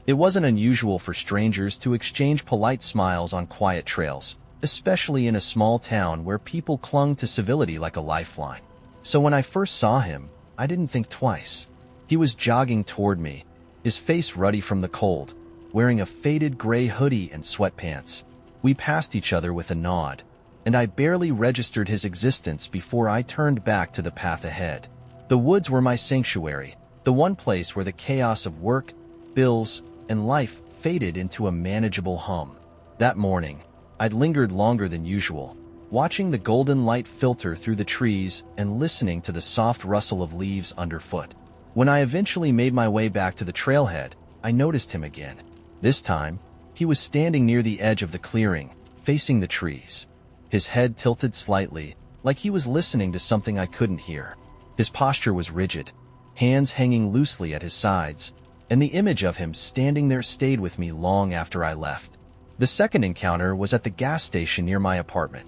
It wasn't unusual for strangers to exchange polite smiles on quiet trails, especially in a small town where people clung to civility like a lifeline. So when I first saw him, I didn't think twice. He was jogging toward me, his face ruddy from the cold, wearing a faded gray hoodie and sweatpants. We passed each other with a nod, and I barely registered his existence before I turned back to the path ahead. The woods were my sanctuary, the one place where the chaos of work, bills, and life faded into a manageable hum. That morning, I'd lingered longer than usual, watching the golden light filter through the trees and listening to the soft rustle of leaves underfoot. When I eventually made my way back to the trailhead, I noticed him again. This time, he was standing near the edge of the clearing, facing the trees. His head tilted slightly, like he was listening to something I couldn't hear. His posture was rigid, hands hanging loosely at his sides, and the image of him standing there stayed with me long after I left. The second encounter was at the gas station near my apartment.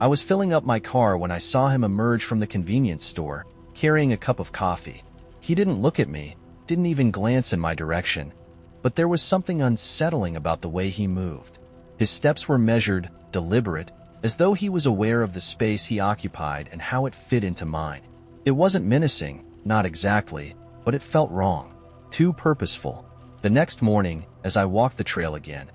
I was filling up my car when I saw him emerge from the convenience store, carrying a cup of coffee. He didn't look at me, didn't even glance in my direction, but there was something unsettling about the way he moved. His steps were measured, deliberate, as though he was aware of the space he occupied and how it fit into mine. It wasn't menacing, not exactly, but it felt wrong, too purposeful. The next morning, as I walked the trail again,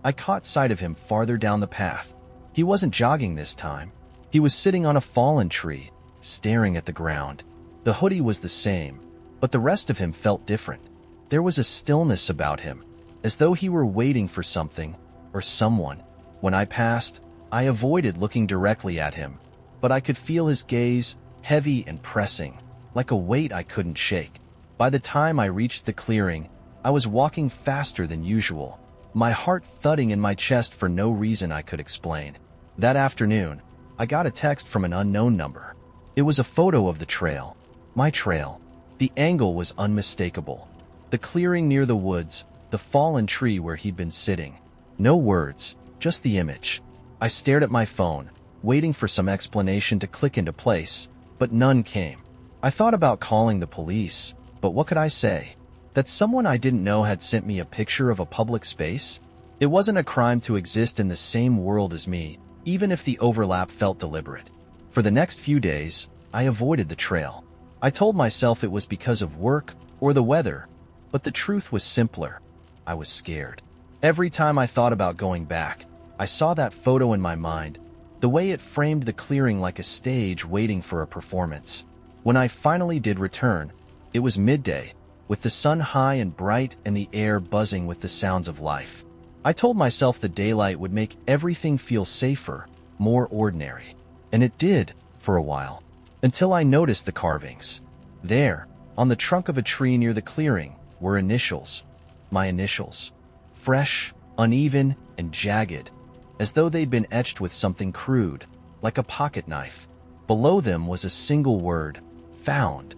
I caught sight of him farther down the path. He wasn't jogging this time. He was sitting on a fallen tree, staring at the ground. The hoodie was the same, but the rest of him felt different. There was a stillness about him, as though he were waiting for something or someone. When I passed, I avoided looking directly at him, but I could feel his gaze, heavy and pressing, like a weight I couldn't shake. By the time I reached the clearing, I was walking faster than usual, my heart thudding in my chest for no reason I could explain. That afternoon, I got a text from an unknown number. It was a photo of the trail. My trail. The angle was unmistakable. The clearing near the woods, the fallen tree where he'd been sitting. No words, just the image. I stared at my phone, waiting for some explanation to click into place, but none came. I thought about calling the police, but what could I say? That someone I didn't know had sent me a picture of a public space? It wasn't a crime to exist in the same world as me, even if the overlap felt deliberate. For the next few days, I avoided the trail. I told myself it was because of work or the weather, but the truth was simpler. I was scared. Every time I thought about going back, I saw that photo in my mind, the way it framed the clearing like a stage waiting for a performance. When I finally did return, it was midday, with the sun high and bright and the air buzzing with the sounds of life. I told myself the daylight would make everything feel safer, more ordinary. And it did, for a while, until I noticed the carvings. There, on the trunk of a tree near the clearing, were initials. My initials. Fresh, uneven, and jagged, as though they'd been etched with something crude, like a pocket knife. Below them was a single word, found.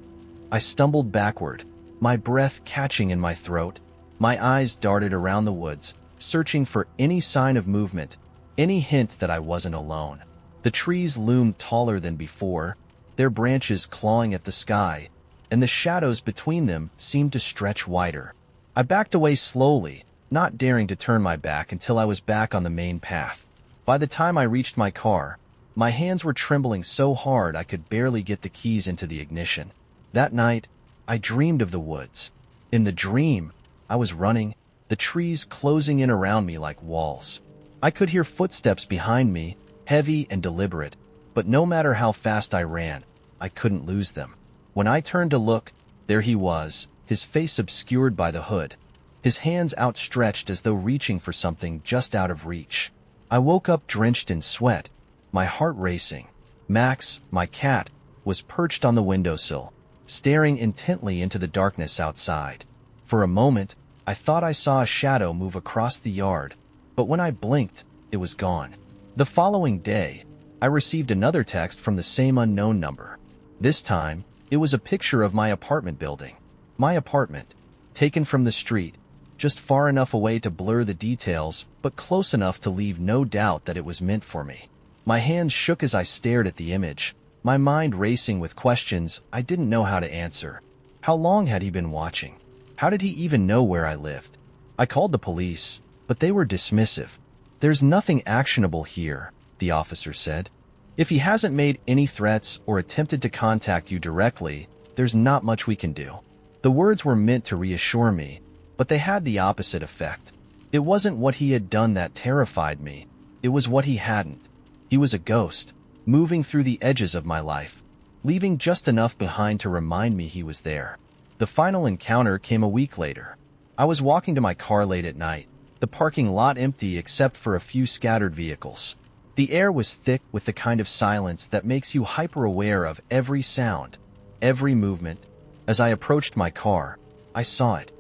I stumbled backward, my breath catching in my throat. My eyes darted around the woods, searching for any sign of movement, any hint that I wasn't alone. The trees loomed taller than before, their branches clawing at the sky, and the shadows between them seemed to stretch wider. I backed away slowly, not daring to turn my back until I was back on the main path. By the time I reached my car, my hands were trembling so hard I could barely get the keys into the ignition. That night, I dreamed of the woods. In the dream, I was running, the trees closing in around me like walls. I could hear footsteps behind me, heavy and deliberate, but no matter how fast I ran, I couldn't lose them. When I turned to look, there he was, his face obscured by the hood, his hands outstretched as though reaching for something just out of reach. I woke up drenched in sweat, my heart racing. Max, my cat, was perched on the windowsill, staring intently into the darkness outside. For a moment, I thought I saw a shadow move across the yard, but when I blinked, it was gone. The following day, I received another text from the same unknown number. This time, it was a picture of my apartment building. My apartment, taken from the street, just far enough away to blur the details, but close enough to leave no doubt that it was meant for me. My hands shook as I stared at the image, my mind racing with questions I didn't know how to answer. How long had he been watching? How did he even know where I lived? I called the police, but they were dismissive. "There's nothing actionable here," the officer said. "If he hasn't made any threats or attempted to contact you directly, there's not much we can do." The words were meant to reassure me, but they had the opposite effect. It wasn't what he had done that terrified me. It was what he hadn't. He was a ghost, moving through the edges of my life, leaving just enough behind to remind me he was there. The final encounter came a week later. I was walking to my car late at night, the parking lot empty except for a few scattered vehicles. The air was thick with the kind of silence that makes you hyper-aware of every sound, every movement. As I approached my car, I saw it.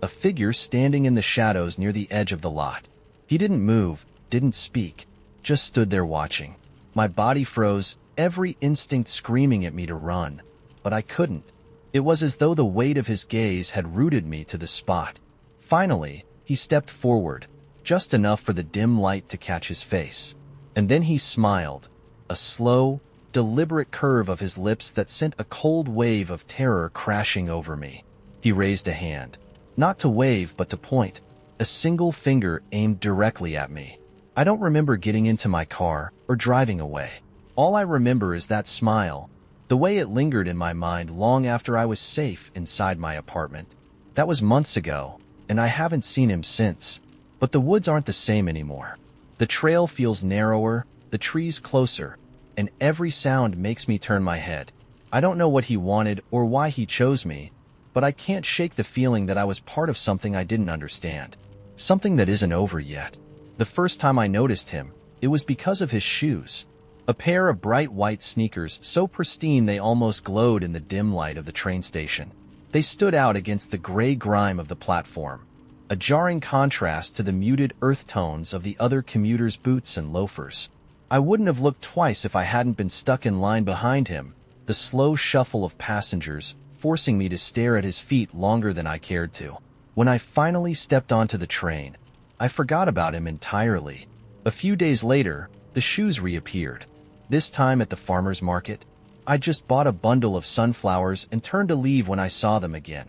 A figure standing in the shadows near the edge of the lot. He didn't move, didn't speak, just stood there watching. My body froze, every instinct screaming at me to run, but I couldn't. It was as though the weight of his gaze had rooted me to the spot. Finally, he stepped forward, just enough for the dim light to catch his face. And then he smiled, a slow, deliberate curve of his lips that sent a cold wave of terror crashing over me. He raised a hand, not to wave but to point, a single finger aimed directly at me. I don't remember getting into my car or driving away. All I remember is that smile, the way it lingered in my mind long after I was safe inside my apartment. That was months ago, and I haven't seen him since. But the woods aren't the same anymore. The trail feels narrower, the trees closer, and every sound makes me turn my head. I don't know what he wanted or why he chose me, but I can't shake the feeling that I was part of something I didn't understand. Something that isn't over yet. The first time I noticed him, it was because of his shoes. A pair of bright white sneakers so pristine they almost glowed in the dim light of the train station. They stood out against the gray grime of the platform, a jarring contrast to the muted earth tones of the other commuters' boots and loafers. I wouldn't have looked twice if I hadn't been stuck in line behind him, the slow shuffle of passengers forcing me to stare at his feet longer than I cared to. When I finally stepped onto the train, I forgot about him entirely. A few days later, the shoes reappeared, this time at the farmer's market. I just bought a bundle of sunflowers and turned to leave when I saw them again.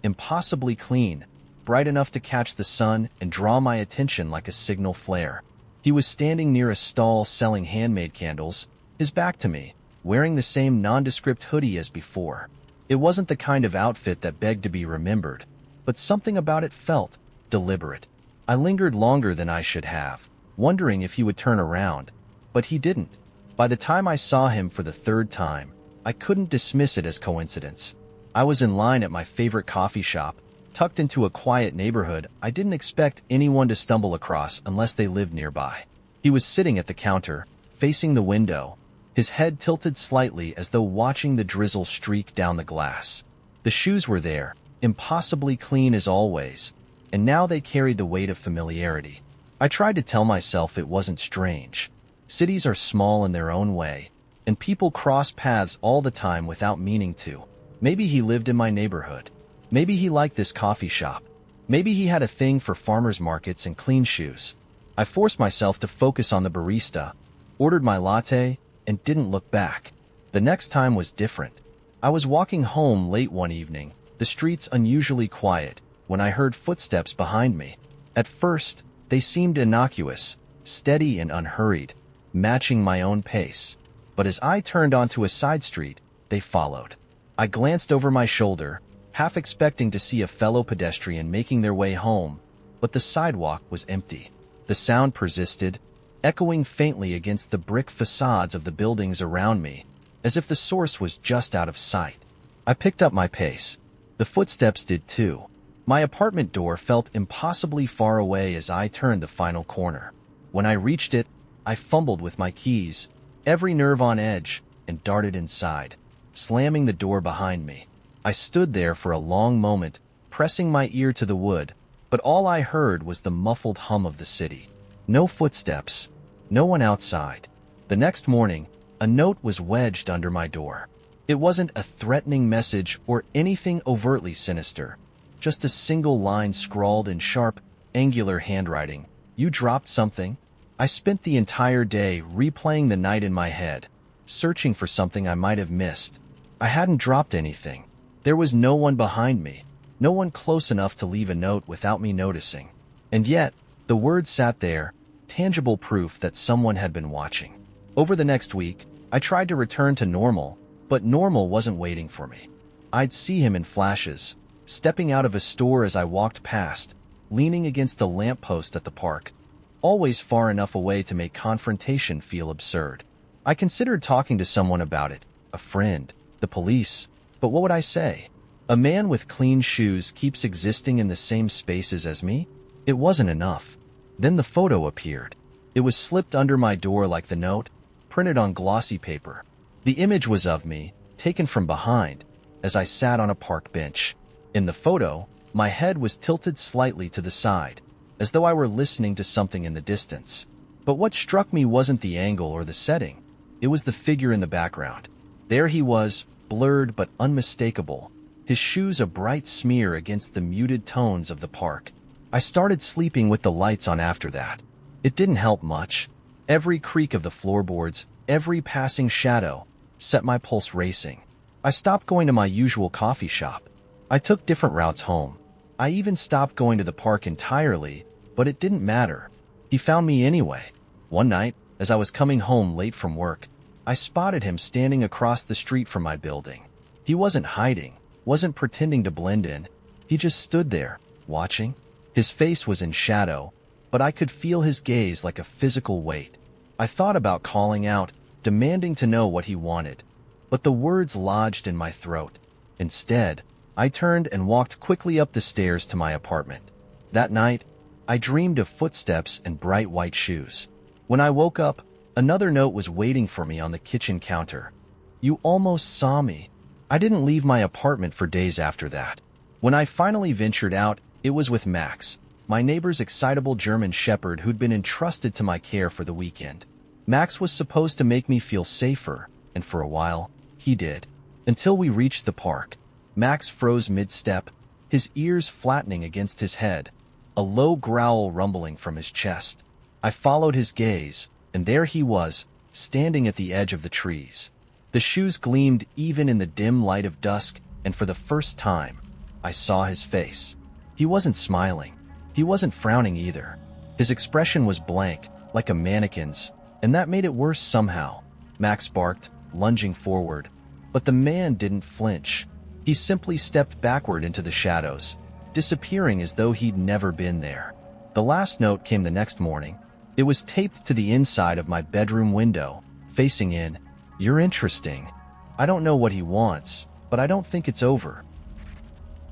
Impossibly clean, bright enough to catch the sun and draw my attention like a signal flare. He was standing near a stall selling handmade candles, his back to me, wearing the same nondescript hoodie as before. It wasn't the kind of outfit that begged to be remembered, but something about it felt deliberate. I lingered longer than I should have, wondering if he would turn around, but he didn't. By the time I saw him for the third time, I couldn't dismiss it as coincidence. I was in line at my favorite coffee shop, tucked into a quiet neighborhood I didn't expect anyone to stumble across unless they lived nearby. He was sitting at the counter, facing the window, his head tilted slightly as though watching the drizzle streak down the glass. The shoes were there, impossibly clean as always, and now they carried the weight of familiarity. I tried to tell myself it wasn't strange. Cities are small in their own way, and people cross paths all the time without meaning to. Maybe he lived in my neighborhood. Maybe he liked this coffee shop. Maybe he had a thing for farmers markets and clean shoes. I forced myself to focus on the barista, ordered my latte, and didn't look back. The next time was different. I was walking home late one evening, the streets unusually quiet, when I heard footsteps behind me. At first, they seemed innocuous, steady and unhurried, matching my own pace. But as I turned onto a side street, they followed. I glanced over my shoulder, half expecting to see a fellow pedestrian making their way home, but the sidewalk was empty. The sound persisted, echoing faintly against the brick facades of the buildings around me, as if the source was just out of sight. I picked up my pace. The footsteps did too. My apartment door felt impossibly far away as I turned the final corner. When I reached it, I fumbled with my keys, every nerve on edge, and darted inside, slamming the door behind me. I stood there for a long moment, pressing my ear to the wood, but all I heard was the muffled hum of the city. No footsteps, no one outside. The next morning, a note was wedged under my door. It wasn't a threatening message or anything overtly sinister, just a single line scrawled in sharp, angular handwriting. "You dropped something?" I spent the entire day replaying the night in my head, searching for something I might have missed. I hadn't dropped anything. There was no one behind me, No one close enough to leave a note without me noticing. And yet, the words sat there, tangible proof that someone had been watching. Over the next week, I tried to return to normal, but normal wasn't waiting for me. I'd see him in flashes, stepping out of a store as I walked past, leaning against a lamppost at the park, always far enough away to make confrontation feel absurd. I considered talking to someone about it, a friend, the police, but what would I say? A man with clean shoes keeps existing in the same spaces as me? It wasn't enough. Then the photo appeared. It was slipped under my door like the note, printed on glossy paper. The image was of me, taken from behind, as I sat on a park bench. In the photo, my head was tilted slightly to the side, as though I were listening to something in the distance. But what struck me wasn't the angle or the setting. It was the figure in the background. There he was, blurred but unmistakable, his shoes a bright smear against the muted tones of the park. I started sleeping with the lights on after that. It didn't help much. Every creak of the floorboards, every passing shadow, set my pulse racing. I stopped going to my usual coffee shop. I took different routes home. I even stopped going to the park entirely, but it didn't matter. He found me anyway. One night, as I was coming home late from work, I spotted him standing across the street from my building. He wasn't hiding, wasn't pretending to blend in. He just stood there, watching. His face was in shadow, but I could feel his gaze like a physical weight. I thought about calling out, demanding to know what he wanted, but the words lodged in my throat. Instead, I turned and walked quickly up the stairs to my apartment. That night, I dreamed of footsteps and bright white shoes. When I woke up, another note was waiting for me on the kitchen counter. You almost saw me. I didn't leave my apartment for days after that. When I finally ventured out, it was with Max, my neighbor's excitable German shepherd who'd been entrusted to my care for the weekend. Max was supposed to make me feel safer, and for a while, he did. Until we reached the park. Max froze mid-step, his ears flattening against his head, a low growl rumbling from his chest. I followed his gaze, and there he was, standing at the edge of the trees. The shoes gleamed even in the dim light of dusk, and for the first time, I saw his face. He wasn't smiling. He wasn't frowning either. His expression was blank, like a mannequin's, and that made it worse somehow. Max barked, lunging forward, but the man didn't flinch. He simply stepped backward into the shadows, disappearing as though he'd never been there. The last note came the next morning. It was taped to the inside of my bedroom window, facing in. You're interesting. I don't know what he wants, but I don't think it's over.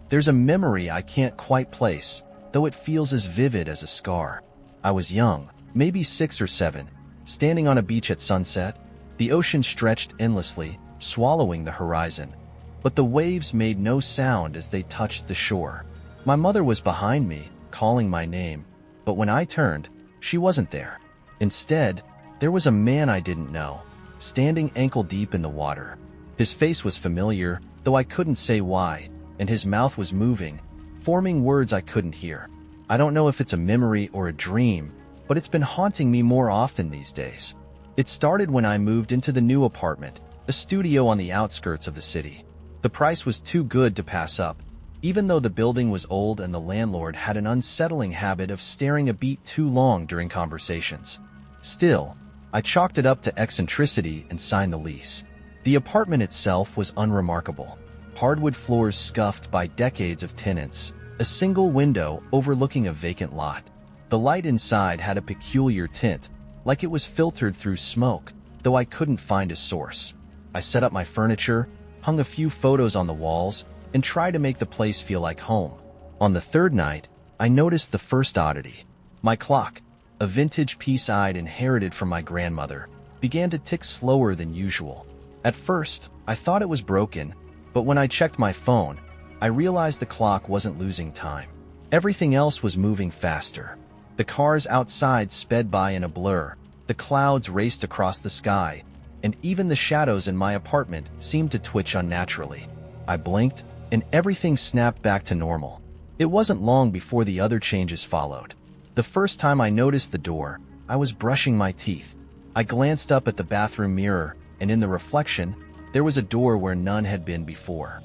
There's a memory I can't quite place, though it feels as vivid as a scar. I was young, maybe 6 or 7, standing on a beach at sunset. The ocean stretched endlessly, swallowing the horizon. But the waves made no sound as they touched the shore. My mother was behind me, calling my name, but when I turned, she wasn't there. Instead, there was a man I didn't know, standing ankle-deep in the water. His face was familiar, though I couldn't say why, and his mouth was moving, forming words I couldn't hear. I don't know if it's a memory or a dream, but it's been haunting me more often these days. It started when I moved into the new apartment, a studio on the outskirts of the city. The price was too good to pass up, even though the building was old and the landlord had an unsettling habit of staring a beat too long during conversations. Still, I chalked it up to eccentricity and signed the lease. The apartment itself was unremarkable. Hardwood floors scuffed by decades of tenants, a single window overlooking a vacant lot. The light inside had a peculiar tint, like it was filtered through smoke, though I couldn't find a source. I set up my furniture, hung a few photos on the walls, and tried to make the place feel like home. On the third night, I noticed the first oddity. My clock, a vintage piece I'd inherited from my grandmother, began to tick slower than usual. At first, I thought it was broken, but when I checked my phone, I realized the clock wasn't losing time. Everything else was moving faster. The cars outside sped by in a blur, the clouds raced across the sky, and even the shadows in my apartment seemed to twitch unnaturally. I blinked, and everything snapped back to normal. It wasn't long before the other changes followed. The first time I noticed the door, I was brushing my teeth. I glanced up at the bathroom mirror, and in the reflection, there was a door where none had been before.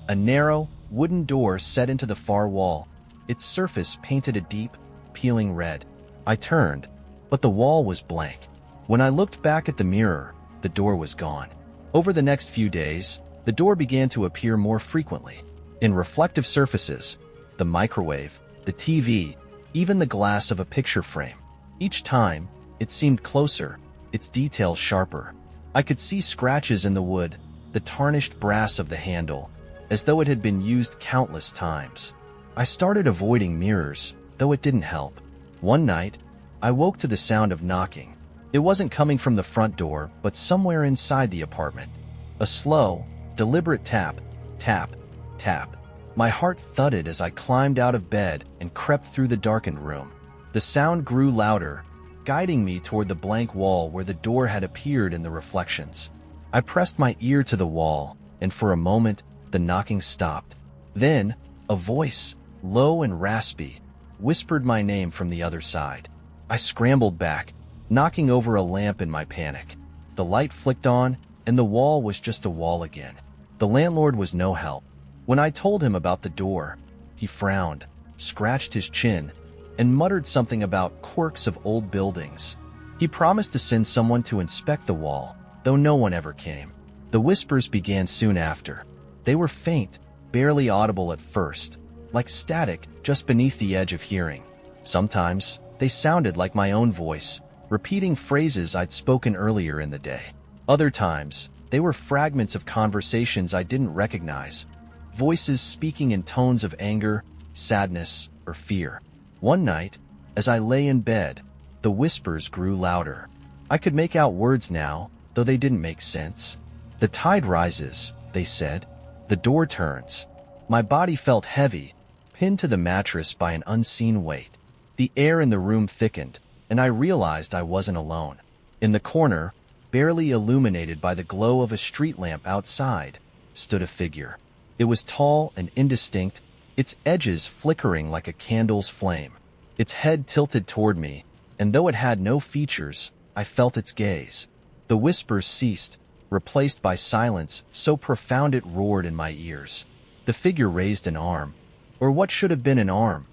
A narrow, wooden door set into the far wall, its surface painted a deep, peeling red. I turned, but the wall was blank. When I looked back at the mirror, the door was gone. Over the next few days, the door began to appear more frequently. In reflective surfaces, the microwave, the TV, even the glass of a picture frame. Each time, it seemed closer, its details sharper. I could see scratches in the wood, the tarnished brass of the handle, as though it had been used countless times. I started avoiding mirrors, though it didn't help. One night, I woke to the sound of knocking. It wasn't coming from the front door, but somewhere inside the apartment. A slow, deliberate tap, tap, tap. My heart thudded as I climbed out of bed and crept through the darkened room. The sound grew louder, guiding me toward the blank wall where the door had appeared in the reflections. I pressed my ear to the wall, and for a moment, the knocking stopped. Then, a voice, low and raspy, whispered my name from the other side. I scrambled back, knocking over a lamp in my panic. The light flicked on, and the wall was just a wall again. The landlord was no help. When I told him about the door, he frowned, scratched his chin, and muttered something about quirks of old buildings. He promised to send someone to inspect the wall, though no one ever came. The whispers began soon after. They were faint, barely audible at first, like static just beneath the edge of hearing. Sometimes, they sounded like my own voice, repeating phrases I'd spoken earlier in the day. Other times, they were fragments of conversations I didn't recognize, voices speaking in tones of anger, sadness, or fear. One night, as I lay in bed, the whispers grew louder. I could make out words now, though they didn't make sense. The tide rises, they said. The door turns. My body felt heavy, pinned to the mattress by an unseen weight. The air in the room thickened, and I realized I wasn't alone. In the corner, barely illuminated by the glow of a street lamp outside, stood a figure. It was tall and indistinct, its edges flickering like a candle's flame. Its head tilted toward me, and though it had no features, I felt its gaze. The whispers ceased, replaced by silence so profound it roared in my ears. The figure raised an arm, or what should have been an arm,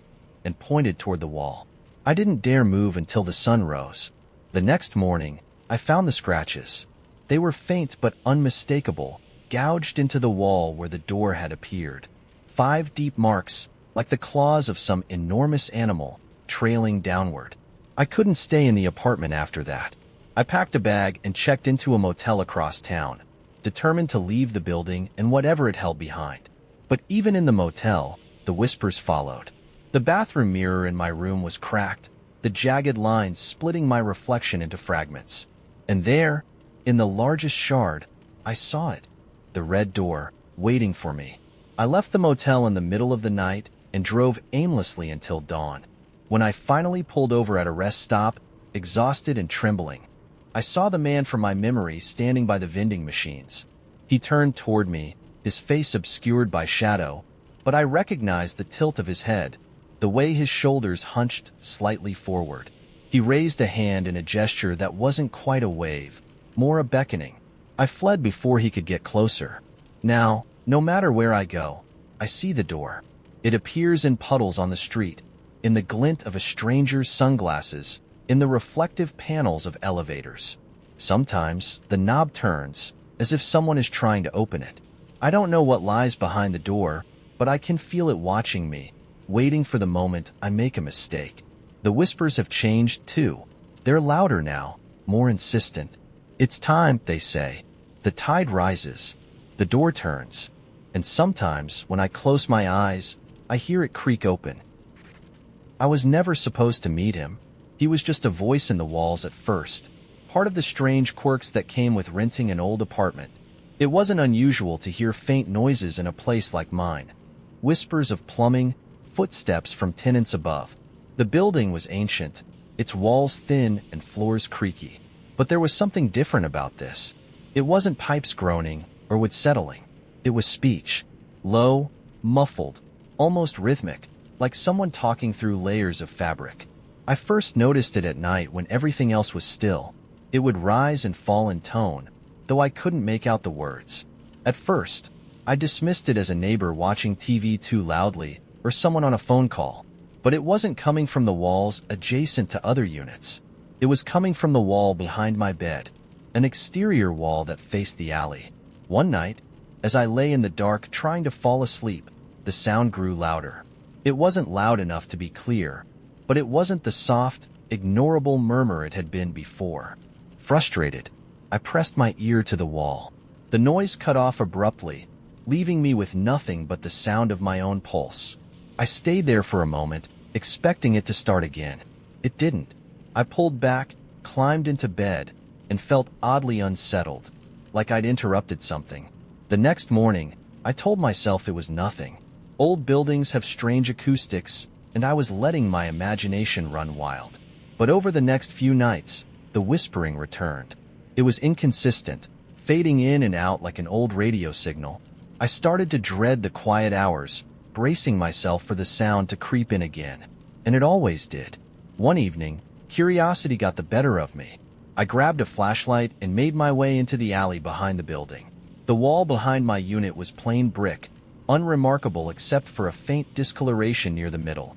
and pointed toward the wall. I didn't dare move until the sun rose. The next morning, I found the scratches. They were faint but unmistakable, gouged into the wall where the door had appeared. 5 deep marks, like the claws of some enormous animal, trailing downward. I couldn't stay in the apartment after that. I packed a bag and checked into a motel across town, determined to leave the building and whatever it held behind. But even in the motel, the whispers followed. The bathroom mirror in my room was cracked, the jagged lines splitting my reflection into fragments. And there, in the largest shard, I saw it, the red door, waiting for me. I left the motel in the middle of the night and drove aimlessly until dawn. When I finally pulled over at a rest stop, exhausted and trembling, I saw the man from my memory standing by the vending machines. He turned toward me, his face obscured by shadow, but I recognized the tilt of his head, the way his shoulders hunched slightly forward. He raised a hand in a gesture that wasn't quite a wave, more a beckoning. I fled before he could get closer. Now, no matter where I go, I see the door. It appears in puddles on the street, in the glint of a stranger's sunglasses, in the reflective panels of elevators. Sometimes, the knob turns, as if someone is trying to open it. I don't know what lies behind the door, but I can feel it watching me, waiting for the moment I make a mistake. The whispers have changed, too. They're louder now, more insistent. It's time, they say. The tide rises. The door turns. And sometimes, when I close my eyes, I hear it creak open. I was never supposed to meet him. He was just a voice in the walls at first, part of the strange quirks that came with renting an old apartment. It wasn't unusual to hear faint noises in a place like mine. Whispers of plumbing, footsteps from tenants above. The building was ancient, its walls thin and floors creaky. But there was something different about this. It wasn't pipes groaning or wood settling. It was speech. Low, muffled, almost rhythmic, like someone talking through layers of fabric. I first noticed it at night when everything else was still. It would rise and fall in tone, though I couldn't make out the words. At first, I dismissed it as a neighbor watching TV too loudly or someone on a phone call. But it wasn't coming from the walls adjacent to other units. It was coming from the wall behind my bed, an exterior wall that faced the alley. One night, as I lay in the dark trying to fall asleep, the sound grew louder. It wasn't loud enough to be clear, but it wasn't the soft, ignorable murmur it had been before. Frustrated, I pressed my ear to the wall. The noise cut off abruptly, leaving me with nothing but the sound of my own pulse. I stayed there for a moment, expecting it to start again. It didn't. I pulled back, climbed into bed, and felt oddly unsettled, like I'd interrupted something. The next morning, I told myself it was nothing. Old buildings have strange acoustics, and I was letting my imagination run wild. But over the next few nights, the whispering returned. It was inconsistent, fading in and out like an old radio signal. I started to dread the quiet hours, bracing myself for the sound to creep in again. And it always did. One evening, curiosity got the better of me. I grabbed a flashlight and made my way into the alley behind the building. The wall behind my unit was plain brick, unremarkable except for a faint discoloration near the middle,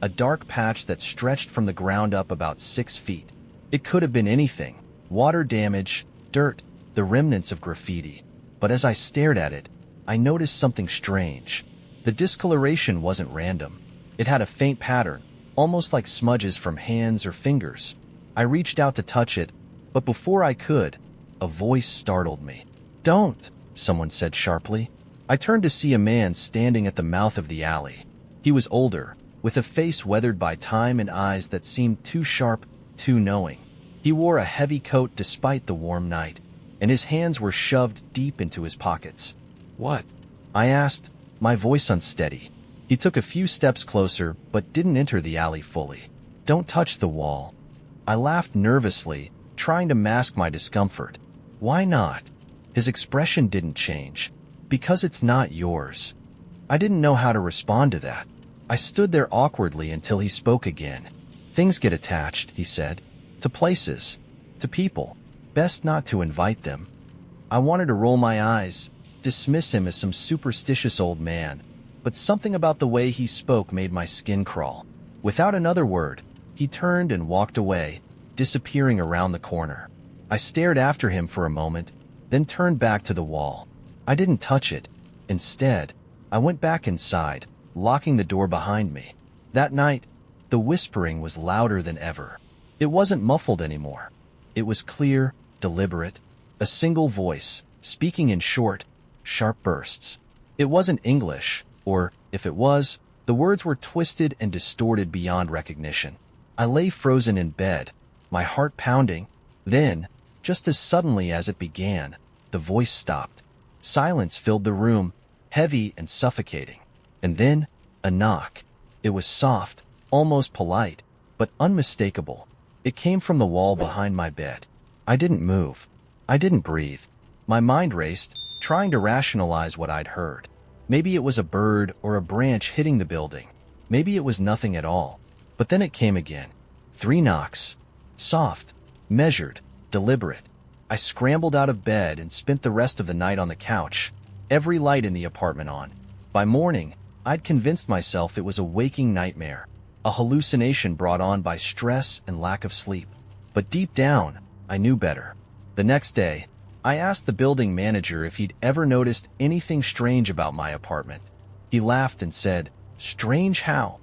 a dark patch that stretched from the ground up about 6 feet. It could have been anything: water damage, dirt, the remnants of graffiti. But as I stared at it, I noticed something strange. The discoloration wasn't random. It had a faint pattern, almost like smudges from hands or fingers. I reached out to touch it, but before I could, a voice startled me. "Don't," someone said sharply. I turned to see a man standing at the mouth of the alley. He was older, with a face weathered by time and eyes that seemed too sharp, too knowing. He wore a heavy coat despite the warm night, and his hands were shoved deep into his pockets. "What?" I asked, my voice unsteady. He took a few steps closer, but didn't enter the alley fully. "Don't touch the wall." I laughed nervously, trying to mask my discomfort. "Why not?" His expression didn't change. "Because it's not yours." I didn't know how to respond to that. I stood there awkwardly until he spoke again. "Things get attached," he said, "to places, to people. Best not to invite them." I wanted to roll my eyes, dismiss him as some superstitious old man, but something about the way he spoke made my skin crawl. Without another word, he turned and walked away, disappearing around the corner. I stared after him for a moment, then turned back to the wall. I didn't touch it. Instead, I went back inside, locking the door behind me. That night, the whispering was louder than ever. It wasn't muffled anymore. It was clear, deliberate, a single voice, speaking in short, sharp bursts. It wasn't English, or, if it was, the words were twisted and distorted beyond recognition. I lay frozen in bed, my heart pounding. Then, just as suddenly as it began, the voice stopped. Silence filled the room, heavy and suffocating. And then, a knock. It was soft, almost polite, but unmistakable. It came from the wall behind my bed. I didn't move. I didn't breathe. My mind raced, trying to rationalize what I'd heard. Maybe it was a bird or a branch hitting the building. Maybe it was nothing at all. But then it came again. 3 knocks. Soft, measured, deliberate. I scrambled out of bed and spent the rest of the night on the couch, every light in the apartment on. By morning, I'd convinced myself it was a waking nightmare, a hallucination brought on by stress and lack of sleep. But deep down, I knew better. The next day, I asked the building manager if he'd ever noticed anything strange about my apartment. He laughed and said, "Strange how?"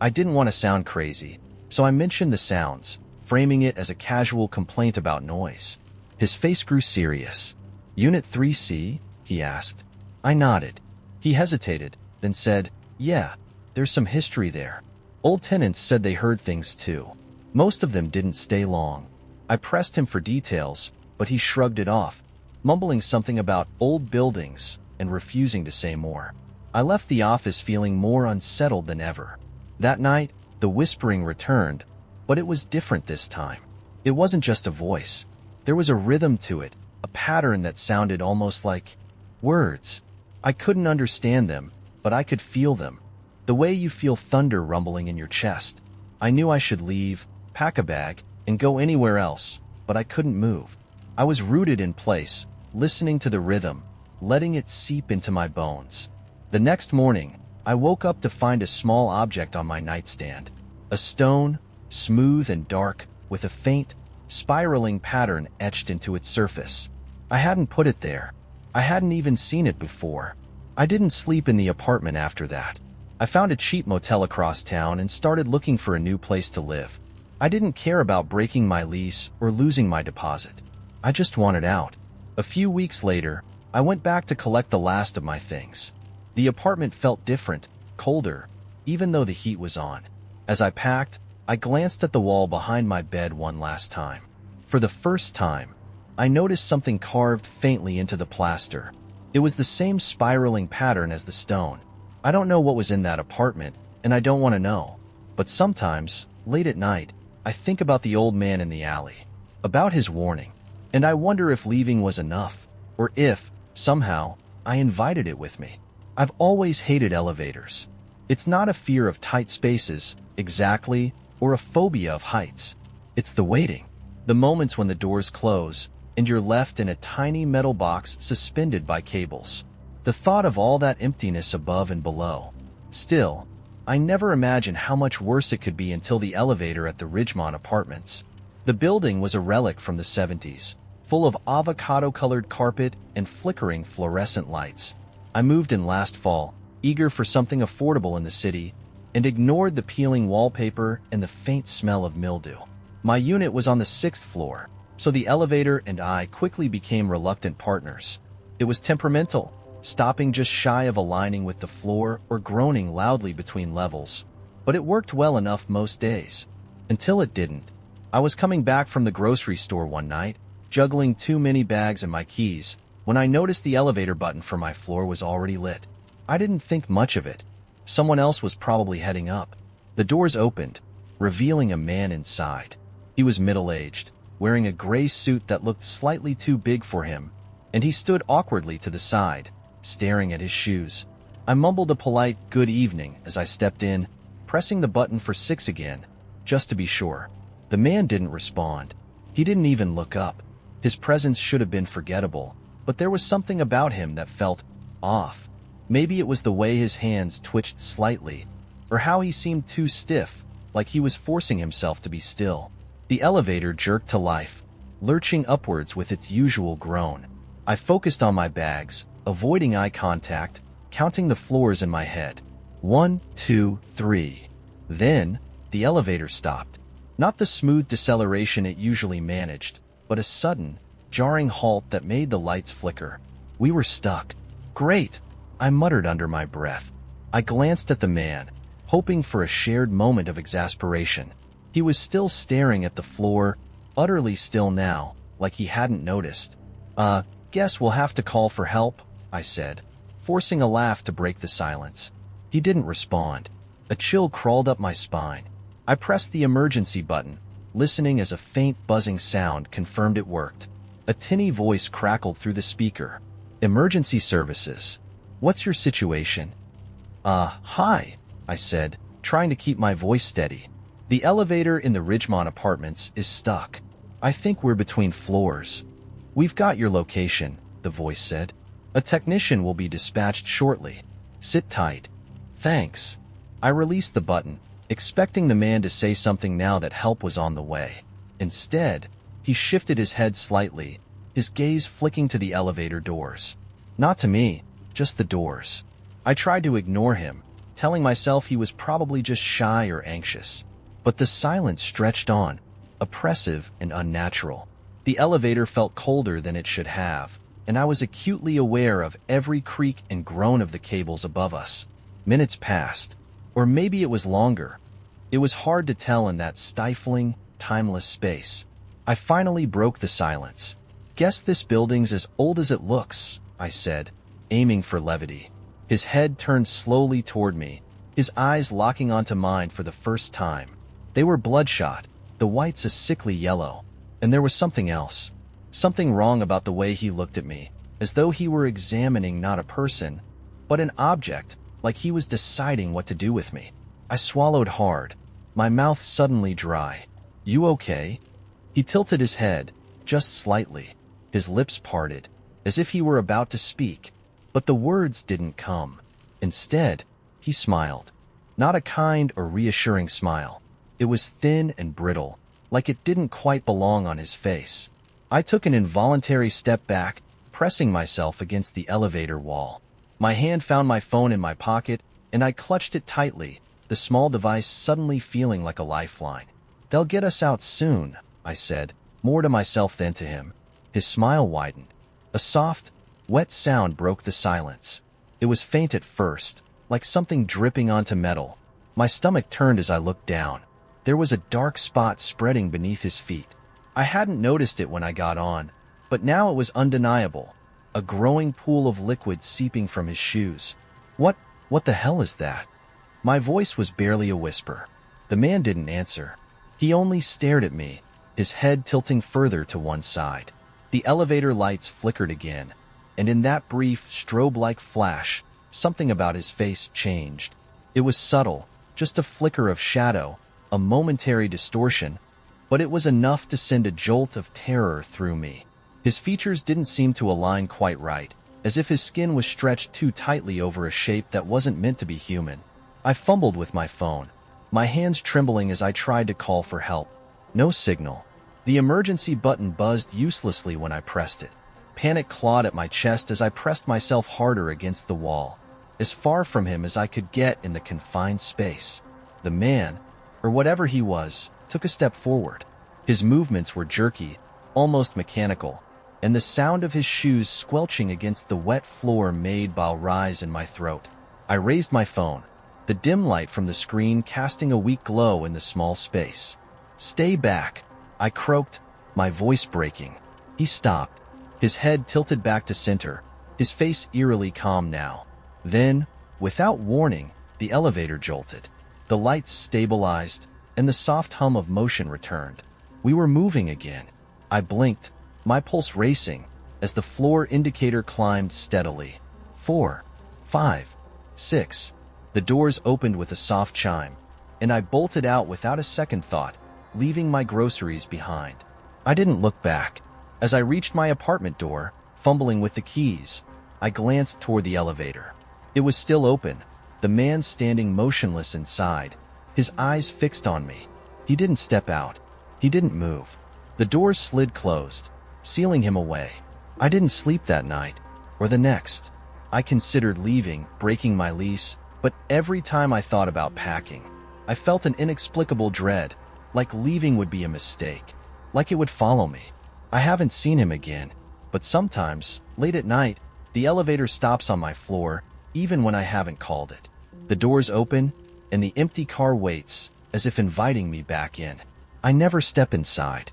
I didn't want to sound crazy, so I mentioned the sounds, framing it as a casual complaint about noise. His face grew serious. "Unit 3C?" he asked. I nodded. He hesitated, then said, "Yeah, there's some history there. Old tenants said they heard things too. Most of them didn't stay long." I pressed him for details, but he shrugged it off, mumbling something about old buildings and refusing to say more. I left the office feeling more unsettled than ever. That night, the whispering returned, but it was different this time. It wasn't just a voice. There was a rhythm to it, a pattern that sounded almost like words. I couldn't understand them, but I could feel them. The way you feel thunder rumbling in your chest. I knew I should leave, pack a bag, and go anywhere else, but I couldn't move. I was rooted in place, listening to the rhythm, letting it seep into my bones. The next morning, I woke up to find a small object on my nightstand. A stone, smooth and dark, with a faint, spiraling pattern etched into its surface. I hadn't put it there. I hadn't even seen it before. I didn't sleep in the apartment after that. I found a cheap motel across town and started looking for a new place to live. I didn't care about breaking my lease or losing my deposit. I just wanted out. A few weeks later, I went back to collect the last of my things. The apartment felt different, colder, even though the heat was on. As I packed, I glanced at the wall behind my bed one last time. For the first time, I noticed something carved faintly into the plaster. It was the same spiraling pattern as the stone. I don't know what was in that apartment, and I don't want to know. But sometimes, late at night, I think about the old man in the alley, about his warning, and I wonder if leaving was enough, or if, somehow, I invited it with me. I've always hated elevators. It's not a fear of tight spaces, exactly, or a phobia of heights. It's the waiting. The moments when the doors close, and you're left in a tiny metal box suspended by cables. The thought of all that emptiness above and below. Still, I never imagined how much worse it could be until the elevator at the Ridgemont Apartments. The building was a relic from the 70s, full of avocado-colored carpet and flickering fluorescent lights. I moved in last fall, eager for something affordable in the city, and ignored the peeling wallpaper and the faint smell of mildew. My unit was on the 6th floor, so the elevator and I quickly became reluctant partners. It was temperamental, stopping just shy of aligning with the floor or groaning loudly between levels. But it worked well enough most days. Until it didn't. I was coming back from the grocery store one night, juggling too many bags and my keys, when I noticed the elevator button for my floor was already lit. I didn't think much of it. Someone else was probably heading up. The doors opened, revealing a man inside. He was middle-aged, wearing a gray suit that looked slightly too big for him, and he stood awkwardly to the side, staring at his shoes. I mumbled a polite "good evening" as I stepped in, pressing the button for 6 again, just to be sure. The man didn't respond. He didn't even look up. His presence should have been forgettable, but there was something about him that felt off. Maybe it was the way his hands twitched slightly, or how he seemed too stiff, like he was forcing himself to be still. The elevator jerked to life, lurching upwards with its usual groan. I focused on my bags, avoiding eye contact, counting the floors in my head. 1, 2, 3. Then, the elevator stopped. Not the smooth deceleration it usually managed, but a sudden, jarring halt that made the lights flicker. We were stuck. Great, I muttered under my breath. I glanced at the man, hoping for a shared moment of exasperation. He was still staring at the floor, utterly still now, like he hadn't noticed. Guess we'll have to call for help, I said, forcing a laugh to break the silence. He didn't respond. A chill crawled up my spine. I pressed the emergency button, listening as a faint buzzing sound confirmed it worked. A tinny voice crackled through the speaker. "Emergency services. What's your situation?" Hi, I said, trying to keep my voice steady. "The elevator in the Ridgemont Apartments is stuck. I think we're between floors." "We've got your location," the voice said. "A technician will be dispatched shortly. Sit tight." "Thanks." I released the button, expecting the man to say something now that help was on the way. Instead, he shifted his head slightly, his gaze flicking to the elevator doors. Not to me, just the doors. I tried to ignore him, telling myself he was probably just shy or anxious. But the silence stretched on, oppressive and unnatural. The elevator felt colder than it should have, and I was acutely aware of every creak and groan of the cables above us. Minutes passed, or maybe it was longer. It was hard to tell in that stifling, timeless space. I finally broke the silence. "Guess this building's as old as it looks," I said, aiming for levity. His head turned slowly toward me, his eyes locking onto mine for the first time. They were bloodshot, the whites a sickly yellow. And there was something else. Something wrong about the way he looked at me, as though he were examining not a person, but an object, like he was deciding what to do with me. I swallowed hard, my mouth suddenly dry. "You okay?" He tilted his head, just slightly. His lips parted. as if he were about to speak, but the words didn't come. Instead, he smiled. Not a kind or reassuring smile. It was thin and brittle, like it didn't quite belong on his face. I took an involuntary step back, pressing myself against the elevator wall. My hand found my phone in my pocket, and I clutched it tightly, the small device suddenly feeling like a lifeline. "They'll get us out soon," I said, more to myself than to him. His smile widened. A soft, wet sound broke the silence. It was faint at first, like something dripping onto metal. My stomach turned as I looked down. There was a dark spot spreading beneath his feet. I hadn't noticed it when I got on, but now it was undeniable. A growing pool of liquid seeping from his shoes. What the hell is that?" My voice was barely a whisper. The man didn't answer. He only stared at me, his head tilting further to one side. The elevator lights flickered again, and in that brief, strobe-like flash, something about his face changed. It was subtle, just a flicker of shadow, a momentary distortion, but it was enough to send a jolt of terror through me. His features didn't seem to align quite right, as if his skin was stretched too tightly over a shape that wasn't meant to be human. I fumbled with my phone, my hands trembling as I tried to call for help. No signal. The emergency button buzzed uselessly when I pressed it. Panic clawed at my chest as I pressed myself harder against the wall, as far from him as I could get in the confined space. The man, or whatever he was, took a step forward. His movements were jerky, almost mechanical, and the sound of his shoes squelching against the wet floor made a rise in my throat. I raised my phone, the dim light from the screen casting a weak glow in the small space. "Stay back," I croaked, my voice breaking. He stopped, his head tilted back to center, his face eerily calm now. Then, without warning, the elevator jolted. The lights stabilized, and the soft hum of motion returned. We were moving again. I blinked, my pulse racing, as the floor indicator climbed steadily. 4, 5, 6. The doors opened with a soft chime, and I bolted out without a second thought, leaving my groceries behind. I didn't look back. As I reached my apartment door, fumbling with the keys, I glanced toward the elevator. It was still open, the man standing motionless inside, his eyes fixed on me. He didn't step out. He didn't move. The doors slid closed, sealing him away. I didn't sleep that night, or the next. I considered leaving, breaking my lease, but every time I thought about packing, I felt an inexplicable dread, like leaving would be a mistake, like it would follow me. I haven't seen him again, but sometimes, late at night, the elevator stops on my floor, even when I haven't called it. The doors open, and the empty car waits, as if inviting me back in. I never step inside.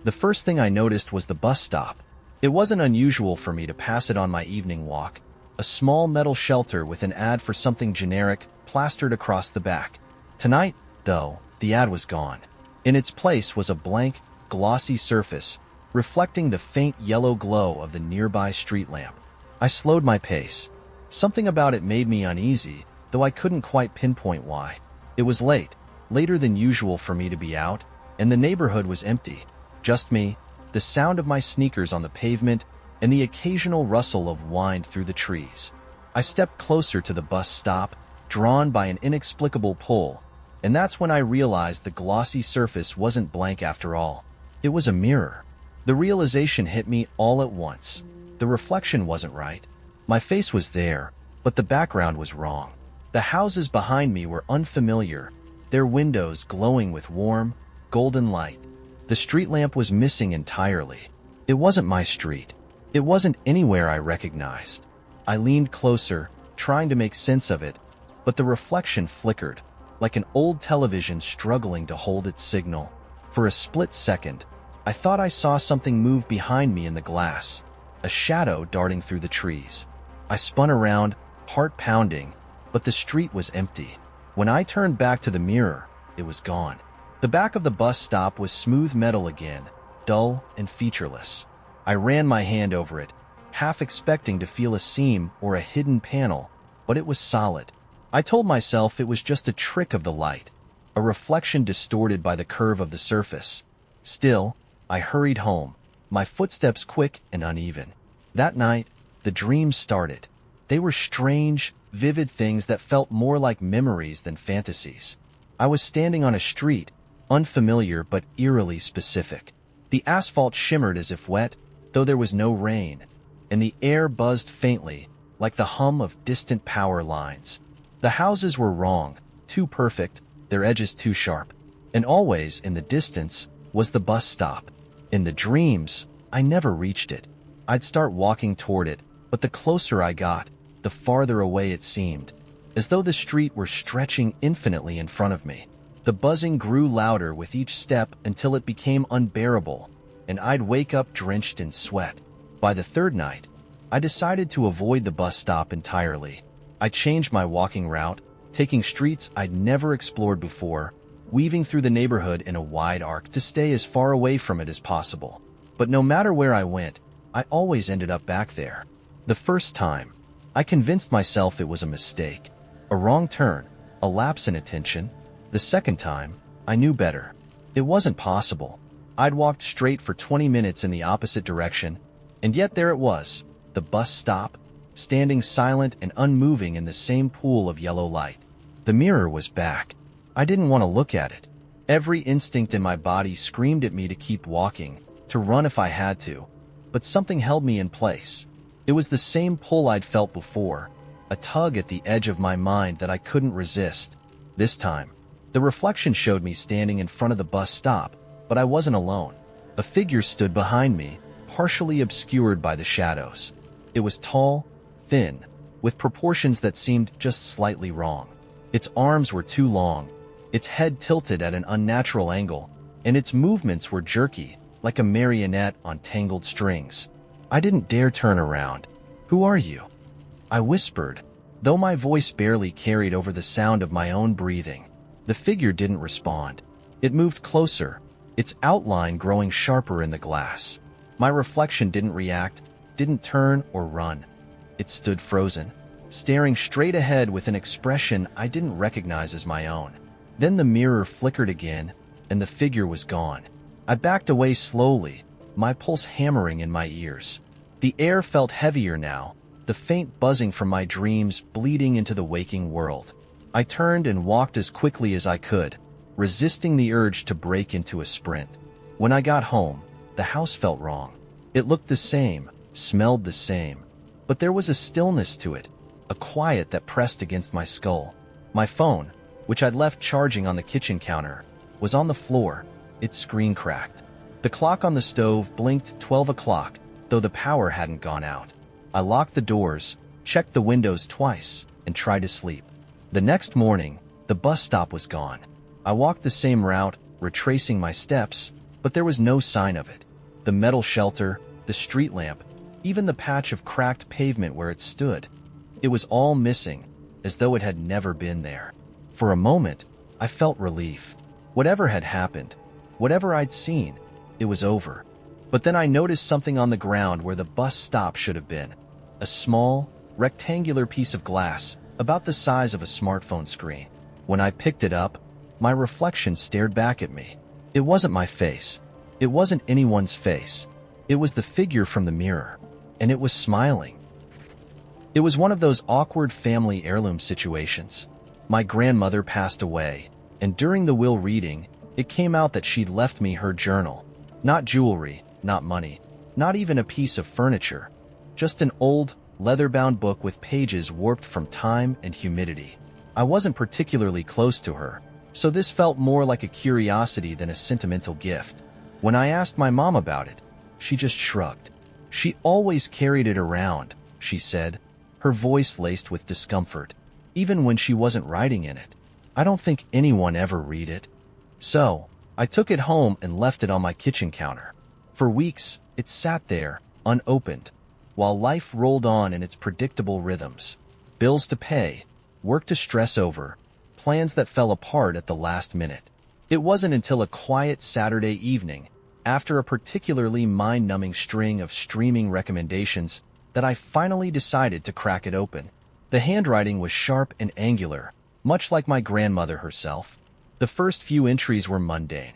The first thing I noticed was the bus stop. It wasn't unusual for me to pass it on my evening walk, a small metal shelter with an ad for something generic plastered across the back. Tonight, though, the ad was gone. In its place was a blank, glossy surface, reflecting the faint yellow glow of the nearby street lamp. I slowed my pace. Something about it made me uneasy, though I couldn't quite pinpoint why. It was late, later than usual for me to be out, and the neighborhood was empty. Just me, the sound of my sneakers on the pavement, and the occasional rustle of wind through the trees. I stepped closer to the bus stop, drawn by an inexplicable pull, and that's when I realized the glossy surface wasn't blank after all. It was a mirror. The realization hit me all at once. The reflection wasn't right. My face was there, but the background was wrong. The houses behind me were unfamiliar, their windows glowing with warm, golden light. The street lamp was missing entirely. It wasn't my street. It wasn't anywhere I recognized. I leaned closer, trying to make sense of it, but the reflection flickered, like an old television struggling to hold its signal. For a split second, I thought I saw something move behind me in the glass, a shadow darting through the trees. I spun around, heart pounding, but the street was empty. When I turned back to the mirror, it was gone. The back of the bus stop was smooth metal again, dull and featureless. I ran my hand over it, half expecting to feel a seam or a hidden panel, but it was solid. I told myself it was just a trick of the light, a reflection distorted by the curve of the surface. Still, I hurried home, my footsteps quick and uneven. That night, the dreams started. They were strange, vivid things that felt more like memories than fantasies. I was standing on a street, unfamiliar but eerily specific. The asphalt shimmered as if wet, though there was no rain, and the air buzzed faintly, like the hum of distant power lines. The houses were wrong, too perfect, their edges too sharp. And always, in the distance, was the bus stop. In the dreams, I never reached it. I'd start walking toward it, but the closer I got, the farther away it seemed, as though the street were stretching infinitely in front of me. The buzzing grew louder with each step until it became unbearable, and I'd wake up drenched in sweat. By the third night, I decided to avoid the bus stop entirely. I changed my walking route, taking streets I'd never explored before, weaving through the neighborhood in a wide arc to stay as far away from it as possible. But no matter where I went, I always ended up back there. The first time, I convinced myself it was a mistake, a wrong turn, a lapse in attention. The second time, I knew better. It wasn't possible. I'd walked straight for 20 minutes in the opposite direction, and yet there it was, the bus stop, standing silent and unmoving in the same pool of yellow light. The mirror was back. I didn't want to look at it. Every instinct in my body screamed at me to keep walking, to run if I had to, but something held me in place. It was the same pull I'd felt before, a tug at the edge of my mind that I couldn't resist. This time, the reflection showed me standing in front of the bus stop, but I wasn't alone. A figure stood behind me, partially obscured by the shadows. It was tall, thin, with proportions that seemed just slightly wrong. Its arms were too long, its head tilted at an unnatural angle, and its movements were jerky, like a marionette on tangled strings. I didn't dare turn around. "Who are you?" I whispered, though my voice barely carried over the sound of my own breathing. The figure didn't respond. It moved closer, its outline growing sharper in the glass. My reflection didn't react, didn't turn or run. It stood frozen, staring straight ahead with an expression I didn't recognize as my own. Then the mirror flickered again, and the figure was gone. I backed away slowly, my pulse hammering in my ears. The air felt heavier now, the faint buzzing from my dreams bleeding into the waking world. I turned and walked as quickly as I could, resisting the urge to break into a sprint. When I got home, the house felt wrong. It looked the same, smelled the same, but there was a stillness to it, a quiet that pressed against my skull. My phone, which I'd left charging on the kitchen counter, was on the floor, its screen cracked. The clock on the stove blinked 12 o'clock, though the power hadn't gone out. I locked the doors, checked the windows twice, and tried to sleep. The next morning, the bus stop was gone. I walked the same route, retracing my steps, but there was no sign of it. The metal shelter, the street lamp, even the patch of cracked pavement where it stood. It was all missing, as though it had never been there. For a moment, I felt relief. Whatever had happened, whatever I'd seen, it was over. But then I noticed something on the ground where the bus stop should have been. A small, rectangular piece of glass, about the size of a smartphone screen. When I picked it up, my reflection stared back at me. It wasn't my face. It wasn't anyone's face. It was the figure from the mirror, and it was smiling. It was one of those awkward family heirloom situations. My grandmother passed away, and during the will reading, it came out that she'd left me her journal. Not jewelry, not money, not even a piece of furniture. Just an old, leather-bound book with pages warped from time and humidity. I wasn't particularly close to her, so this felt more like a curiosity than a sentimental gift. When I asked my mom about it, she just shrugged. She always carried it around, she said, her voice laced with discomfort, even when she wasn't writing in it. I don't think anyone ever read it. So, I took it home and left it on my kitchen counter. For weeks, it sat there, unopened, while life rolled on in its predictable rhythms. Bills to pay, work to stress over, plans that fell apart at the last minute. It wasn't until a quiet Saturday evening, after a particularly mind-numbing string of streaming recommendations, that I finally decided to crack it open. The handwriting was sharp and angular, much like my grandmother herself. The first few entries were mundane.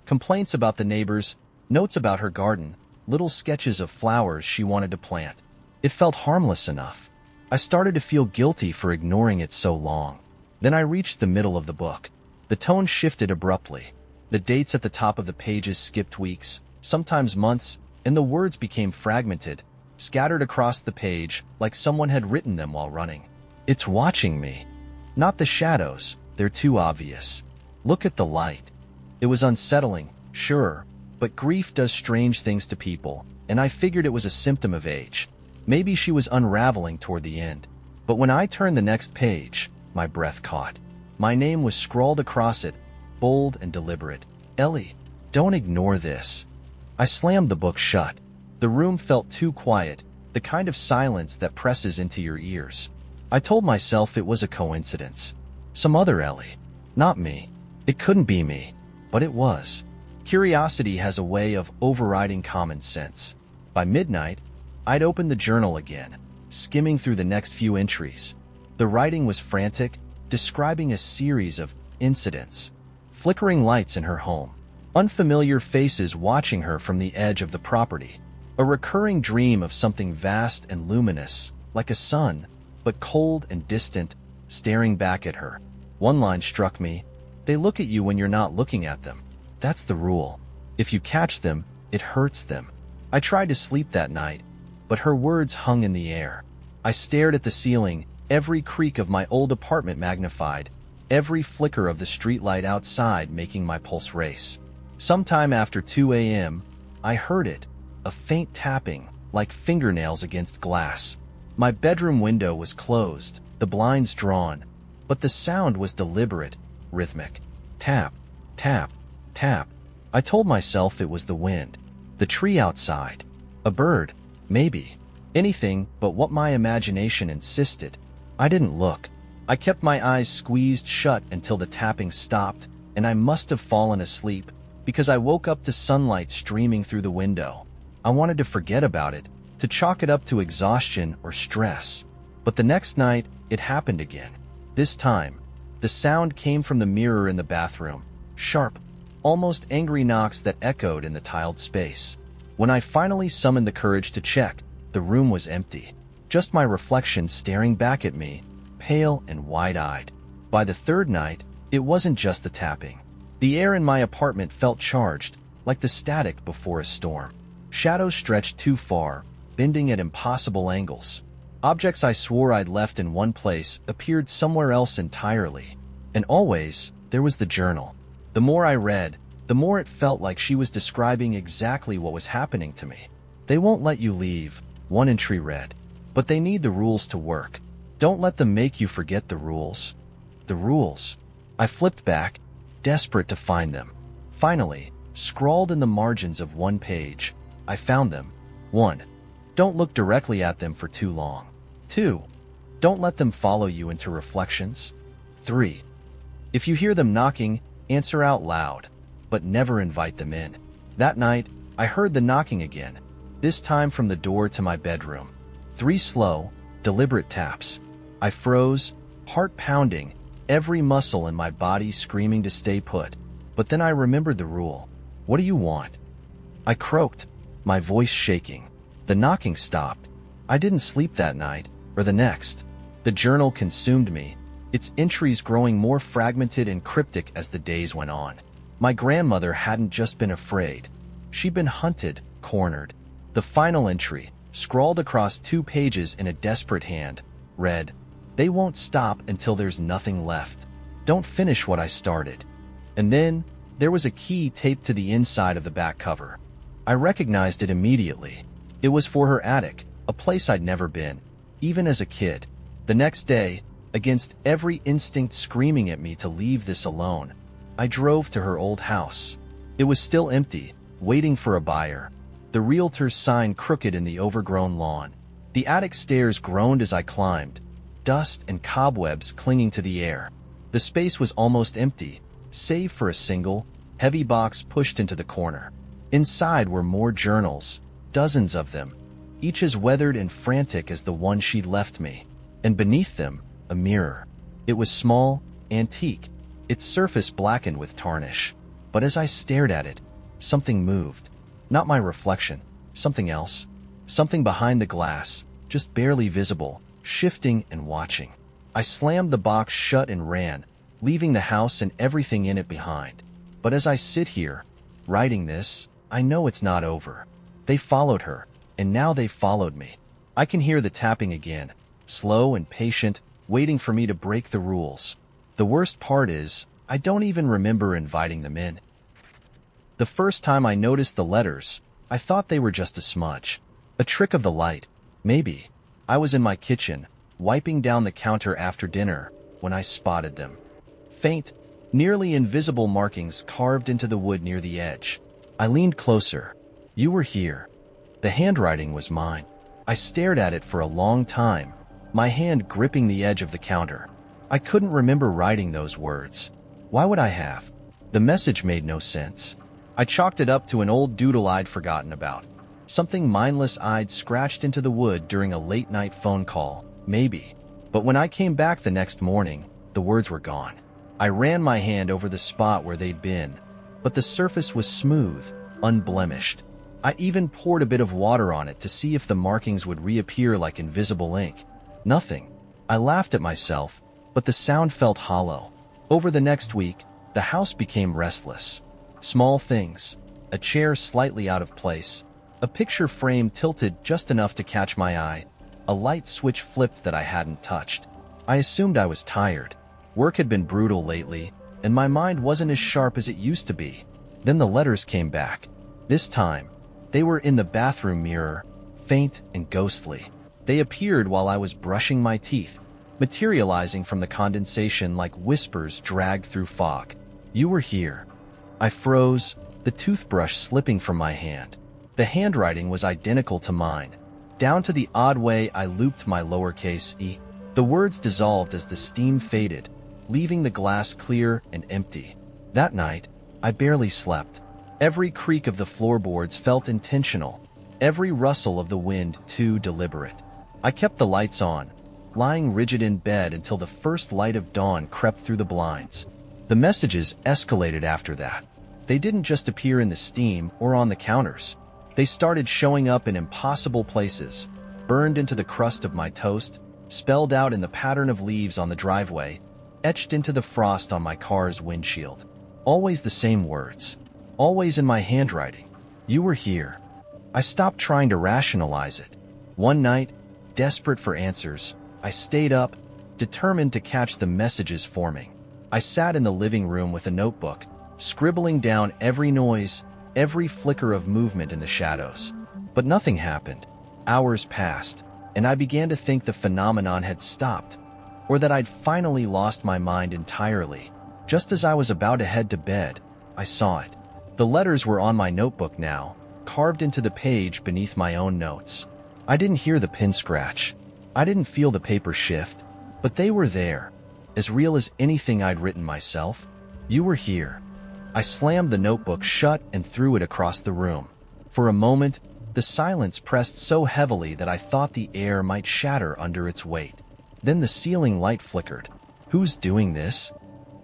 Complaints about the neighbors, notes about her garden, little sketches of flowers she wanted to plant. It felt harmless enough. I started to feel guilty for ignoring it so long. Then I reached the middle of the book. The tone shifted abruptly. The dates at the top of the pages skipped weeks, sometimes months, and the words became fragmented, scattered across the page like someone had written them while running. It's watching me. Not the shadows, they're too obvious. Look at the light. It was unsettling, sure, but grief does strange things to people, and I figured it was a symptom of age. Maybe she was unraveling toward the end. But when I turned the next page, my breath caught. My name was scrawled across it, bold and deliberate. Ellie, don't ignore this. I slammed the book shut. The room felt too quiet, the kind of silence that presses into your ears. I told myself it was a coincidence. Some other Ellie. Not me. It couldn't be me. But it was. Curiosity has a way of overriding common sense. By midnight, I'd opened the journal again, skimming through the next few entries. The writing was frantic, describing a series of incidents. Flickering lights in her home. Unfamiliar faces watching her from the edge of the property. A recurring dream of something vast and luminous, like a sun, but cold and distant, staring back at her. One line struck me. They look at you when you're not looking at them. That's the rule. If you catch them, it hurts them. I tried to sleep that night, but her words hung in the air. I stared at the ceiling, every creak of my old apartment magnified, every flicker of the streetlight outside making my pulse race. Sometime after 2 a.m., I heard it, a faint tapping, like fingernails against glass. My bedroom window was closed, the blinds drawn, but the sound was deliberate, rhythmic. Tap, tap, tap. I told myself it was the wind, the tree outside, a bird, maybe. Anything but what my imagination insisted. I didn't look. I kept my eyes squeezed shut until the tapping stopped, and I must have fallen asleep, because I woke up to sunlight streaming through the window. I wanted to forget about it, to chalk it up to exhaustion or stress. But the next night, it happened again. This time, the sound came from the mirror in the bathroom, sharp, almost angry knocks that echoed in the tiled space. When I finally summoned the courage to check, the room was empty. Just my reflection staring back at me, pale and wide-eyed. By the third night, it wasn't just the tapping. The air in my apartment felt charged, like the static before a storm. Shadows stretched too far, bending at impossible angles. Objects I swore I'd left in one place appeared somewhere else entirely. And always, there was the journal. The more I read, the more it felt like she was describing exactly what was happening to me. They won't let you leave, one entry read. But they need the rules to work. Don't let them make you forget the rules. The rules. I flipped back, desperate to find them. Finally, scrawled in the margins of one page, I found them. 1. Don't look directly at them for too long. 2. Don't let them follow you into reflections. 3. If you hear them knocking, answer out loud, but never invite them in. That night, I heard the knocking again, this time from the door to my bedroom. 3 slow, deliberate taps. I froze, heart pounding, every muscle in my body screaming to stay put. But then I remembered the rule. What do you want? I croaked, my voice shaking. The knocking stopped. I didn't sleep that night, or the next. The journal consumed me, its entries growing more fragmented and cryptic as the days went on. My grandmother hadn't just been afraid. She'd been hunted, cornered. The final entry, scrawled across 2 pages in a desperate hand, read, "They won't stop until there's nothing left. Don't finish what I started." And then, there was a key taped to the inside of the back cover. I recognized it immediately. It was for her attic, a place I'd never been, even as a kid. The next day, against every instinct screaming at me to leave this alone, I drove to her old house. It was still empty, waiting for a buyer. The realtor's sign crooked in the overgrown lawn. The attic stairs groaned as I climbed, dust and cobwebs clinging to the air. The space was almost empty, save for a single, heavy box pushed into the corner. Inside were more journals, dozens of them, each as weathered and frantic as the one she'd left me. And beneath them, a mirror. It was small, antique, its surface blackened with tarnish. But as I stared at it, something moved. Not my reflection, something else. Something behind the glass, just barely visible, shifting and watching. I slammed the box shut and ran, leaving the house and everything in it behind. But as I sit here, writing this, I know it's not over. They followed her, and now they followed me. I can hear the tapping again, slow and patient, waiting for me to break the rules. The worst part is, I don't even remember inviting them in. The first time I noticed the letters, I thought they were just a smudge. A trick of the light. Maybe. I was in my kitchen, wiping down the counter after dinner, when I spotted them. Faint, nearly invisible markings carved into the wood near the edge. I leaned closer. You were here. The handwriting was mine. I stared at it for a long time, my hand gripping the edge of the counter. I couldn't remember writing those words. Why would I have? The message made no sense. I chalked it up to an old doodle I'd forgotten about. Something mindless I'd scratched into the wood during a late-night phone call, maybe. But when I came back the next morning, the words were gone. I ran my hand over the spot where they'd been, but the surface was smooth, unblemished. I even poured a bit of water on it to see if the markings would reappear like invisible ink. Nothing. I laughed at myself, but the sound felt hollow. Over the next week, the house became restless. Small things, a chair slightly out of place, a picture frame tilted just enough to catch my eye, a light switch flipped that I hadn't touched. I assumed I was tired. Work had been brutal lately, and my mind wasn't as sharp as it used to be. Then the letters came back. This time, they were in the bathroom mirror, faint and ghostly. They appeared while I was brushing my teeth, materializing from the condensation like whispers dragged through fog. You were here. I froze, the toothbrush slipping from my hand. The handwriting was identical to mine, down to the odd way I looped my lowercase e. The words dissolved as the steam faded, leaving the glass clear and empty. That night, I barely slept. Every creak of the floorboards felt intentional, every rustle of the wind too deliberate. I kept the lights on, lying rigid in bed until the first light of dawn crept through the blinds. The messages escalated after that. They didn't just appear in the steam or on the counters. They started showing up in impossible places, burned into the crust of my toast, spelled out in the pattern of leaves on the driveway, etched into the frost on my car's windshield. Always the same words. Always in my handwriting. You were here. I stopped trying to rationalize it. One night, desperate for answers, I stayed up, determined to catch the messages forming. I sat in the living room with a notebook, scribbling down every noise, every flicker of movement in the shadows. But nothing happened. Hours passed, and I began to think the phenomenon had stopped, or that I'd finally lost my mind entirely. Just as I was about to head to bed, I saw it. The letters were on my notebook now, carved into the page beneath my own notes. I didn't hear the pen scratch. I didn't feel the paper shift, but they were there, as real as anything I'd written myself. You were here. I slammed the notebook shut and threw it across the room. For a moment, the silence pressed so heavily that I thought the air might shatter under its weight. Then the ceiling light flickered. Who's doing this?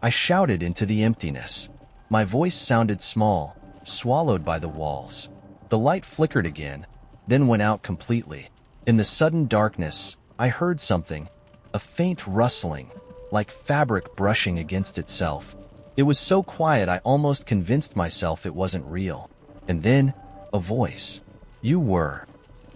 I shouted into the emptiness. My voice sounded small, swallowed by the walls. The light flickered again, then went out completely. In the sudden darkness, I heard something, a faint rustling, like fabric brushing against itself. It was so quiet I almost convinced myself it wasn't real. And then, a voice. You were.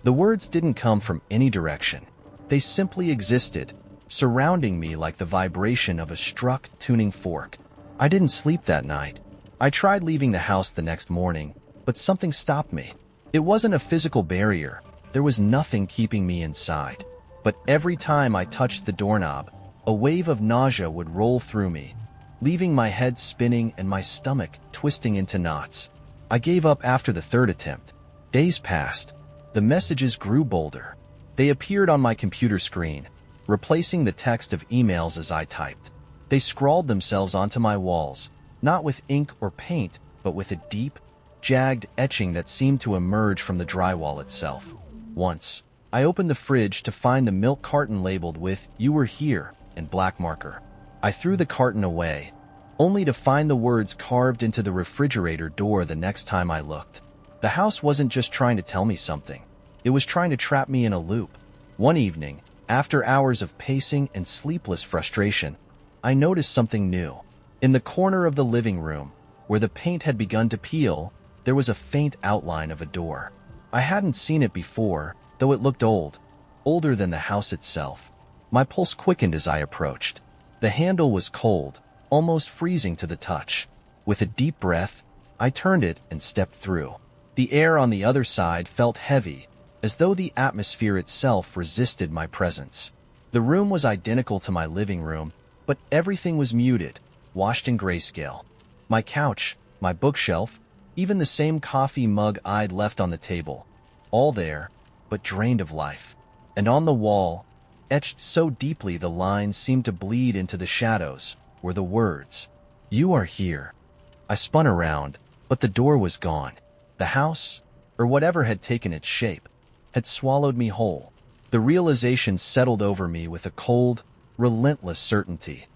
The words didn't come from any direction. They simply existed, surrounding me like the vibration of a struck tuning fork. I didn't sleep that night. I tried leaving the house the next morning, but something stopped me. It wasn't a physical barrier. There was nothing keeping me inside. But every time I touched the doorknob, a wave of nausea would roll through me, leaving my head spinning and my stomach twisting into knots. I gave up after the third attempt. Days passed. The messages grew bolder. They appeared on my computer screen, replacing the text of emails as I typed. They scrawled themselves onto my walls, not with ink or paint, but with a deep, jagged etching that seemed to emerge from the drywall itself. Once, I opened the fridge to find the milk carton labeled with "You were here" in black marker. I threw the carton away, only to find the words carved into the refrigerator door the next time I looked. The house wasn't just trying to tell me something. It was trying to trap me in a loop. One evening, after hours of pacing and sleepless frustration, I noticed something new. In the corner of the living room, where the paint had begun to peel, there was a faint outline of a door. I hadn't seen it before, though it looked old, older than the house itself. My pulse quickened as I approached. The handle was cold, almost freezing to the touch. With a deep breath, I turned it and stepped through. The air on the other side felt heavy, as though the atmosphere itself resisted my presence. The room was identical to my living room, but everything was muted, washed in grayscale. My couch, my bookshelf, even the same coffee mug I'd left on the table. All there, but drained of life. And on the wall, etched so deeply the lines seemed to bleed into the shadows, were the words, "You are here." I spun around, but the door was gone. The house, or whatever had taken its shape, had swallowed me whole. The realization settled over me with a cold, relentless certainty.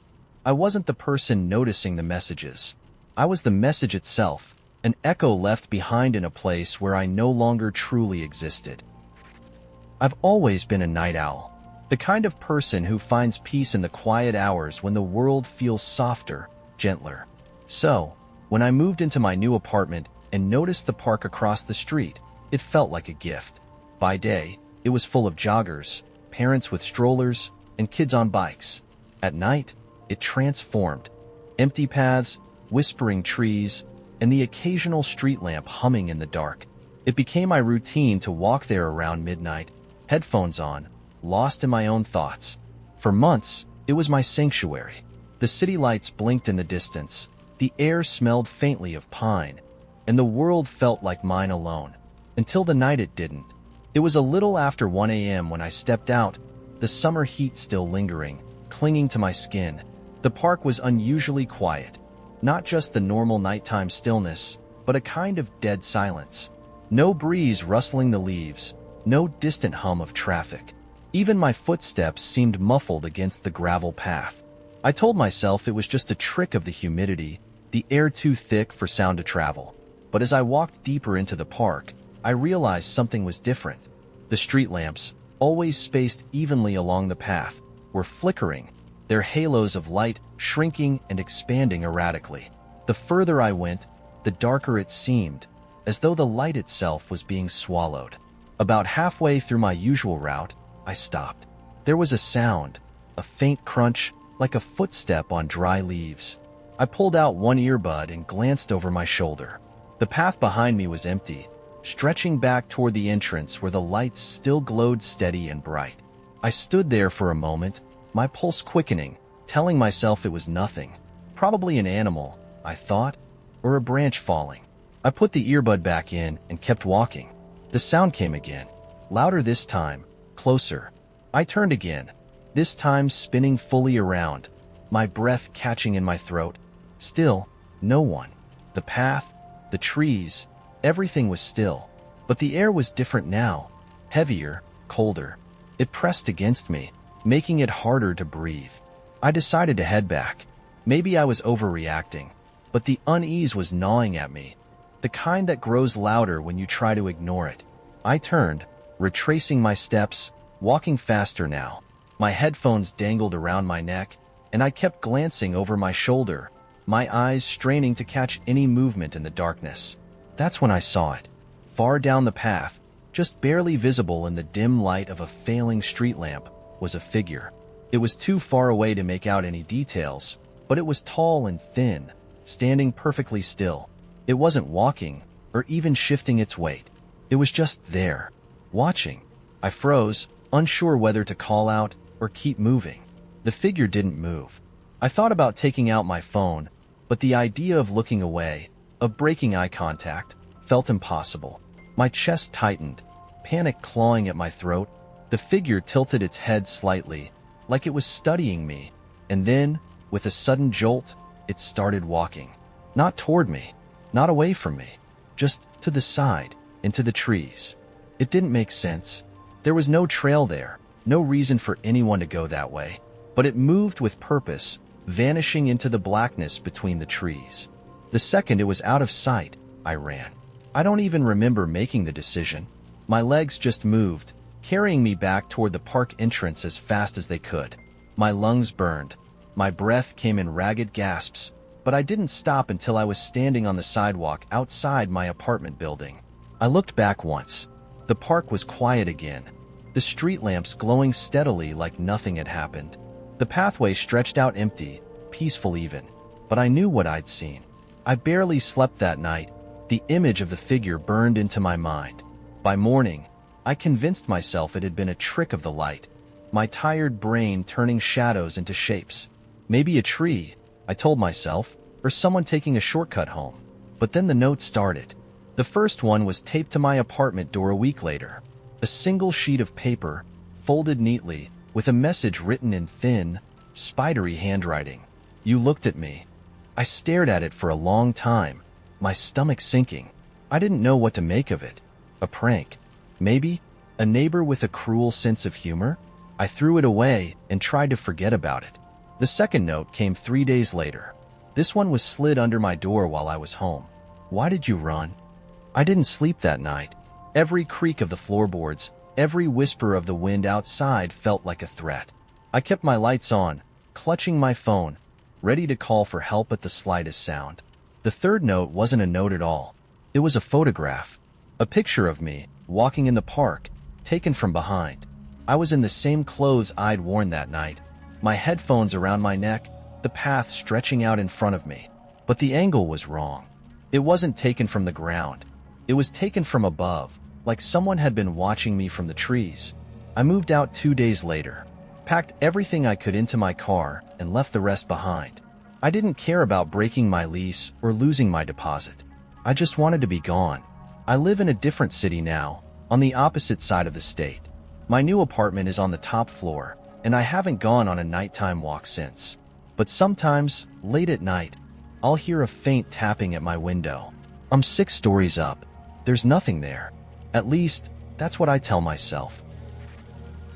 I wasn't the person noticing the messages. I was the message itself, an echo left behind in a place where I no longer truly existed. I've always been a night owl, the kind of person who finds peace in the quiet hours when the world feels softer, gentler. So, when I moved into my new apartment and noticed the park across the street, it felt like a gift. By day, it was full of joggers, parents with strollers, and kids on bikes. At night, it transformed. Empty paths, whispering trees, and the occasional street lamp humming in the dark. It became my routine to walk there around midnight, headphones on, lost in my own thoughts. For months, it was my sanctuary. The city lights blinked in the distance, the air smelled faintly of pine, and the world felt like mine alone. Until the night it didn't. It was a little after 1 a.m. when I stepped out, the summer heat still lingering, clinging to my skin. The park was unusually quiet. Not just the normal nighttime stillness, but a kind of dead silence. No breeze rustling the leaves, no distant hum of traffic. Even my footsteps seemed muffled against the gravel path. I told myself it was just a trick of the humidity, the air too thick for sound to travel. But as I walked deeper into the park, I realized something was different. The street lamps, always spaced evenly along the path, were flickering, their halos of light shrinking and expanding erratically. The further I went, the darker it seemed, as though the light itself was being swallowed. About halfway through my usual route, I stopped. There was a sound, a faint crunch, like a footstep on dry leaves. I pulled out one earbud and glanced over my shoulder. The path behind me was empty, stretching back toward the entrance where the lights still glowed steady and bright. I stood there for a moment, my pulse quickening, telling myself it was nothing. Probably an animal, I thought, or a branch falling. I put the earbud back in and kept walking. The sound came again, louder this time, closer. I turned again, this time spinning fully around, my breath catching in my throat. Still, no one. The path, the trees, everything was still. But the air was different now, heavier, colder. It pressed against me, making it harder to breathe. I decided to head back. Maybe I was overreacting, but the unease was gnawing at me, the kind that grows louder when you try to ignore it. I turned, retracing my steps, walking faster now. My headphones dangled around my neck, and I kept glancing over my shoulder, my eyes straining to catch any movement in the darkness. That's when I saw it. Far down the path, just barely visible in the dim light of a failing street lamp, was a figure. It was too far away to make out any details, but it was tall and thin, standing perfectly still. It wasn't walking, or even shifting its weight. It was just there, watching. I froze, unsure whether to call out or keep moving. The figure didn't move. I thought about taking out my phone, but the idea of looking away, of breaking eye contact, felt impossible. My chest tightened, panic clawing at my throat. The figure tilted its head slightly, like it was studying me, and then, with a sudden jolt, it started walking. Not toward me, not away from me, just to the side, into the trees. It didn't make sense. There was no trail there, no reason for anyone to go that way, but it moved with purpose, vanishing into the blackness between the trees. The second it was out of sight, I ran. I don't even remember making the decision. My legs just moved, carrying me back toward the park entrance as fast as they could. My lungs burned. My breath came in ragged gasps, but I didn't stop until I was standing on the sidewalk outside my apartment building. I looked back once. The park was quiet again, the street lamps glowing steadily like nothing had happened. The pathway stretched out empty, peaceful even, but I knew what I'd seen. I barely slept that night. The image of the figure burned into my mind. By morning, I convinced myself it had been a trick of the light, my tired brain turning shadows into shapes. Maybe a tree, I told myself, or someone taking a shortcut home. But then the note started. The first one was taped to my apartment door a week later. A single sheet of paper, folded neatly, with a message written in thin, spidery handwriting. You looked at me. I stared at it for a long time, my stomach sinking. I didn't know what to make of it. A prank? Maybe? A neighbor with a cruel sense of humor? I threw it away and tried to forget about it. The second note came 3 days later. This one was slid under my door while I was home. Why did you run? I didn't sleep that night. Every creak of the floorboards, every whisper of the wind outside felt like a threat. I kept my lights on, clutching my phone, ready to call for help at the slightest sound. The third note wasn't a note at all. It was a photograph. A picture of me, walking in the park, taken from behind. I was in the same clothes I'd worn that night, my headphones around my neck, the path stretching out in front of me. But the angle was wrong. It wasn't taken from the ground. It was taken from above, like someone had been watching me from the trees. I moved out 2 days later, packed everything I could into my car, and left the rest behind. I didn't care about breaking my lease or losing my deposit. I just wanted to be gone. I live in a different city now, on the opposite side of the state. My new apartment is on the top floor, and I haven't gone on a nighttime walk since. But sometimes, late at night, I'll hear a faint tapping at my window. I'm 6 stories up. There's nothing there. At least, that's what I tell myself.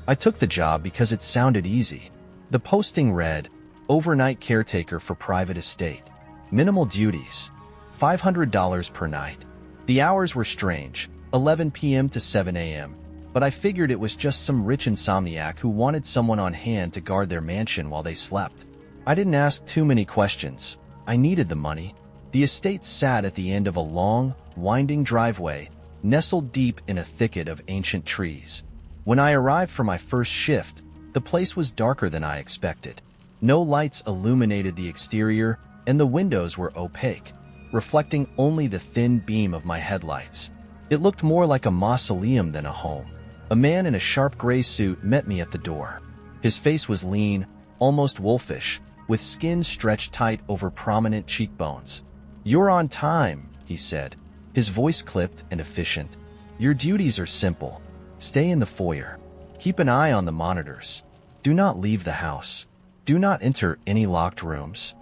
I took the job because it sounded easy. The posting read, overnight caretaker for private estate. Minimal duties. $500 per night. The hours were strange, 11 p.m. to 7 a.m., but I figured it was just some rich insomniac who wanted someone on hand to guard their mansion while they slept. I didn't ask too many questions. I needed the money. The estate sat at the end of a long, winding driveway, nestled deep in a thicket of ancient trees. When I arrived for my first shift, the place was darker than I expected. No lights illuminated the exterior, and the windows were opaque, reflecting only the thin beam of my headlights. It looked more like a mausoleum than a home. A man in a sharp gray suit met me at the door. His face was lean, almost wolfish, with skin stretched tight over prominent cheekbones. "You're on time," he said, his voice clipped and efficient. "Your duties are simple. Stay in the foyer. Keep an eye on the monitors. Do not leave the house. Do not enter any locked rooms."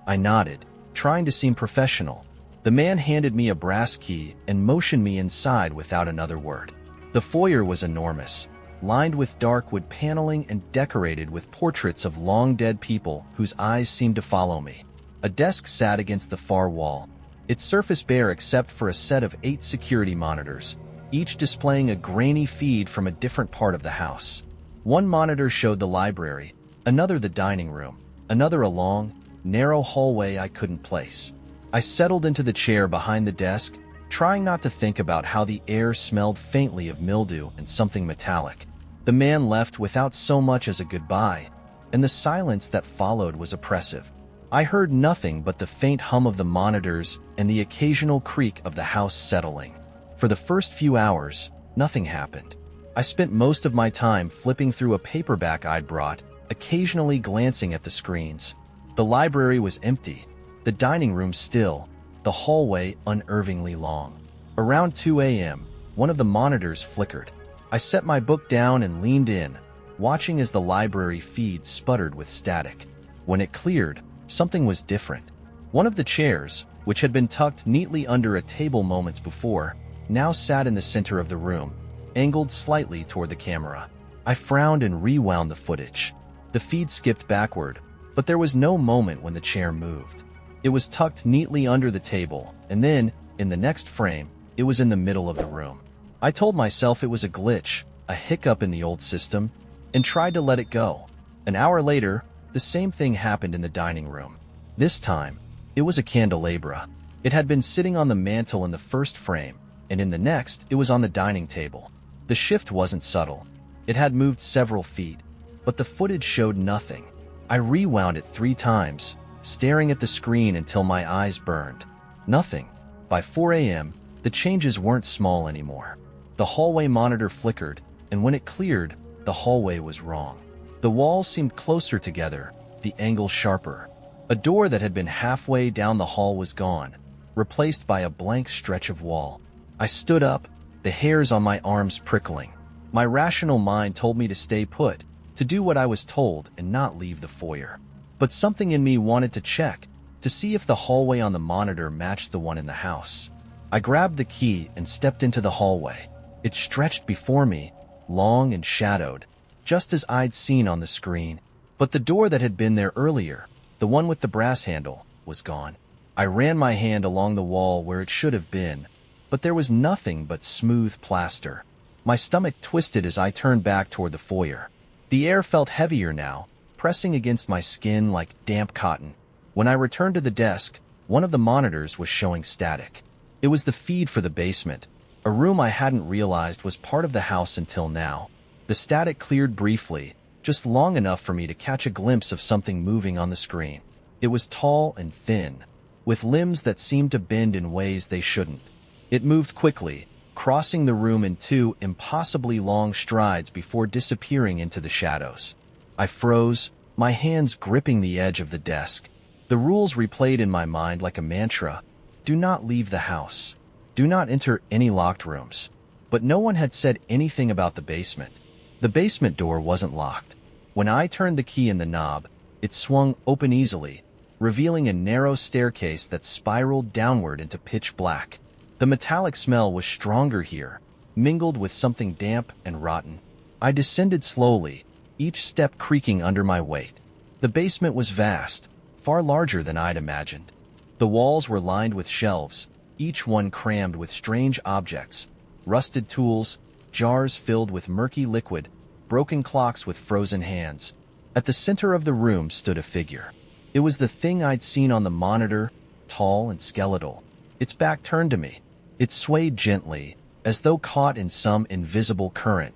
I nodded, trying to seem professional. The man handed me a brass key and motioned me inside without another word. The foyer was enormous, lined with dark wood paneling and decorated with portraits of long-dead people whose eyes seemed to follow me. A desk sat against the far wall, its surface bare except for a set of 8 security monitors, each displaying a grainy feed from a different part of the house. One monitor showed the library, another the dining room, another a long, narrow hallway I couldn't place. I settled into the chair behind the desk, trying not to think about how the air smelled faintly of mildew and something metallic. The man left without so much as a goodbye, and the silence that followed was oppressive. I heard nothing but the faint hum of the monitors and the occasional creak of the house settling. For the first few hours, nothing happened. I spent most of my time flipping through a paperback I'd brought, occasionally glancing at the screens. The library was empty, the dining room still, the hallway unnervingly long. Around 2 a.m., one of the monitors flickered. I set my book down and leaned in, watching as the library feed sputtered with static. When it cleared, something was different. One of the chairs, which had been tucked neatly under a table moments before, now sat in the center of the room, angled slightly toward the camera. I frowned and rewound the footage. The feed skipped backward, but there was no moment when the chair moved. It was tucked neatly under the table, and then, in the next frame, it was in the middle of the room. I told myself it was a glitch, a hiccup in the old system, and tried to let it go. An hour later, the same thing happened in the dining room. This time, it was a candelabra. It had been sitting on the mantel in the first frame, and in the next, it was on the dining table. The shift wasn't subtle. It had moved several feet, but the footage showed nothing. I rewound it 3 times, staring at the screen until my eyes burned. Nothing. By 4 a.m., the changes weren't small anymore. The hallway monitor flickered, and when it cleared, the hallway was wrong. The walls seemed closer together, the angle sharper. A door that had been halfway down the hall was gone, replaced by a blank stretch of wall. I stood up, the hairs on my arms prickling. My rational mind told me to stay put, to do what I was told and not leave the foyer. But something in me wanted to check, to see if the hallway on the monitor matched the one in the house. I grabbed the key and stepped into the hallway. It stretched before me, long and shadowed, just as I'd seen on the screen. But the door that had been there earlier, the one with the brass handle, was gone. I ran my hand along the wall where it should have been, but there was nothing but smooth plaster. My stomach twisted as I turned back toward the foyer. The air felt heavier now, pressing against my skin like damp cotton. When I returned to the desk, one of the monitors was showing static. It was the feed for the basement, a room I hadn't realized was part of the house until now. The static cleared briefly, just long enough for me to catch a glimpse of something moving on the screen. It was tall and thin, with limbs that seemed to bend in ways they shouldn't. It moved quickly, crossing the room in 2 impossibly long strides before disappearing into the shadows. I froze, my hands gripping the edge of the desk. The rules replayed in my mind like a mantra. Do not leave the house. Do not enter any locked rooms. But no one had said anything about the basement. The basement door wasn't locked. When I turned the key in the knob, it swung open easily, revealing a narrow staircase that spiraled downward into pitch black. The metallic smell was stronger here, mingled with something damp and rotten. I descended slowly, each step creaking under my weight. The basement was vast, far larger than I'd imagined. The walls were lined with shelves, each one crammed with strange objects, rusted tools, jars filled with murky liquid, broken clocks with frozen hands. At the center of the room stood a figure. It was the thing I'd seen on the monitor, tall and skeletal. Its back turned to me. It swayed gently, as though caught in some invisible current.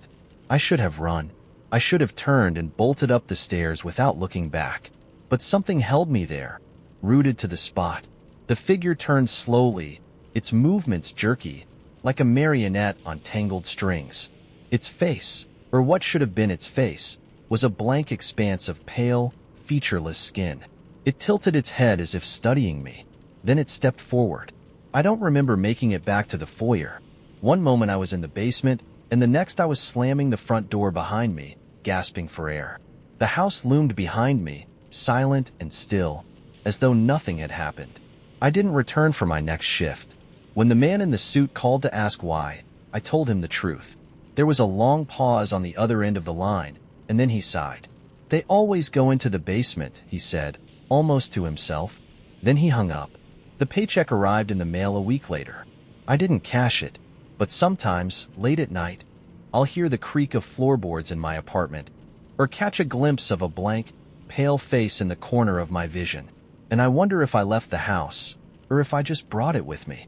I should have run. I should have turned and bolted up the stairs without looking back. But something held me there, rooted to the spot. The figure turned slowly, its movements jerky, like a marionette on tangled strings. Its face, or what should have been its face, was a blank expanse of pale, featureless skin. It tilted its head as if studying me. Then it stepped forward. I don't remember making it back to the foyer. One moment I was in the basement, and the next I was slamming the front door behind me, gasping for air. The house loomed behind me, silent and still, as though nothing had happened. I didn't return for my next shift. When the man in the suit called to ask why, I told him the truth. There was a long pause on the other end of the line, and then he sighed. They always go into the basement, he said, almost to himself. Then he hung up. The paycheck arrived in the mail a week later. I didn't cash it, but sometimes, late at night, I'll hear the creak of floorboards in my apartment, or catch a glimpse of a blank, pale face in the corner of my vision, and I wonder if I left the house, or if I just brought it with me.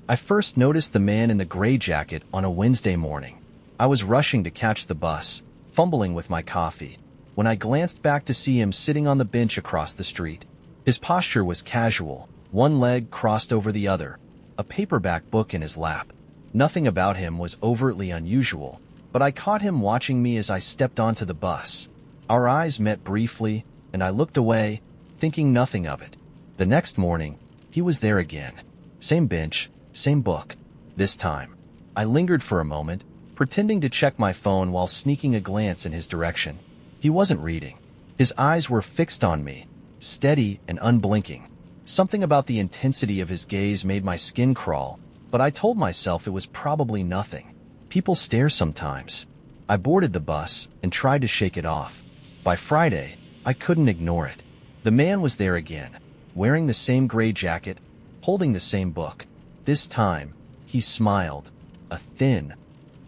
I first noticed the man in the gray jacket on a Wednesday morning. I was rushing to catch the bus, fumbling with my coffee, when I glanced back to see him sitting on the bench across the street. His posture was casual, one leg crossed over the other, a paperback book in his lap. Nothing about him was overtly unusual, but I caught him watching me as I stepped onto the bus. Our eyes met briefly, and I looked away, thinking nothing of it. The next morning, he was there again. Same bench, same book. This time, I lingered for a moment, pretending to check my phone while sneaking a glance in his direction. He wasn't reading. His eyes were fixed on me, steady and unblinking. Something about the intensity of his gaze made my skin crawl, but I told myself it was probably nothing. People stare sometimes. I boarded the bus and tried to shake it off. By Friday, I couldn't ignore it. The man was there again, wearing the same gray jacket, holding the same book. This time, he smiled, a thin,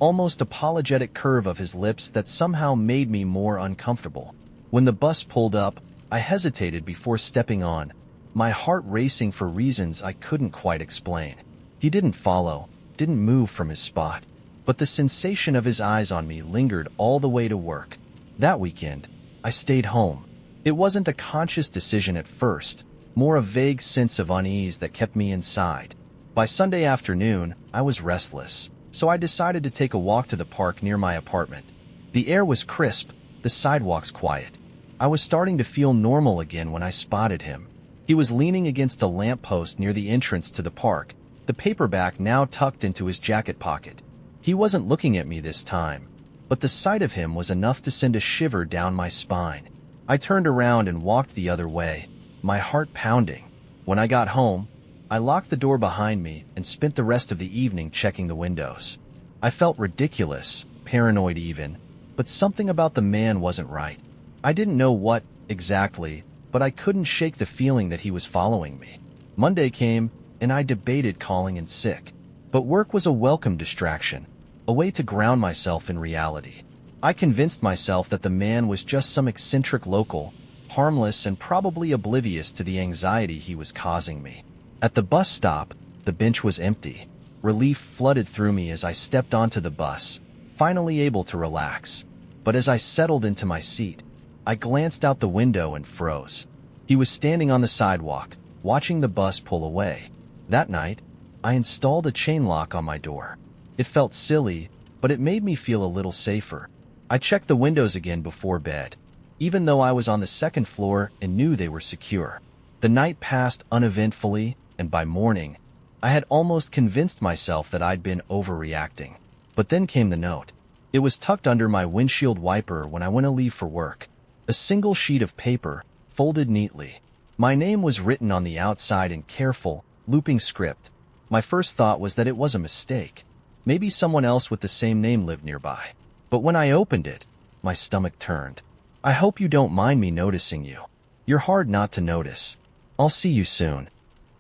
almost apologetic curve of his lips that somehow made me more uncomfortable. When the bus pulled up, I hesitated before stepping on, my heart racing for reasons I couldn't quite explain. He didn't follow, didn't move from his spot, but the sensation of his eyes on me lingered all the way to work. That weekend, I stayed home. It wasn't a conscious decision at first, more a vague sense of unease that kept me inside. By Sunday afternoon, I was restless, so I decided to take a walk to the park near my apartment. The air was crisp, the sidewalks quiet. I was starting to feel normal again when I spotted him. He was leaning against a lamppost near the entrance to the park, the paperback now tucked into his jacket pocket. He wasn't looking at me this time, but the sight of him was enough to send a shiver down my spine. I turned around and walked the other way, my heart pounding. When I got home, I locked the door behind me and spent the rest of the evening checking the windows. I felt ridiculous, paranoid even, but something about the man wasn't right. I didn't know what, exactly, but I couldn't shake the feeling that he was following me. Monday came, and I debated calling in sick. But work was a welcome distraction, a way to ground myself in reality. I convinced myself that the man was just some eccentric local, harmless and probably oblivious to the anxiety he was causing me. At the bus stop, the bench was empty. Relief flooded through me as I stepped onto the bus, finally able to relax. But as I settled into my seat, I glanced out the window and froze. He was standing on the sidewalk, watching the bus pull away. That night, I installed a chain lock on my door. It felt silly, but it made me feel a little safer. I checked the windows again before bed, even though I was on the second floor and knew they were secure. The night passed uneventfully, and by morning, I had almost convinced myself that I'd been overreacting. But then came the note. It was tucked under my windshield wiper when I went to leave for work. A single sheet of paper, folded neatly. My name was written on the outside in careful, looping script. My first thought was that it was a mistake. Maybe someone else with the same name lived nearby. But when I opened it, my stomach turned. I hope you don't mind me noticing you. You're hard not to notice. I'll see you soon.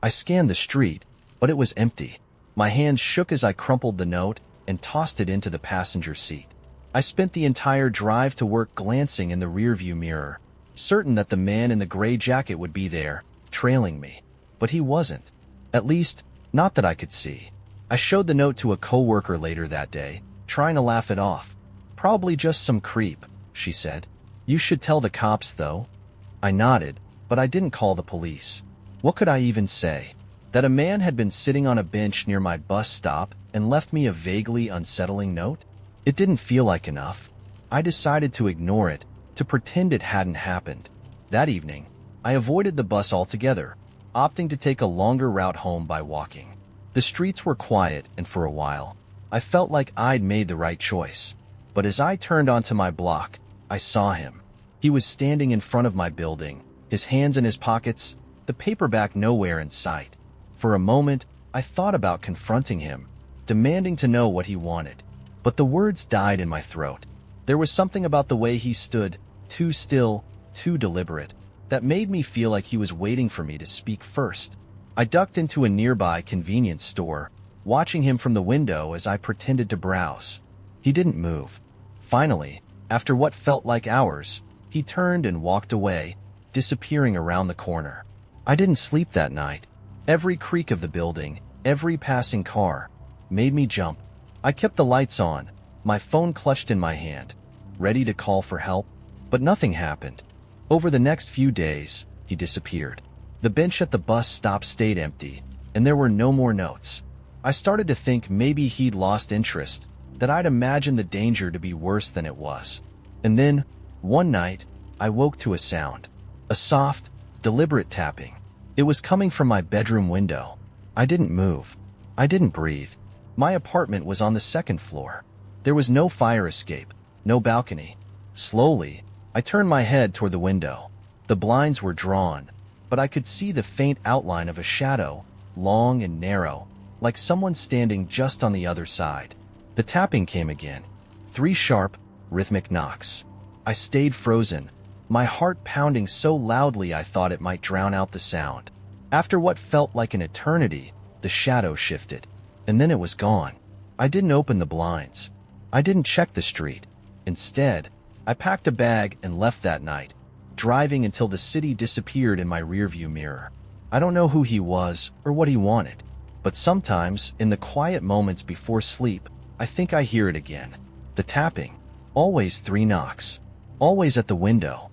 I scanned the street, but it was empty. My hands shook as I crumpled the note and tossed it into the passenger seat. I spent the entire drive to work glancing in the rearview mirror, certain that the man in the gray jacket would be there, trailing me. But he wasn't. At least, not that I could see. I showed the note to a coworker later that day, trying to laugh it off. Probably just some creep, she said. You should tell the cops, though. I nodded, but I didn't call the police. What could I even say? That a man had been sitting on a bench near my bus stop and left me a vaguely unsettling note? It didn't feel like enough. I decided to ignore it, to pretend it hadn't happened. That evening, I avoided the bus altogether, opting to take a longer route home by walking. The streets were quiet, and for a while, I felt like I'd made the right choice. But as I turned onto my block, I saw him. He was standing in front of my building, his hands in his pockets, the paperback nowhere in sight. For a moment, I thought about confronting him, demanding to know what he wanted. But the words died in my throat. There was something about the way he stood, too still, too deliberate, that made me feel like he was waiting for me to speak first. I ducked into a nearby convenience store, watching him from the window as I pretended to browse. He didn't move. Finally, after what felt like hours, he turned and walked away, disappearing around the corner. I didn't sleep that night. Every creak of the building, every passing car, made me jump. I kept the lights on, my phone clutched in my hand, ready to call for help, but nothing happened. Over the next few days, he disappeared. The bench at the bus stop stayed empty, and there were no more notes. I started to think maybe he'd lost interest, that I'd imagined the danger to be worse than it was. And then, one night, I woke to a sound. A soft, deliberate tapping. It was coming from my bedroom window. I didn't move. I didn't breathe. My apartment was on the second floor. There was no fire escape, no balcony. Slowly, I turned my head toward the window. The blinds were drawn, but I could see the faint outline of a shadow, long and narrow, like someone standing just on the other side. The tapping came again. 3 sharp, rhythmic knocks. I stayed frozen, my heart pounding so loudly I thought it might drown out the sound. After what felt like an eternity, the shadow shifted, and then it was gone. I didn't open the blinds. I didn't check the street. Instead, I packed a bag and left that night, driving until the city disappeared in my rearview mirror. I don't know who he was or what he wanted, but sometimes, in the quiet moments before sleep, I think I hear it again. The tapping. Always 3 knocks. Always at the window.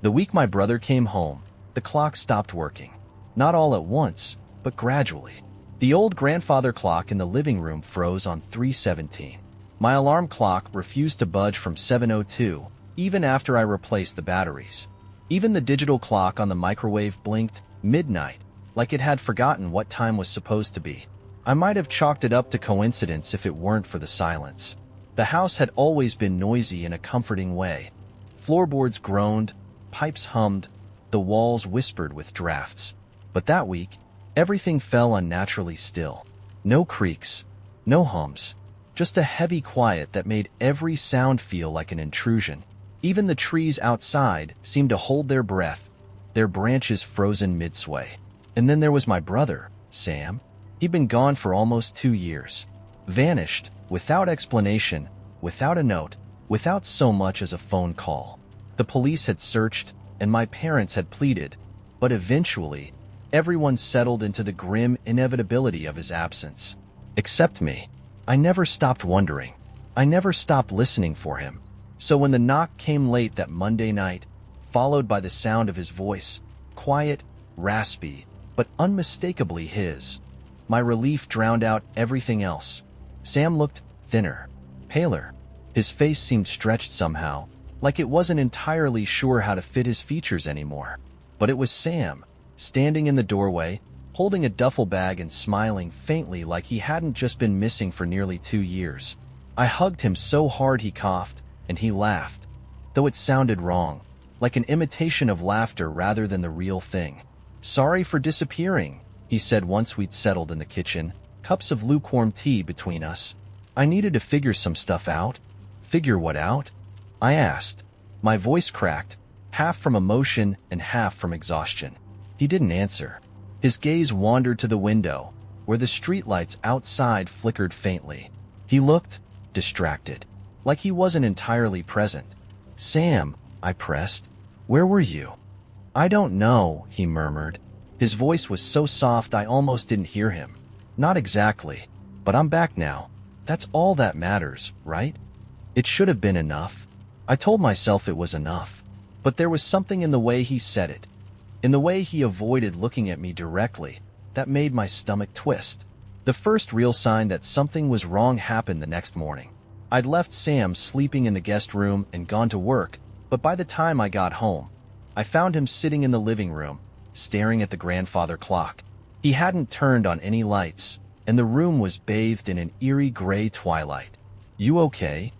The week my brother came home, the clock stopped working. Not all at once, but gradually. The old grandfather clock in the living room froze on 3:17. My alarm clock refused to budge from 7:02, even after I replaced the batteries. Even the digital clock on the microwave blinked midnight, like it had forgotten what time was supposed to be. I might have chalked it up to coincidence if it weren't for the silence. The house had always been noisy in a comforting way. Floorboards groaned, pipes hummed, the walls whispered with drafts. But that week, everything fell unnaturally still. No creaks, no hums, just a heavy quiet that made every sound feel like an intrusion. Even the trees outside seemed to hold their breath, their branches frozen mid-sway. And then there was my brother, Sam. He'd been gone for almost 2 years. Vanished, without explanation, without a note, without so much as a phone call. The police had searched, and my parents had pleaded, but eventually, everyone settled into the grim inevitability of his absence. Except me. I never stopped wondering. I never stopped listening for him. So when the knock came late that Monday night, followed by the sound of his voice, quiet, raspy, but unmistakably his, my relief drowned out everything else. Sam looked thinner, paler. His face seemed stretched somehow, like it wasn't entirely sure how to fit his features anymore. But it was Sam, standing in the doorway, holding a duffel bag and smiling faintly like he hadn't just been missing for nearly 2 years. I hugged him so hard he coughed, and he laughed, though it sounded wrong, like an imitation of laughter rather than the real thing. "Sorry for disappearing," he said once we'd settled in the kitchen, cups of lukewarm tea between us. "I needed to figure some stuff out." "Figure what out?" I asked. My voice cracked, half from emotion and half from exhaustion. He didn't answer. His gaze wandered to the window, where the streetlights outside flickered faintly. He looked distracted, like he wasn't entirely present. "Sam," I pressed, "where were you?" "I don't know," he murmured. His voice was so soft I almost didn't hear him. "Not exactly, but I'm back now. That's all that matters, right?" It should have been enough. I told myself it was enough. But there was something in the way he said it, in the way he avoided looking at me directly, that made my stomach twist. The first real sign that something was wrong happened the next morning. I'd left Sam sleeping in the guest room and gone to work, but by the time I got home, I found him sitting in the living room, staring at the grandfather clock. He hadn't turned on any lights, and the room was bathed in an eerie gray twilight. "You okay?"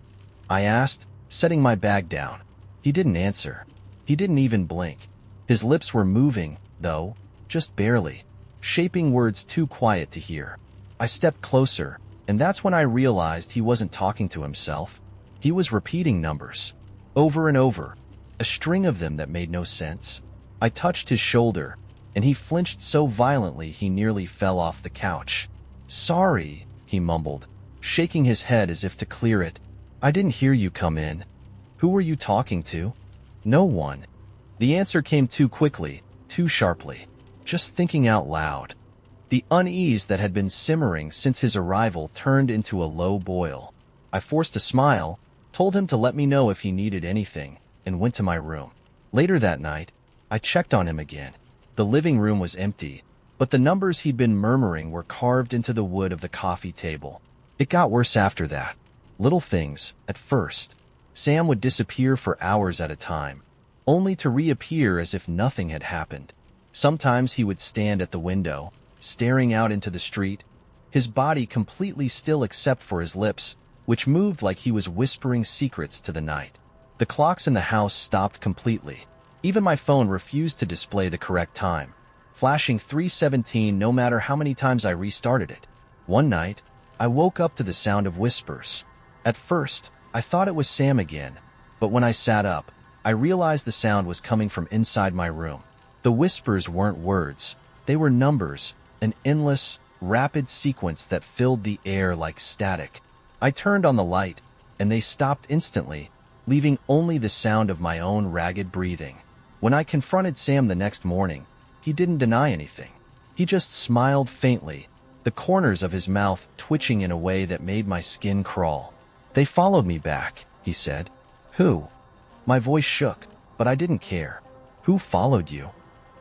I asked, setting my bag down. He didn't answer. He didn't even blink. His lips were moving, though, just barely, shaping words too quiet to hear. I stepped closer, and that's when I realized he wasn't talking to himself. He was repeating numbers, over and over, a string of them that made no sense. I touched his shoulder, and he flinched so violently he nearly fell off the couch. "Sorry," he mumbled, shaking his head as if to clear it. "I didn't hear you come in." "Who were you talking to?" "No one." The answer came too quickly, too sharply. Just thinking out loud. The unease that had been simmering since his arrival turned into a low boil. I forced a smile, told him to let me know if he needed anything, and went to my room. Later that night, I checked on him again. The living room was empty, but the numbers he'd been murmuring were carved into the wood of the coffee table. It got worse after that. Little things, at first. Sam would disappear for hours at a time, only to reappear as if nothing had happened. Sometimes he would stand at the window, staring out into the street, his body completely still except for his lips, which moved like he was whispering secrets to the night. The clocks in the house stopped completely. Even my phone refused to display the correct time, flashing 3:17 no matter how many times I restarted it. One night, I woke up to the sound of whispers. At first, I thought it was Sam again, but when I sat up, I realized the sound was coming from inside my room. The whispers weren't words, they were numbers, an endless, rapid sequence that filled the air like static. I turned on the light, and they stopped instantly, leaving only the sound of my own ragged breathing. When I confronted Sam the next morning, he didn't deny anything. He just smiled faintly, the corners of his mouth twitching in a way that made my skin crawl. "They followed me back," he said. "Who?" My voice shook, but I didn't care. "Who followed you?"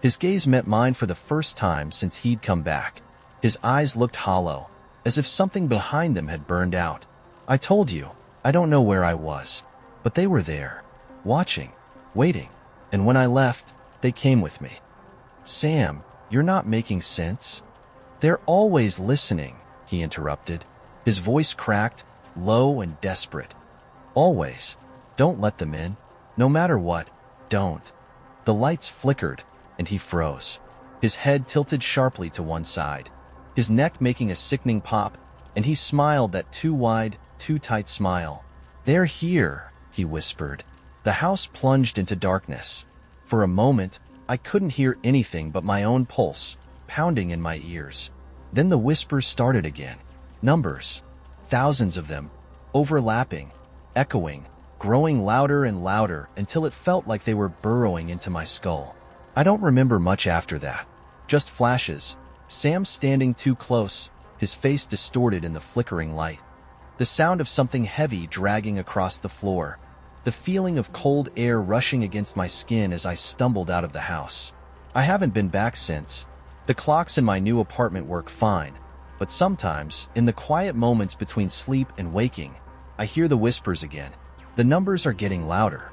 His gaze met mine for the first time since he'd come back. His eyes looked hollow, as if something behind them had burned out. "I told you, I don't know where I was. But they were there, watching, waiting. And when I left, they came with me." "Sam, you're not making sense." "They're always listening," he interrupted. His voice cracked, low and desperate. "Always. Don't let them in. No matter what, don't." The lights flickered, and he froze. His head tilted sharply to one side, his neck making a sickening pop, and he smiled that too wide, too tight smile. "They're here," he whispered. The house plunged into darkness. For a moment, I couldn't hear anything but my own pulse, pounding in my ears. Then the whispers started again. Numbers. Thousands of them. Overlapping. Echoing. Growing louder and louder until it felt like they were burrowing into my skull. I don't remember much after that. Just flashes. Sam standing too close, his face distorted in the flickering light. The sound of something heavy dragging across the floor. The feeling of cold air rushing against my skin as I stumbled out of the house. I haven't been back since. The clocks in my new apartment work fine, but sometimes, in the quiet moments between sleep and waking, I hear the whispers again. The numbers are getting louder.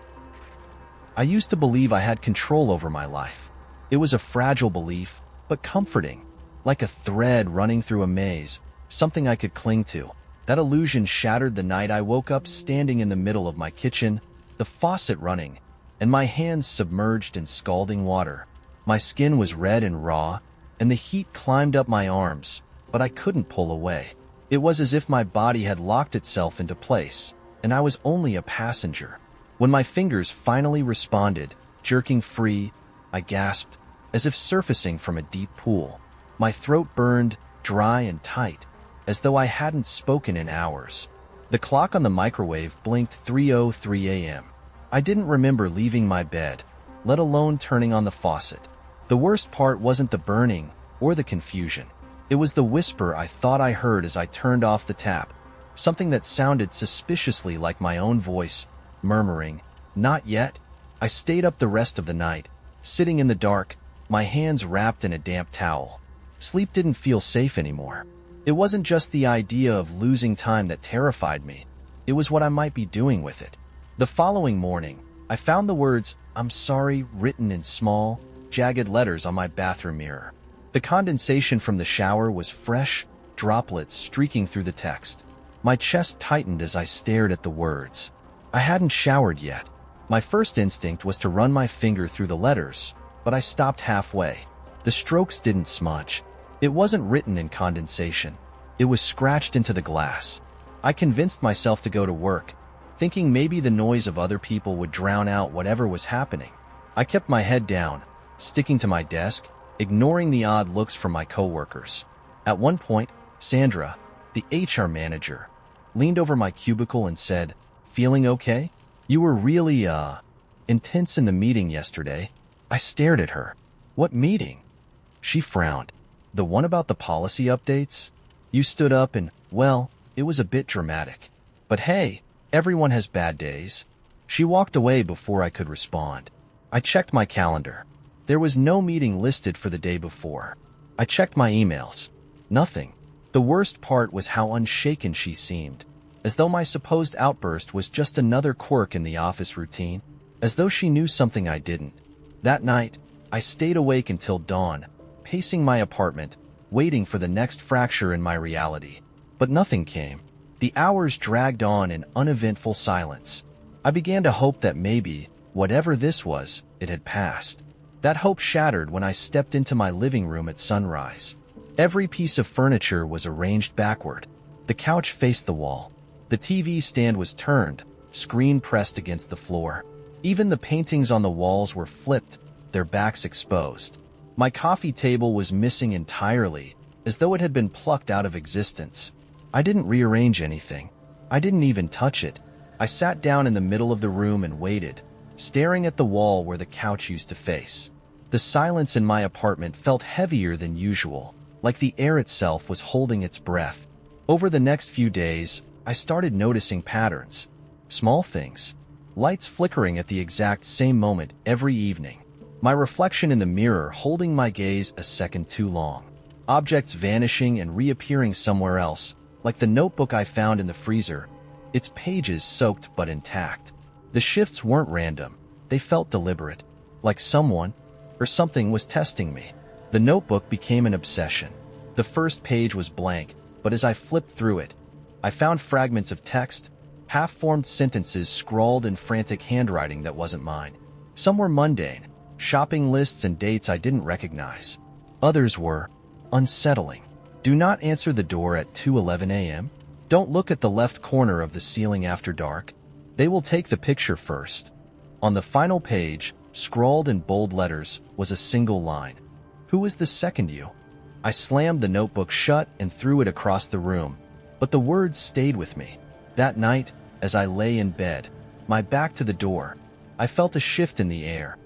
I used to believe I had control over my life. It was a fragile belief, but comforting, like a thread running through a maze, something I could cling to. That illusion shattered the night I woke up standing in the middle of my kitchen, the faucet running, and my hands submerged in scalding water. My skin was red and raw, and the heat climbed up my arms, but I couldn't pull away. It was as if my body had locked itself into place, and I was only a passenger. When my fingers finally responded, jerking free, I gasped, as if surfacing from a deep pool. My throat burned, dry and tight, as though I hadn't spoken in hours. The clock on the microwave blinked 3:03 a.m. I didn't remember leaving my bed, let alone turning on the faucet. The worst part wasn't the burning or the confusion. It was the whisper I thought I heard as I turned off the tap, something that sounded suspiciously like my own voice, murmuring, "Not yet." I stayed up the rest of the night, sitting in the dark, my hands wrapped in a damp towel. Sleep didn't feel safe anymore. It wasn't just the idea of losing time that terrified me. It was what I might be doing with it. The following morning, I found the words, "I'm sorry," written in small, jagged letters on my bathroom mirror. The condensation from the shower was fresh, droplets streaking through the text. My chest tightened as I stared at the words. I hadn't showered yet. My first instinct was to run my finger through the letters, but I stopped halfway. The strokes didn't smudge. It wasn't written in condensation. It was scratched into the glass. I convinced myself to go to work, thinking maybe the noise of other people would drown out whatever was happening. I kept my head down, sticking to my desk, ignoring the odd looks from my coworkers. At one point, Sandra, the HR manager, leaned over my cubicle and said, "Feeling okay? You were really, intense in the meeting yesterday." I stared at her. "What meeting?" She frowned. "The one about the policy updates? You stood up and, well, it was a bit dramatic. But hey, everyone has bad days." She walked away before I could respond. I checked my calendar. There was no meeting listed for the day before. I checked my emails. Nothing. The worst part was how unshaken she seemed, as though my supposed outburst was just another quirk in the office routine, as though she knew something I didn't. That night, I stayed awake until dawn, pacing my apartment, waiting for the next fracture in my reality. But nothing came. The hours dragged on in uneventful silence. I began to hope that maybe, whatever this was, it had passed. That hope shattered when I stepped into my living room at sunrise. Every piece of furniture was arranged backward. The couch faced the wall. The TV stand was turned, screen pressed against the floor. Even the paintings on the walls were flipped, their backs exposed. My coffee table was missing entirely, as though it had been plucked out of existence. I didn't rearrange anything. I didn't even touch it. I sat down in the middle of the room and waited, staring at the wall where the couch used to face. The silence in my apartment felt heavier than usual, like the air itself was holding its breath. Over the next few days, I started noticing patterns. Small things. Lights flickering at the exact same moment every evening. My reflection in the mirror holding my gaze a second too long. Objects vanishing and reappearing somewhere else, like the notebook I found in the freezer, its pages soaked but intact. The shifts weren't random. They felt deliberate, like someone or something was testing me. The notebook became an obsession. The first page was blank, but as I flipped through it, I found fragments of text, half-formed sentences scrawled in frantic handwriting that wasn't mine. Some were mundane, shopping lists and dates I didn't recognize. Others were unsettling. Do not answer the door at 2:11 a.m. Don't look at the left corner of the ceiling after dark. They will take the picture first. On the final page, scrawled in bold letters, was a single line. Who is the second you? I slammed the notebook shut and threw it across the room, but the words stayed with me. That night, as I lay in bed, my back to the door, I felt a shift in the air.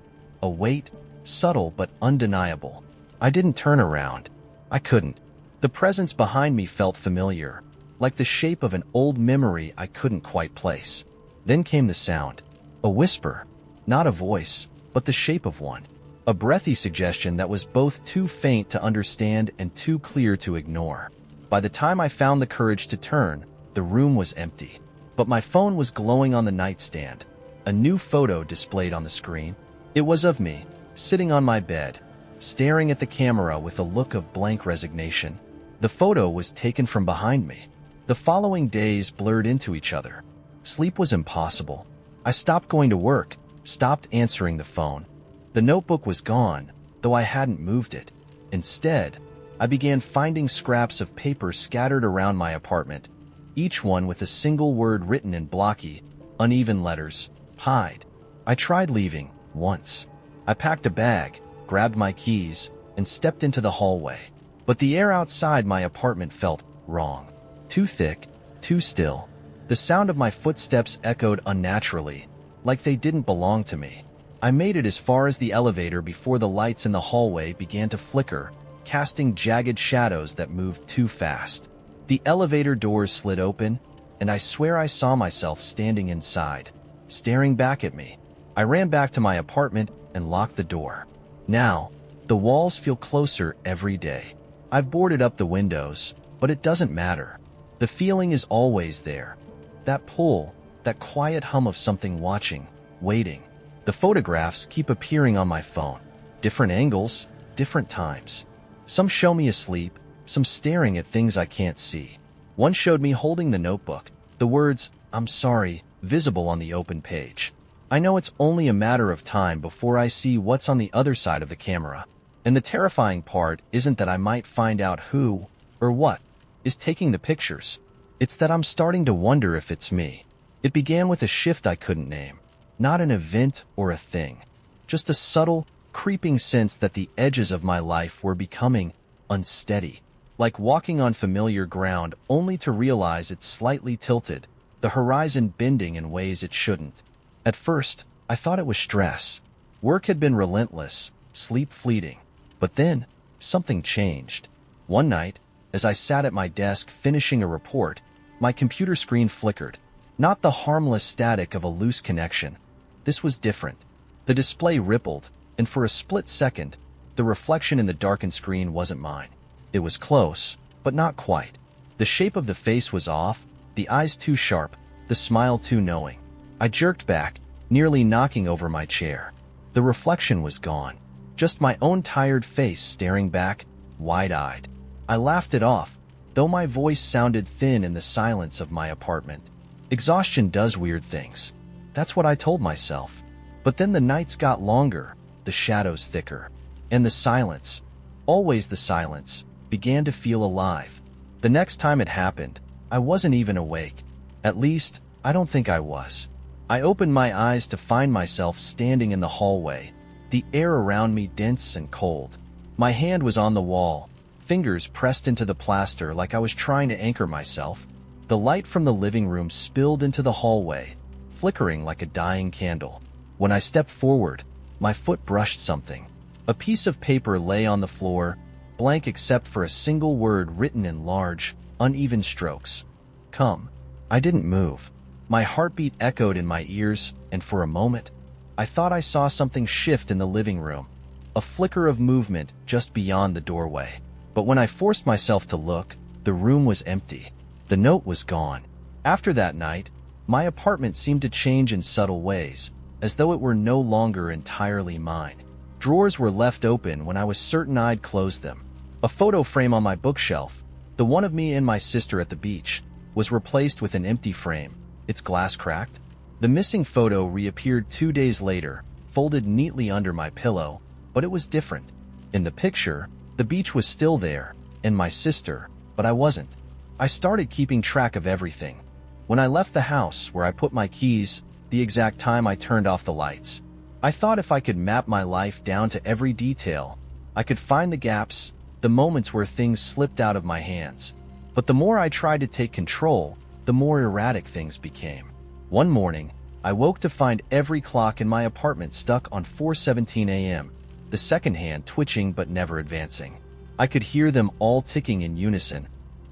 A weight, subtle but undeniable. I didn't turn around. I couldn't. The presence behind me felt familiar, like the shape of an old memory I couldn't quite place. Then came the sound. A whisper. Not a voice, but the shape of one. A breathy suggestion that was both too faint to understand and too clear to ignore. By the time I found the courage to turn, the room was empty. But my phone was glowing on the nightstand. A new photo displayed on the screen. It was of me, sitting on my bed, staring at the camera with a look of blank resignation. The photo was taken from behind me. The following days blurred into each other. Sleep was impossible. I stopped going to work, stopped answering the phone. The notebook was gone, though I hadn't moved it. Instead, I began finding scraps of paper scattered around my apartment, each one with a single word written in blocky, uneven letters. Hide. I tried leaving, once. I packed a bag, grabbed my keys, and stepped into the hallway. But the air outside my apartment felt wrong. Too thick, too still. The sound of my footsteps echoed unnaturally, like they didn't belong to me. I made it as far as the elevator before the lights in the hallway began to flicker, casting jagged shadows that moved too fast. The elevator doors slid open, and I swear I saw myself standing inside, staring back at me. I ran back to my apartment and locked the door. Now, the walls feel closer every day. I've boarded up the windows, but it doesn't matter. The feeling is always there. That pull, that quiet hum of something watching, waiting. The photographs keep appearing on my phone. Different angles, different times. Some show me asleep, some staring at things I can't see. One showed me holding the notebook, the words, "I'm sorry," visible on the open page. I know it's only a matter of time before I see what's on the other side of the camera. And the terrifying part isn't that I might find out who, or what, is taking the pictures. It's that I'm starting to wonder if it's me. It began with a shift I couldn't name. Not an event or a thing. Just a subtle, creeping sense that the edges of my life were becoming unsteady. Like walking on familiar ground only to realize it's slightly tilted, the horizon bending in ways it shouldn't. At first, I thought it was stress. Work had been relentless, sleep fleeting. But then, something changed. One night, as I sat at my desk finishing a report, my computer screen flickered. Not the harmless static of a loose connection. This was different. The display rippled, and for a split second, the reflection in the darkened screen wasn't mine. It was close, but not quite. The shape of the face was off, the eyes too sharp, the smile too knowing. I jerked back, nearly knocking over my chair. The reflection was gone. Just my own tired face staring back, wide-eyed. I laughed it off, though my voice sounded thin in the silence of my apartment. Exhaustion does weird things. That's what I told myself. But then the nights got longer, the shadows thicker, and the silence, always the silence, began to feel alive. The next time it happened, I wasn't even awake. At least, I don't think I was. I opened my eyes to find myself standing in the hallway, the air around me dense and cold. My hand was on the wall, fingers pressed into the plaster like I was trying to anchor myself. The light from the living room spilled into the hallway, flickering like a dying candle. When I stepped forward, my foot brushed something. A piece of paper lay on the floor, blank except for a single word written in large, uneven strokes. Come. I didn't move. My heartbeat echoed in my ears, and for a moment, I thought I saw something shift in the living room, a flicker of movement just beyond the doorway. But when I forced myself to look, the room was empty. The note was gone. After that night, my apartment seemed to change in subtle ways, as though it were no longer entirely mine. Drawers were left open when I was certain I'd closed them. A photo frame on my bookshelf, the one of me and my sister at the beach, was replaced with an empty frame, its glass cracked. The missing photo reappeared 2 days later, folded neatly under my pillow, but it was different. In the picture, the beach was still there, and my sister, but I wasn't. I started keeping track of everything. When I left the house, where I put my keys, the exact time I turned off the lights. I thought if I could map my life down to every detail, I could find the gaps, the moments where things slipped out of my hands. But the more I tried to take control, the more erratic things became. One morning, I woke to find every clock in my apartment stuck on 4:17 a.m., the second hand twitching but never advancing. I could hear them all ticking in unison,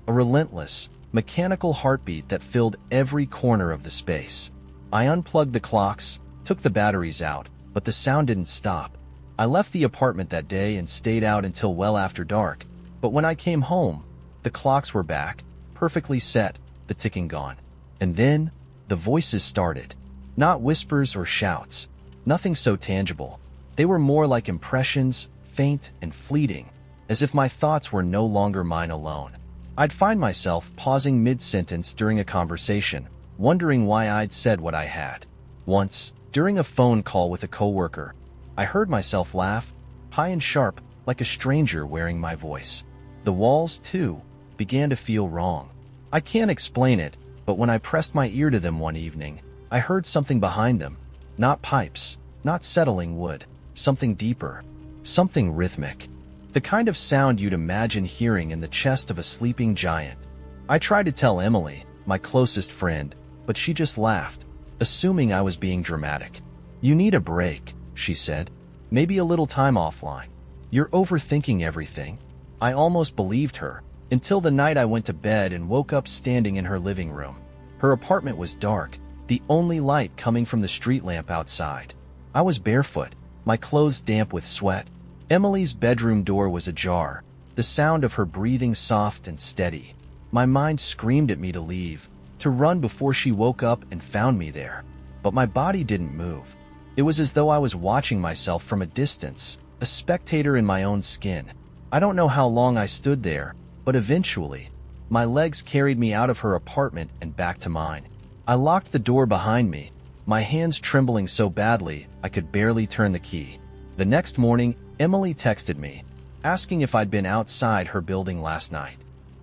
a relentless, mechanical heartbeat that filled every corner of the space. I unplugged the clocks, took the batteries out, but the sound didn't stop. I left the apartment that day and stayed out until well after dark, but when I came home, the clocks were back, perfectly set, the ticking gone. And then, the voices started. Not whispers or shouts, nothing so tangible. They were more like impressions, faint and fleeting, as if my thoughts were no longer mine alone. I'd find myself pausing mid-sentence during a conversation, wondering why I'd said what I had. Once, during a phone call with a coworker, I heard myself laugh, high and sharp, like a stranger wearing my voice. The walls, too, began to feel wrong. I can't explain it, but when I pressed my ear to them one evening, I heard something behind them. Not pipes, not settling wood, something deeper, something rhythmic. The kind of sound you'd imagine hearing in the chest of a sleeping giant. I tried to tell Emily, my closest friend, but she just laughed, assuming I was being dramatic. "You need a break," she said. "Maybe a little time offline. You're overthinking everything." I almost believed her, until the night I went to bed and woke up standing in her living room. Her apartment was dark, the only light coming from the street lamp outside. I was barefoot, my clothes damp with sweat. Emily's bedroom door was ajar, the sound of her breathing soft and steady. My mind screamed at me to leave, to run before she woke up and found me there. But my body didn't move. It was as though I was watching myself from a distance, a spectator in my own skin. I don't know how long I stood there, but eventually, my legs carried me out of her apartment and back to mine. I locked the door behind me, my hands trembling so badly I could barely turn the key. The next morning, Emily texted me, asking if I'd been outside her building last night.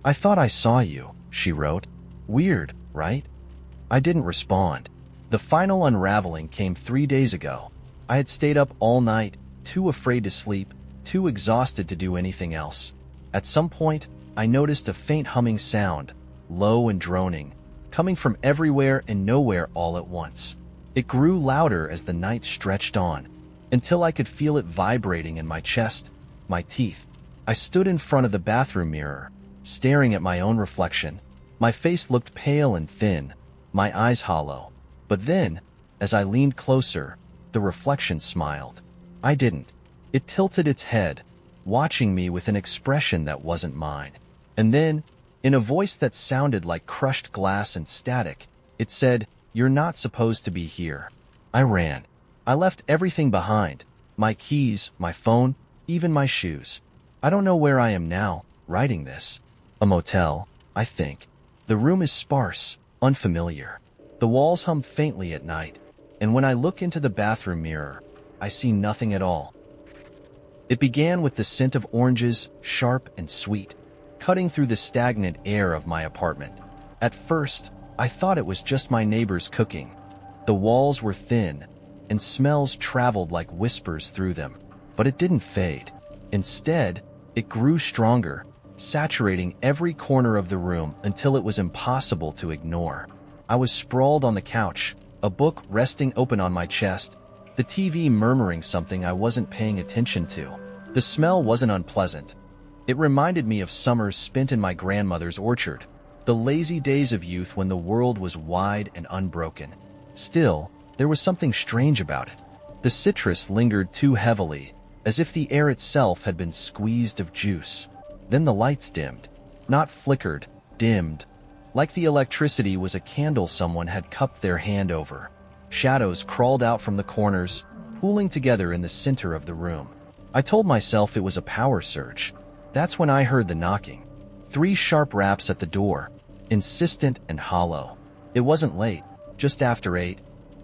"I thought I saw you," she wrote. "Weird, right?" I didn't respond. The final unraveling came 3 days ago. I had stayed up all night, too afraid to sleep, too exhausted to do anything else. At some point, I noticed a faint humming sound, low and droning, coming from everywhere and nowhere all at once. It grew louder as the night stretched on, until I could feel it vibrating in my chest, my teeth. I stood in front of the bathroom mirror, staring at my own reflection. My face looked pale and thin, my eyes hollow. But then, as I leaned closer, the reflection smiled. I didn't. It tilted its head, watching me with an expression that wasn't mine. And then, in a voice that sounded like crushed glass and static, it said, "You're not supposed to be here." I ran. I left everything behind, my keys, my phone, even my shoes. I don't know where I am now, writing this. A motel, I think. The room is sparse, unfamiliar. The walls hum faintly at night, and when I look into the bathroom mirror, I see nothing at all. It began with the scent of oranges, sharp and sweet, cutting through the stagnant air of my apartment. At first, I thought it was just my neighbors cooking. The walls were thin, and smells traveled like whispers through them. But it didn't fade. Instead, it grew stronger, saturating every corner of the room until it was impossible to ignore. I was sprawled on the couch, a book resting open on my chest, the TV murmuring something I wasn't paying attention to. The smell wasn't unpleasant. It reminded me of summers spent in my grandmother's orchard, the lazy days of youth when the world was wide and unbroken. Still, there was something strange about it. The citrus lingered too heavily, as if the air itself had been squeezed of juice. Then the lights dimmed. Not flickered, dimmed. Like the electricity was a candle someone had cupped their hand over. Shadows crawled out from the corners, pooling together in the center of the room. I told myself it was a power surge. That's when I heard the knocking. 3 sharp raps at the door, insistent and hollow. It wasn't late, just after 8,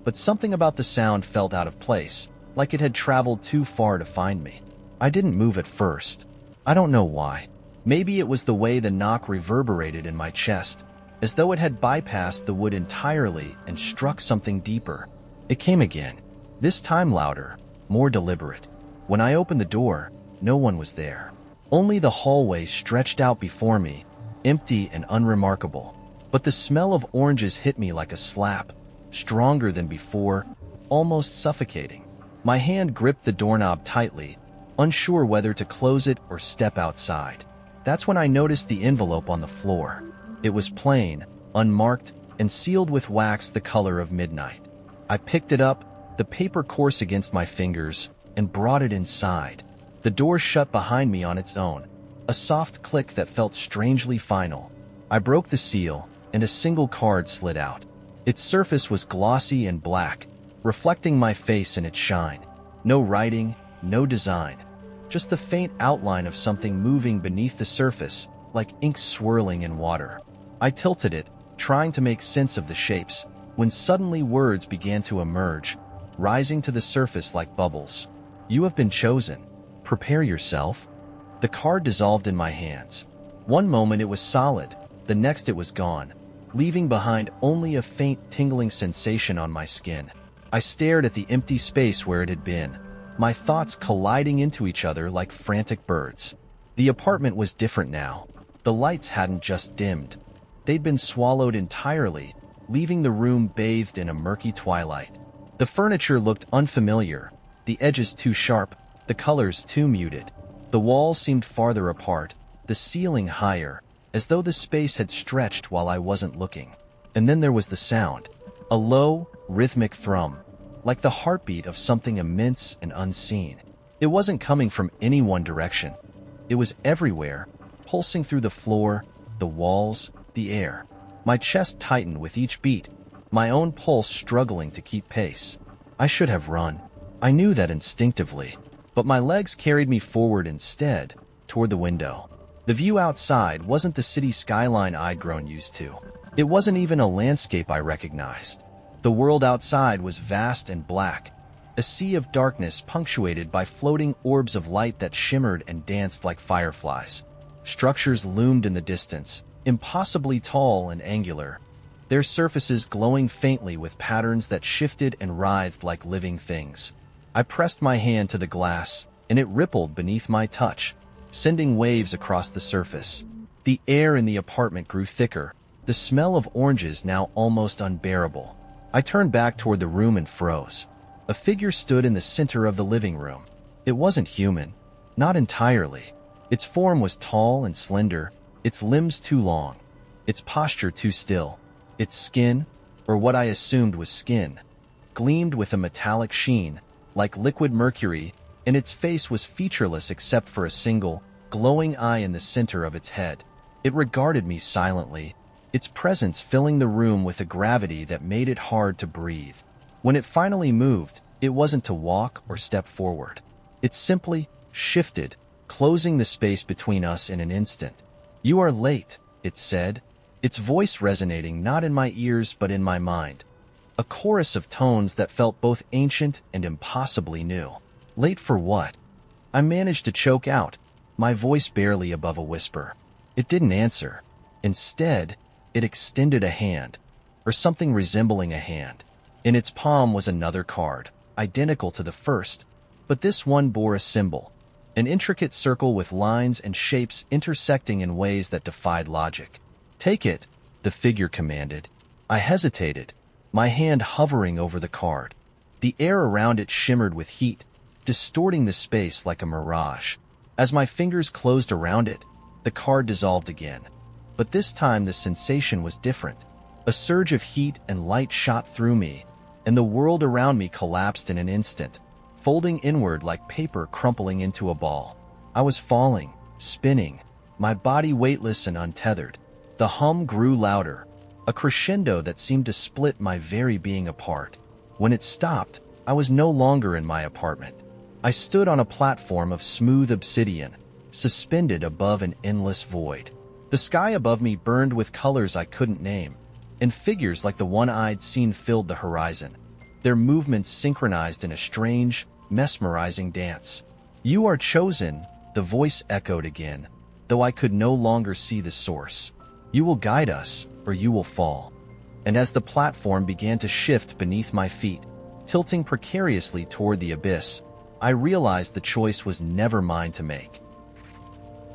but something about the sound felt out of place, like it had traveled too far to find me. I didn't move at first. I don't know why. Maybe it was the way the knock reverberated in my chest, as though it had bypassed the wood entirely and struck something deeper. It came again, this time louder, more deliberate. When I opened the door, no one was there. Only the hallway stretched out before me, empty and unremarkable. But the smell of oranges hit me like a slap, stronger than before, almost suffocating. My hand gripped the doorknob tightly, unsure whether to close it or step outside. That's when I noticed the envelope on the floor. It was plain, unmarked, and sealed with wax the color of midnight. I picked it up, the paper coarse against my fingers, and brought it inside. The door shut behind me on its own, a soft click that felt strangely final. I broke the seal, and a single card slid out. Its surface was glossy and black, reflecting my face in its shine. No writing, no design. Just the faint outline of something moving beneath the surface, like ink swirling in water. I tilted it, trying to make sense of the shapes, when suddenly words began to emerge, rising to the surface like bubbles. You have been chosen. Prepare yourself. The card dissolved in my hands. One moment it was solid, the next it was gone, leaving behind only a faint tingling sensation on my skin. I stared at the empty space where it had been, my thoughts colliding into each other like frantic birds. The apartment was different now. The lights hadn't just dimmed. They'd been swallowed entirely, leaving the room bathed in a murky twilight. The furniture looked unfamiliar, the edges too sharp, the colors too muted. The walls seemed farther apart, the ceiling higher, as though the space had stretched while I wasn't looking. And then there was the sound, a low, rhythmic thrum, like the heartbeat of something immense and unseen. It wasn't coming from any one direction. It was everywhere, pulsing through the floor, the walls, the air. My chest tightened with each beat, my own pulse struggling to keep pace. I should have run. I knew that instinctively, but my legs carried me forward instead, toward the window. The view outside wasn't the city skyline I'd grown used to. It wasn't even a landscape I recognized. The world outside was vast and black, a sea of darkness punctuated by floating orbs of light that shimmered and danced like fireflies. Structures loomed in the distance, impossibly tall and angular, their surfaces glowing faintly with patterns that shifted and writhed like living things. I pressed my hand to the glass, and it rippled beneath my touch, sending waves across the surface. The air in the apartment grew thicker, the smell of oranges now almost unbearable. I turned back toward the room and froze. A figure stood in the center of the living room. It wasn't human, not entirely. Its form was tall and slender, its limbs too long, its posture too still. Its skin, or what I assumed was skin, gleamed with a metallic sheen, like liquid mercury, and its face was featureless except for a single, glowing eye in the center of its head. It regarded me silently, its presence filling the room with a gravity that made it hard to breathe. When it finally moved, it wasn't to walk or step forward. It simply shifted, closing the space between us in an instant. "You are late," it said, its voice resonating not in my ears but in my mind. A chorus of tones that felt both ancient and impossibly new. Late for what? I managed to choke out, my voice barely above a whisper. It didn't answer. Instead, it extended a hand, or something resembling a hand. In its palm was another card, identical to the first, but this one bore a symbol, an intricate circle with lines and shapes intersecting in ways that defied logic. "Take it," the figure commanded. I hesitated, my hand hovering over the card. The air around it shimmered with heat, distorting the space like a mirage. As my fingers closed around it, the card dissolved again. But this time the sensation was different. A surge of heat and light shot through me, and the world around me collapsed in an instant, folding inward like paper crumpling into a ball. I was falling, spinning, my body weightless and untethered. The hum grew louder, a crescendo that seemed to split my very being apart. When it stopped, I was no longer in my apartment. I stood on a platform of smooth obsidian, suspended above an endless void. The sky above me burned with colors I couldn't name, and figures like the one I'd seen filled the horizon. Their movements synchronized in a strange, mesmerizing dance. "You are chosen," the voice echoed again, though I could no longer see the source. "You will guide us, or you will fall." And as the platform began to shift beneath my feet, tilting precariously toward the abyss, I realized the choice was never mine to make.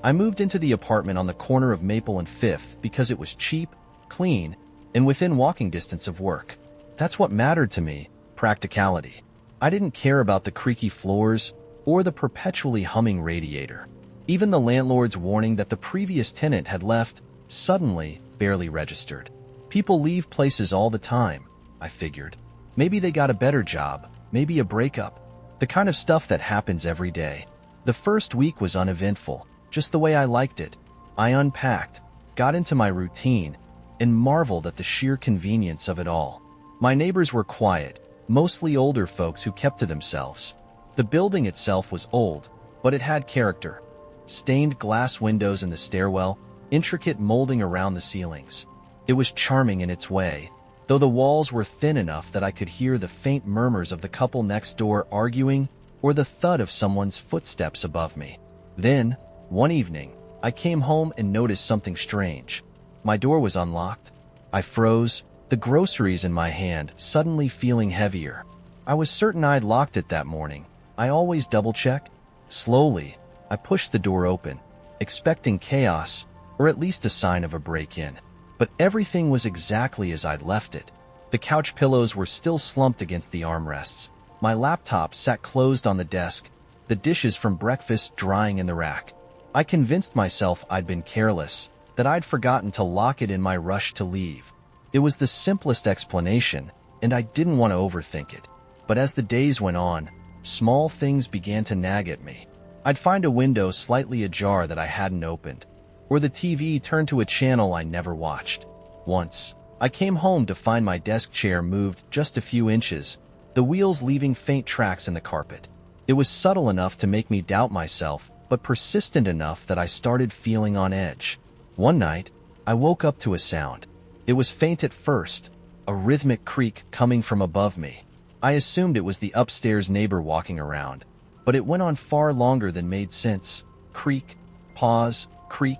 I moved into the apartment on the corner of Maple and Fifth because it was cheap, clean, and within walking distance of work. That's what mattered to me, practicality. I didn't care about the creaky floors or the perpetually humming radiator. Even the landlord's warning that the previous tenant had left suddenly barely registered. People leave places all the time, I figured. Maybe they got a better job, maybe a breakup. The kind of stuff that happens every day. The first week was uneventful, just the way I liked it. I unpacked, got into my routine, and marveled at the sheer convenience of it all. My neighbors were quiet, mostly older folks who kept to themselves. The building itself was old, but it had character. Stained glass windows in the stairwell, intricate molding around the ceilings. It was charming in its way, though the walls were thin enough that I could hear the faint murmurs of the couple next door arguing or the thud of someone's footsteps above me. Then, one evening, I came home and noticed something strange. My door was unlocked. I froze, the groceries in my hand suddenly feeling heavier. I was certain I'd locked it that morning. I always double-check. Slowly, I pushed the door open, expecting chaos, or at least a sign of a break-in. But everything was exactly as I'd left it. The couch pillows were still slumped against the armrests. My laptop sat closed on the desk, the dishes from breakfast drying in the rack. I convinced myself I'd been careless, that I'd forgotten to lock it in my rush to leave. It was the simplest explanation, and I didn't want to overthink it. But as the days went on, small things began to nag at me. I'd find a window slightly ajar that I hadn't opened, or the TV turned to a channel I never watched. Once, I came home to find my desk chair moved just a few inches, the wheels leaving faint tracks in the carpet. It was subtle enough to make me doubt myself, but persistent enough that I started feeling on edge. One night, I woke up to a sound. It was faint at first, a rhythmic creak coming from above me. I assumed it was the upstairs neighbor walking around, but it went on far longer than made sense. Creak, pause, creak,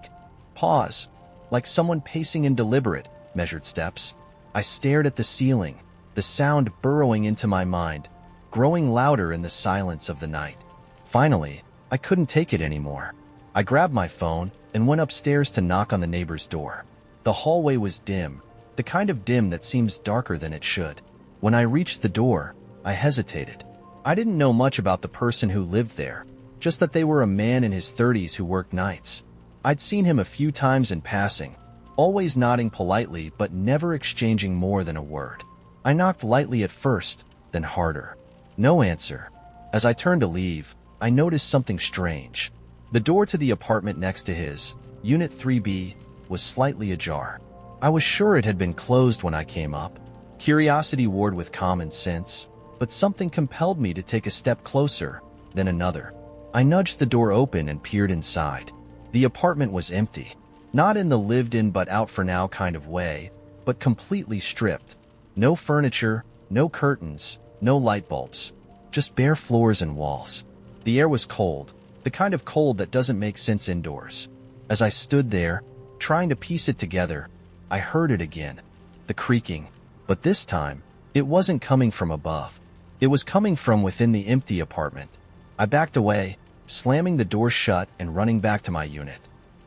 pause, like someone pacing in deliberate, measured steps. I stared at the ceiling, the sound burrowing into my mind, growing louder in the silence of the night. Finally, I couldn't take it anymore. I grabbed my phone and went upstairs to knock on the neighbor's door. The hallway was dim, the kind of dim that seems darker than it should. When I reached the door, I hesitated. I didn't know much about the person who lived there, just that they were a man in his 30s who worked nights. I'd seen him a few times in passing, always nodding politely but never exchanging more than a word. I knocked lightly at first, then harder. No answer. As I turned to leave, I noticed something strange. The door to the apartment next to his, Unit 3B, was slightly ajar. I was sure it had been closed when I came up. Curiosity warred with common sense, but something compelled me to take a step closer, then another. I nudged the door open and peered inside. The apartment was empty, not in the lived-in but out-for-now kind of way, but completely stripped. No furniture, no curtains, no light bulbs, just bare floors and walls. The air was cold, the kind of cold that doesn't make sense indoors. As I stood there, trying to piece it together, I heard it again, the creaking, but this time, it wasn't coming from above. It was coming from within the empty apartment. I backed away, slamming the door shut and running back to my unit.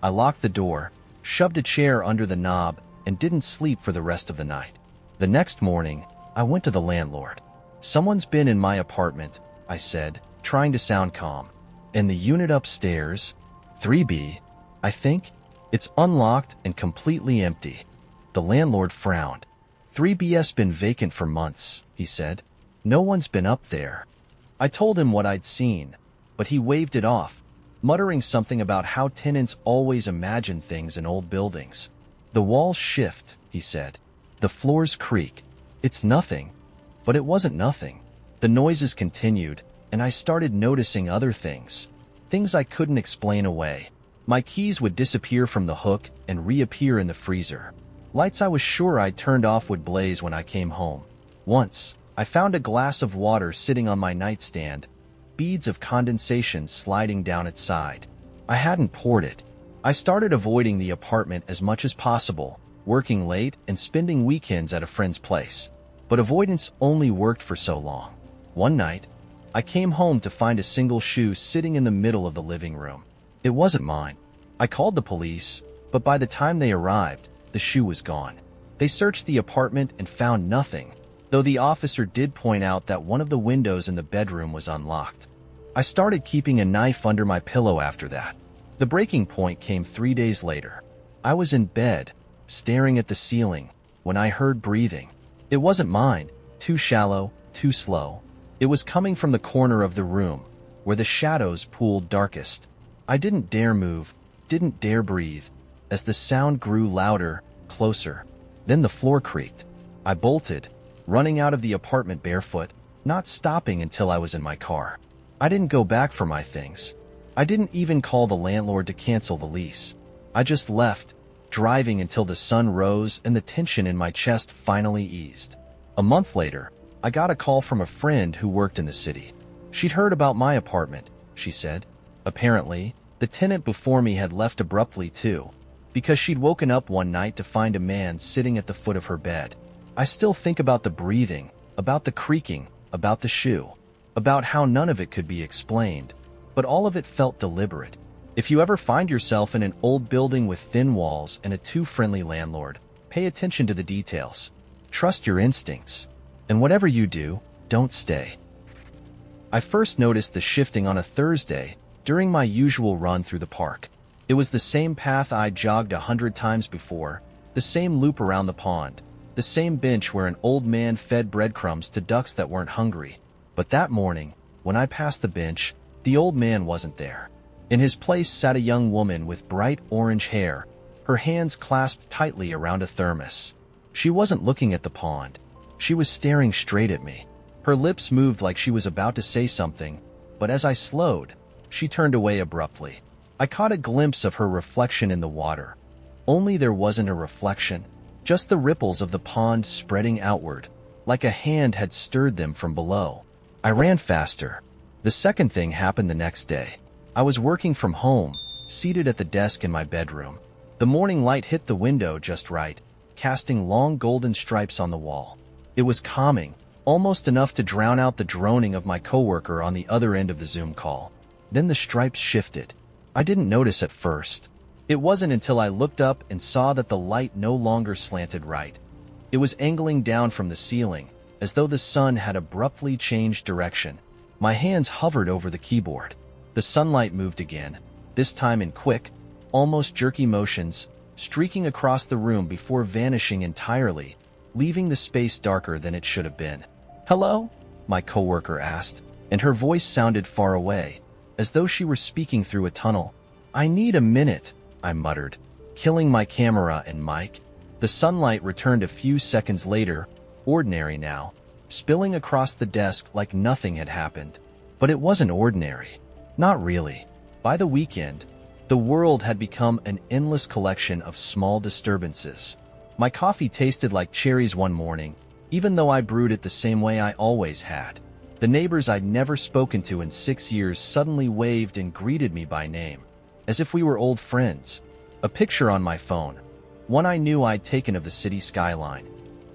I locked the door, shoved a chair under the knob, and didn't sleep for the rest of the night. The next morning, I went to the landlord. "Someone's been in my apartment," I said, trying to sound calm. "In the unit upstairs, 3B, I think. It's unlocked and completely empty." The landlord frowned. "3B's been vacant for months," he said. "No one's been up there." I told him what I'd seen, but he waved it off, muttering something about how tenants always imagine things in old buildings. "The walls shift," he said. "The floors creak. It's nothing." But it wasn't nothing. The noises continued, and I started noticing other things. Things I couldn't explain away. My keys would disappear from the hook and reappear in the freezer. Lights I was sure I'd turned off would blaze when I came home. Once, I found a glass of water sitting on my nightstand, beads of condensation sliding down its side. I hadn't poured it. I started avoiding the apartment as much as possible, working late and spending weekends at a friend's place. But avoidance only worked for so long. One night, I came home to find a single shoe sitting in the middle of the living room. It wasn't mine. I called the police, but by the time they arrived, the shoe was gone. They searched the apartment and found nothing, though the officer did point out that one of the windows in the bedroom was unlocked. I started keeping a knife under my pillow after that. The breaking point came 3 days later. I was in bed, staring at the ceiling, when I heard breathing. It wasn't mine, too shallow, too slow. It was coming from the corner of the room, where the shadows pooled darkest. I didn't dare move, didn't dare breathe, as the sound grew louder, closer. Then the floor creaked. I bolted, running out of the apartment barefoot, not stopping until I was in my car. I didn't go back for my things. I didn't even call the landlord to cancel the lease. I just left, driving until the sun rose and the tension in my chest finally eased. A month later, I got a call from a friend who worked in the city. She'd heard about my apartment, she said. Apparently, the tenant before me had left abruptly too, because she'd woken up one night to find a man sitting at the foot of her bed. I still think about the breathing, about the creaking, about the shoe, about how none of it could be explained, but all of it felt deliberate. If you ever find yourself in an old building with thin walls and a too friendly landlord, pay attention to the details. Trust your instincts. And whatever you do, don't stay. I first noticed the shifting on a Thursday during my usual run through the park. It was the same path I'd jogged 100 times before, the same loop around the pond, the same bench where an old man fed breadcrumbs to ducks that weren't hungry. But that morning, when I passed the bench, the old man wasn't there. In his place sat a young woman with bright orange hair, her hands clasped tightly around a thermos. She wasn't looking at the pond. She was staring straight at me. Her lips moved like she was about to say something, but as I slowed, she turned away abruptly. I caught a glimpse of her reflection in the water. Only there wasn't a reflection, just the ripples of the pond spreading outward, like a hand had stirred them from below. I ran faster. The second thing happened the next day. I was working from home, seated at the desk in my bedroom. The morning light hit the window just right, casting long golden stripes on the wall. It was calming, almost enough to drown out the droning of my coworker on the other end of the Zoom call. Then the stripes shifted. I didn't notice at first. It wasn't until I looked up and saw that the light no longer slanted right. It was angling down from the ceiling, as though the sun had abruptly changed direction. My hands hovered over the keyboard. The sunlight moved again, this time in quick, almost jerky motions, streaking across the room before vanishing entirely, leaving the space darker than it should have been. "Hello?" my coworker asked, and her voice sounded far away, as though she were speaking through a tunnel. "I need a minute," I muttered, killing my camera and mic. The sunlight returned a few seconds later, ordinary now, spilling across the desk like nothing had happened. But it wasn't ordinary. Not really. By the weekend, the world had become an endless collection of small disturbances. My coffee tasted like cherries one morning, even though I brewed it the same way I always had. The neighbors I'd never spoken to in 6 years suddenly waved and greeted me by name, as if we were old friends. A picture on my phone, one I knew I'd taken of the city skyline,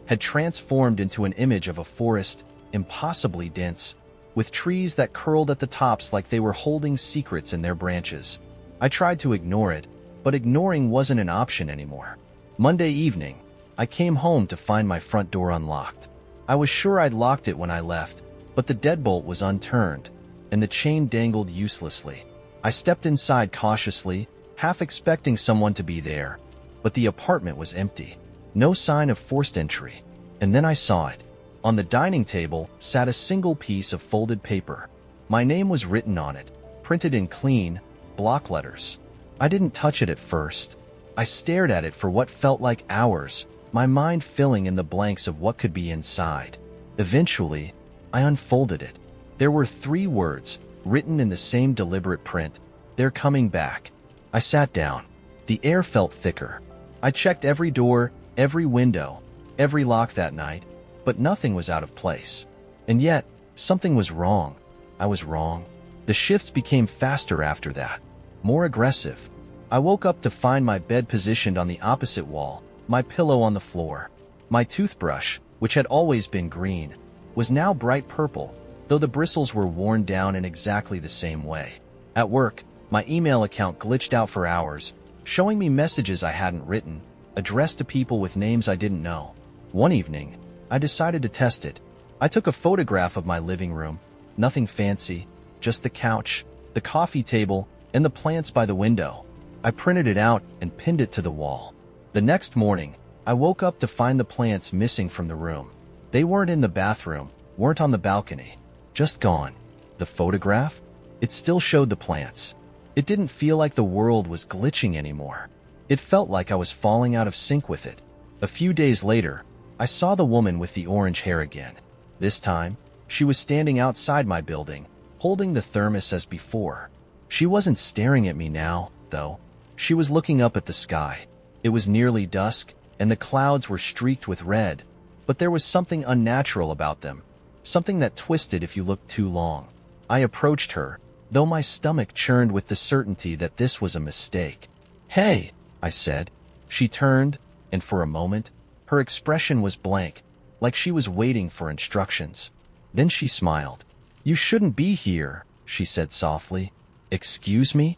had transformed into an image of a forest, impossibly dense, with trees that curled at the tops like they were holding secrets in their branches. I tried to ignore it, but ignoring wasn't an option anymore. Monday evening, I came home to find my front door unlocked. I was sure I'd locked it when I left, but the deadbolt was unturned, and the chain dangled uselessly. I stepped inside cautiously, half expecting someone to be there, but the apartment was empty. No sign of forced entry. And then I saw it. On the dining table sat a single piece of folded paper. My name was written on it, printed in clean, block letters. I didn't touch it at first. I stared at it for what felt like hours, my mind filling in the blanks of what could be inside. Eventually, I unfolded it. There were 3 words, written in the same deliberate print. "They're coming back." I sat down. The air felt thicker. I checked every door, every window, every lock that night, but nothing was out of place. And yet, something was wrong. I was wrong. The shifts became faster after that, more aggressive. I woke up to find my bed positioned on the opposite wall, my pillow on the floor. My toothbrush, which had always been green, was now bright purple, though the bristles were worn down in exactly the same way. At work, my email account glitched out for hours, showing me messages I hadn't written, addressed to people with names I didn't know. One evening, I decided to test it. I took a photograph of my living room. Nothing fancy, just the couch, the coffee table, and the plants by the window. I printed it out and pinned it to the wall. The next morning, I woke up to find the plants missing from the room. They weren't in the bathroom, weren't on the balcony, just gone. The photograph? It still showed the plants. It didn't feel like the world was glitching anymore. It felt like I was falling out of sync with it. A few days later, I saw the woman with the orange hair again. This time, she was standing outside my building, holding the thermos as before. She wasn't staring at me now, though. She was looking up at the sky. It was nearly dusk, and the clouds were streaked with red, but there was something unnatural about them, something that twisted if you looked too long. I approached her, though my stomach churned with the certainty that this was a mistake. "Hey," I said. She turned, and for a moment, her expression was blank, like she was waiting for instructions. Then she smiled. "You shouldn't be here," she said softly. "Excuse me?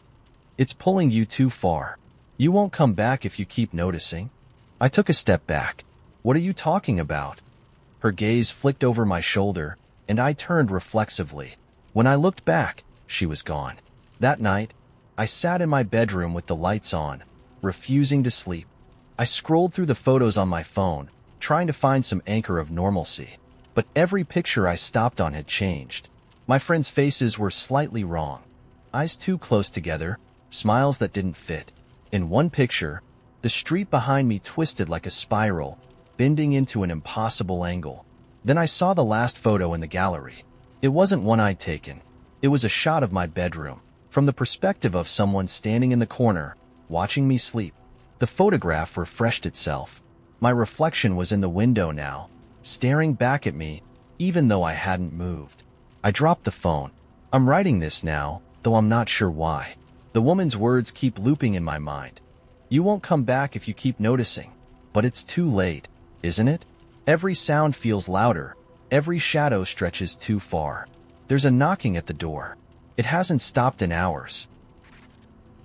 It's pulling you too far. You won't come back if you keep noticing." I took a step back. "What are you talking about?" Her gaze flicked over my shoulder, and I turned reflexively. When I looked back, she was gone. That night, I sat in my bedroom with the lights on, refusing to sleep. I scrolled through the photos on my phone, trying to find some anchor of normalcy. But every picture I stopped on had changed. My friends' faces were slightly wrong. Eyes too close together, smiles that didn't fit. In one picture, the street behind me twisted like a spiral, bending into an impossible angle. Then I saw the last photo in the gallery. It wasn't one I'd taken. It was a shot of my bedroom, from the perspective of someone standing in the corner, watching me sleep. The photograph refreshed itself. My reflection was in the window now, staring back at me, even though I hadn't moved. I dropped the phone. I'm writing this now, though I'm not sure why. The woman's words keep looping in my mind. "You won't come back if you keep noticing." But it's too late, isn't it? Every sound feels louder. Every shadow stretches too far. There's a knocking at the door. It hasn't stopped in hours.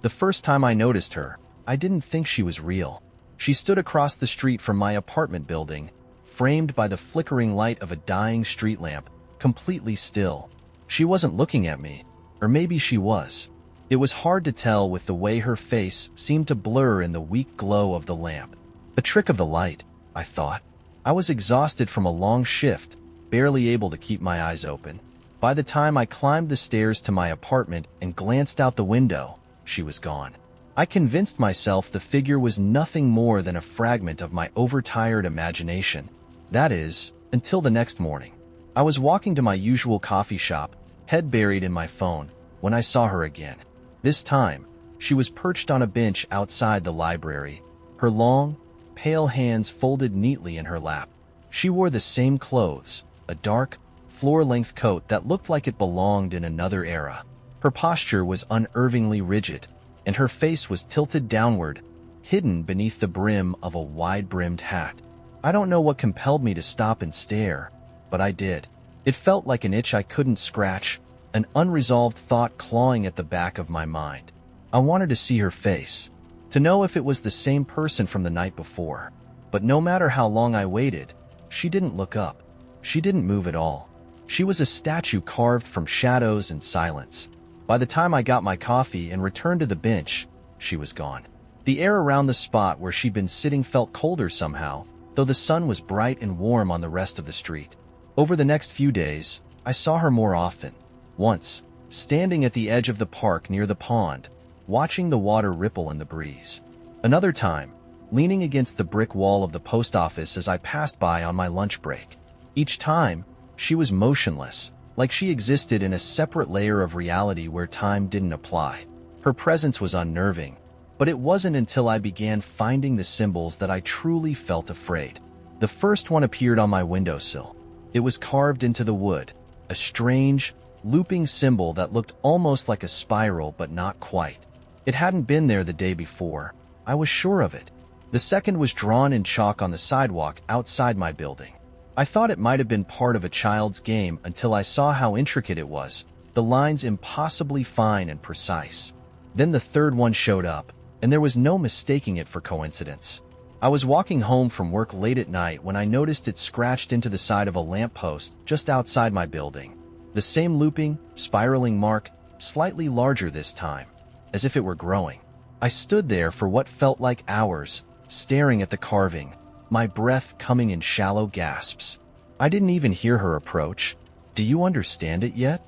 The first time I noticed her, I didn't think she was real. She stood across the street from my apartment building, framed by the flickering light of a dying street lamp, completely still. She wasn't looking at me, or maybe she was. It was hard to tell with the way her face seemed to blur in the weak glow of the lamp. A trick of the light, I thought. I was exhausted from a long shift, barely able to keep my eyes open. By the time I climbed the stairs to my apartment and glanced out the window, she was gone. I convinced myself the figure was nothing more than a fragment of my overtired imagination. That is, until the next morning. I was walking to my usual coffee shop, head buried in my phone, when I saw her again. This time, she was perched on a bench outside the library, her long, pale hands folded neatly in her lap. She wore the same clothes, a dark, floor-length coat that looked like it belonged in another era. Her posture was unnervingly rigid, and her face was tilted downward, hidden beneath the brim of a wide-brimmed hat. I don't know what compelled me to stop and stare, but I did. It felt like an itch I couldn't scratch, an unresolved thought clawing at the back of my mind. I wanted to see her face, to know if it was the same person from the night before. But no matter how long I waited, she didn't look up. She didn't move at all. She was a statue carved from shadows and silence. By the time I got my coffee and returned to the bench, she was gone. The air around the spot where she'd been sitting felt colder somehow, though the sun was bright and warm on the rest of the street. Over the next few days, I saw her more often. Once, standing at the edge of the park near the pond, watching the water ripple in the breeze. Another time, leaning against the brick wall of the post office as I passed by on my lunch break. Each time, she was motionless, like she existed in a separate layer of reality where time didn't apply. Her presence was unnerving, but it wasn't until I began finding the symbols that I truly felt afraid. The first one appeared on my windowsill. It was carved into the wood, a strange, looping symbol that looked almost like a spiral but not quite. It hadn't been there the day before. I was sure of it. The second was drawn in chalk on the sidewalk outside my building. I thought it might have been part of a child's game until I saw how intricate it was, the lines impossibly fine and precise. Then the third one showed up, and there was no mistaking it for coincidence. I was walking home from work late at night when I noticed it scratched into the side of a lamppost just outside my building. The same looping, spiraling mark, slightly larger this time, as if it were growing. I stood there for what felt like hours, staring at the carving, my breath coming in shallow gasps. I didn't even hear her approach. "Do you understand it yet?"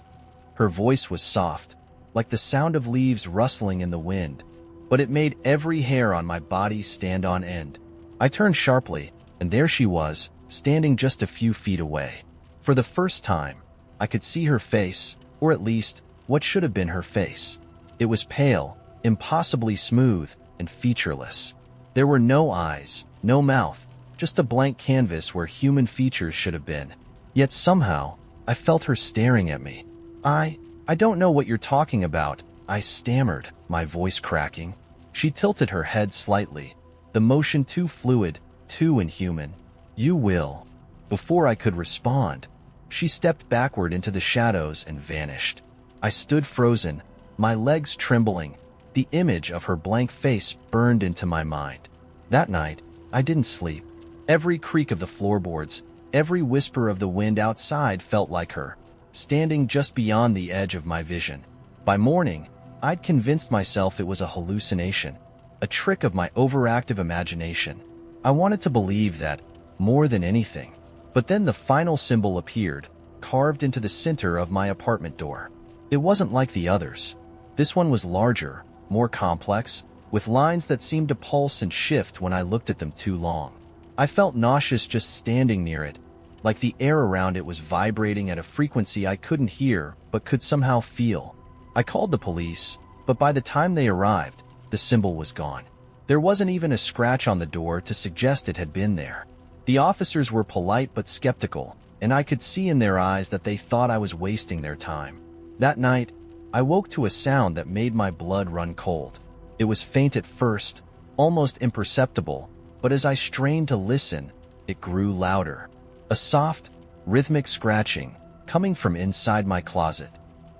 Her voice was soft, like the sound of leaves rustling in the wind, but it made every hair on my body stand on end. I turned sharply, and there she was, standing just a few feet away. For the first time, I could see her face, or at least, what should have been her face. It was pale, impossibly smooth, and featureless. There were no eyes, no mouth, just a blank canvas where human features should have been. Yet somehow, I felt her staring at me. I don't know what you're talking about," I stammered, my voice cracking. She tilted her head slightly, the motion too fluid, too inhuman. "You will." Before I could respond, she stepped backward into the shadows and vanished. I stood frozen, my legs trembling. The image of her blank face burned into my mind. That night, I didn't sleep. Every creak of the floorboards, every whisper of the wind outside felt like her, standing just beyond the edge of my vision. By morning, I'd convinced myself it was a hallucination, a trick of my overactive imagination. I wanted to believe that, more than anything. But then the final symbol appeared, carved into the center of my apartment door. It wasn't like the others. This one was larger, more complex, with lines that seemed to pulse and shift when I looked at them too long. I felt nauseous just standing near it, like the air around it was vibrating at a frequency I couldn't hear but could somehow feel. I called the police, but by the time they arrived, the symbol was gone. There wasn't even a scratch on the door to suggest it had been there. The officers were polite but skeptical, and I could see in their eyes that they thought I was wasting their time. That night, I woke to a sound that made my blood run cold. It was faint at first, almost imperceptible, but as I strained to listen, it grew louder. A soft, rhythmic scratching, coming from inside my closet.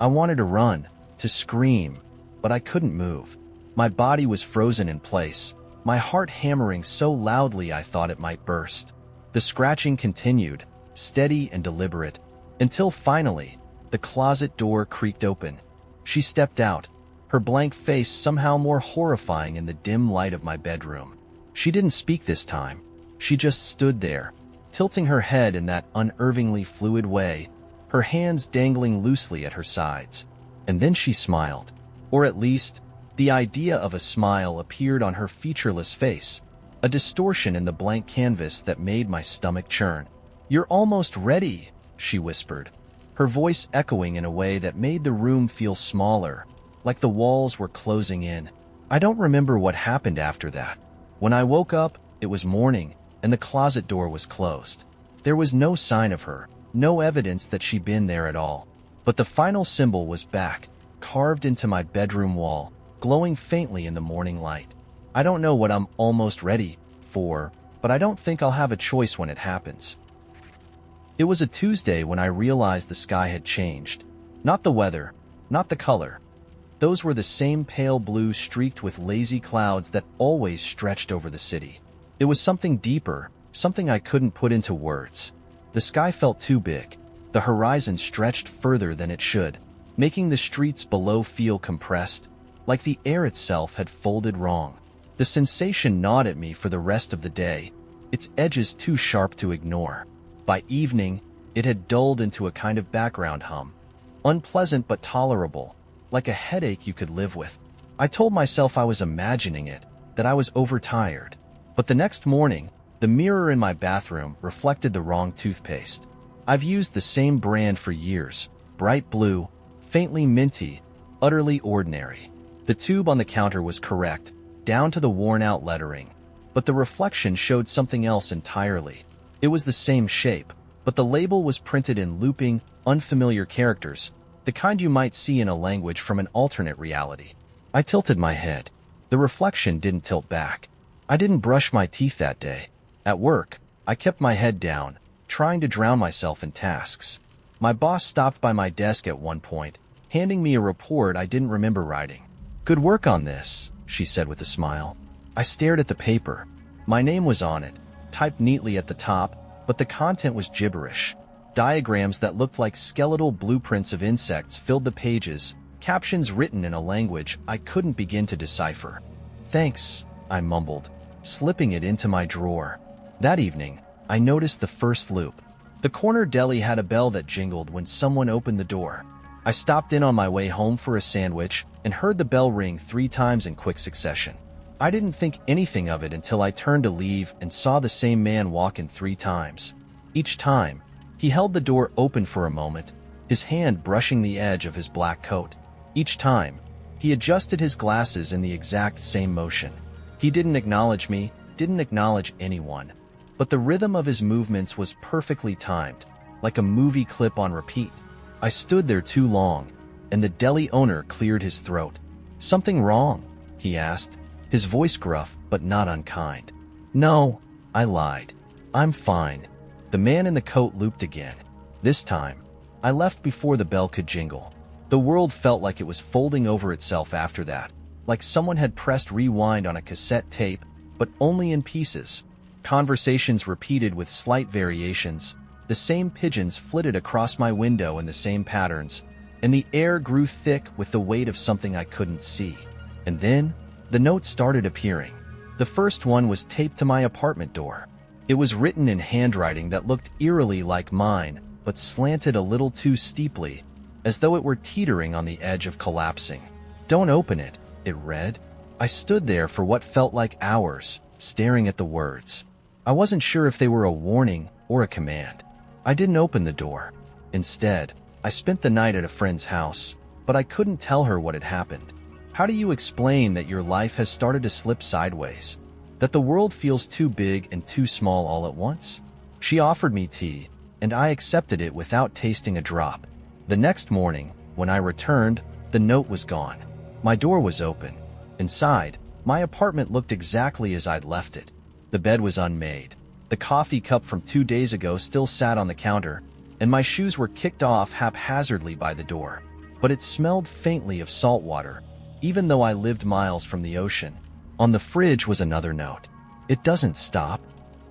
I wanted to run, to scream, but I couldn't move. My body was frozen in place, my heart hammering so loudly I thought it might burst. The scratching continued, steady and deliberate, until finally, the closet door creaked open. She stepped out, her blank face somehow more horrifying in the dim light of my bedroom. She didn't speak this time. She just stood there, tilting her head in that unnervingly fluid way, her hands dangling loosely at her sides. And then she smiled. Or at least, the idea of a smile appeared on her featureless face, a distortion in the blank canvas that made my stomach churn. "You're almost ready," she whispered, her voice echoing in a way that made the room feel smaller, like the walls were closing in. I don't remember what happened after that. When I woke up, it was morning, and the closet door was closed. There was no sign of her, no evidence that she'd been there at all. But the final symbol was back, carved into my bedroom wall, glowing faintly in the morning light. I don't know what I'm almost ready for, but I don't think I'll have a choice when it happens. It was a Tuesday when I realized the sky had changed. Not the weather, not the color. Those were the same pale blue streaked with lazy clouds that always stretched over the city. It was something deeper, something I couldn't put into words. The sky felt too big. The horizon stretched further than it should, making the streets below feel compressed, like the air itself had folded wrong. The sensation gnawed at me for the rest of the day, its edges too sharp to ignore. By evening, it had dulled into a kind of background hum, unpleasant but tolerable, like a headache you could live with. I told myself I was imagining it, that I was overtired. But the next morning, the mirror in my bathroom reflected the wrong toothpaste. I've used the same brand for years, bright blue, faintly minty, utterly ordinary. The tube on the counter was correct, down to the worn-out lettering, but the reflection showed something else entirely. It was the same shape, but the label was printed in looping, unfamiliar characters, the kind you might see in a language from an alternate reality. I tilted my head. The reflection didn't tilt back. I didn't brush my teeth that day. At work, I kept my head down, trying to drown myself in tasks. My boss stopped by my desk at one point, handing me a report I didn't remember writing. "Good work on this," she said with a smile. I stared at the paper. My name was on it, typed neatly at the top, but the content was gibberish. Diagrams that looked like skeletal blueprints of insects filled the pages, captions written in a language I couldn't begin to decipher. "Thanks," I mumbled, slipping it into my drawer. That evening, I noticed the first loop. The corner deli had a bell that jingled when someone opened the door. I stopped in on my way home for a sandwich and heard the bell ring 3 times in quick succession. I didn't think anything of it until I turned to leave and saw the same man walk in 3 times. Each time, he held the door open for a moment, his hand brushing the edge of his black coat. Each time, he adjusted his glasses in the exact same motion. He didn't acknowledge me, didn't acknowledge anyone, but the rhythm of his movements was perfectly timed, like a movie clip on repeat. I stood there too long, and the deli owner cleared his throat. "Something wrong?" he asked, his voice gruff but not unkind. "No," I lied. "I'm fine." The man in the coat looped again. This time, I left before the bell could jingle. The world felt like it was folding over itself after that, like someone had pressed rewind on a cassette tape, but only in pieces. Conversations repeated with slight variations. The same pigeons flitted across my window in the same patterns, and the air grew thick with the weight of something I couldn't see. And then, the notes started appearing. The first one was taped to my apartment door. It was written in handwriting that looked eerily like mine, but slanted a little too steeply, as though it were teetering on the edge of collapsing. "Don't open it," it read. I stood there for what felt like hours, staring at the words. I wasn't sure if they were a warning or a command. I didn't open the door. Instead, I spent the night at a friend's house, but I couldn't tell her what had happened. How do you explain that your life has started to slip sideways? That the world feels too big and too small all at once? She offered me tea, and I accepted it without tasting a drop. The next morning, when I returned, the note was gone. My door was open. Inside, my apartment looked exactly as I'd left it. The bed was unmade. The coffee cup from 2 days ago still sat on the counter, and my shoes were kicked off haphazardly by the door. But it smelled faintly of salt water, even though I lived miles from the ocean. On the fridge was another note. "It doesn't stop."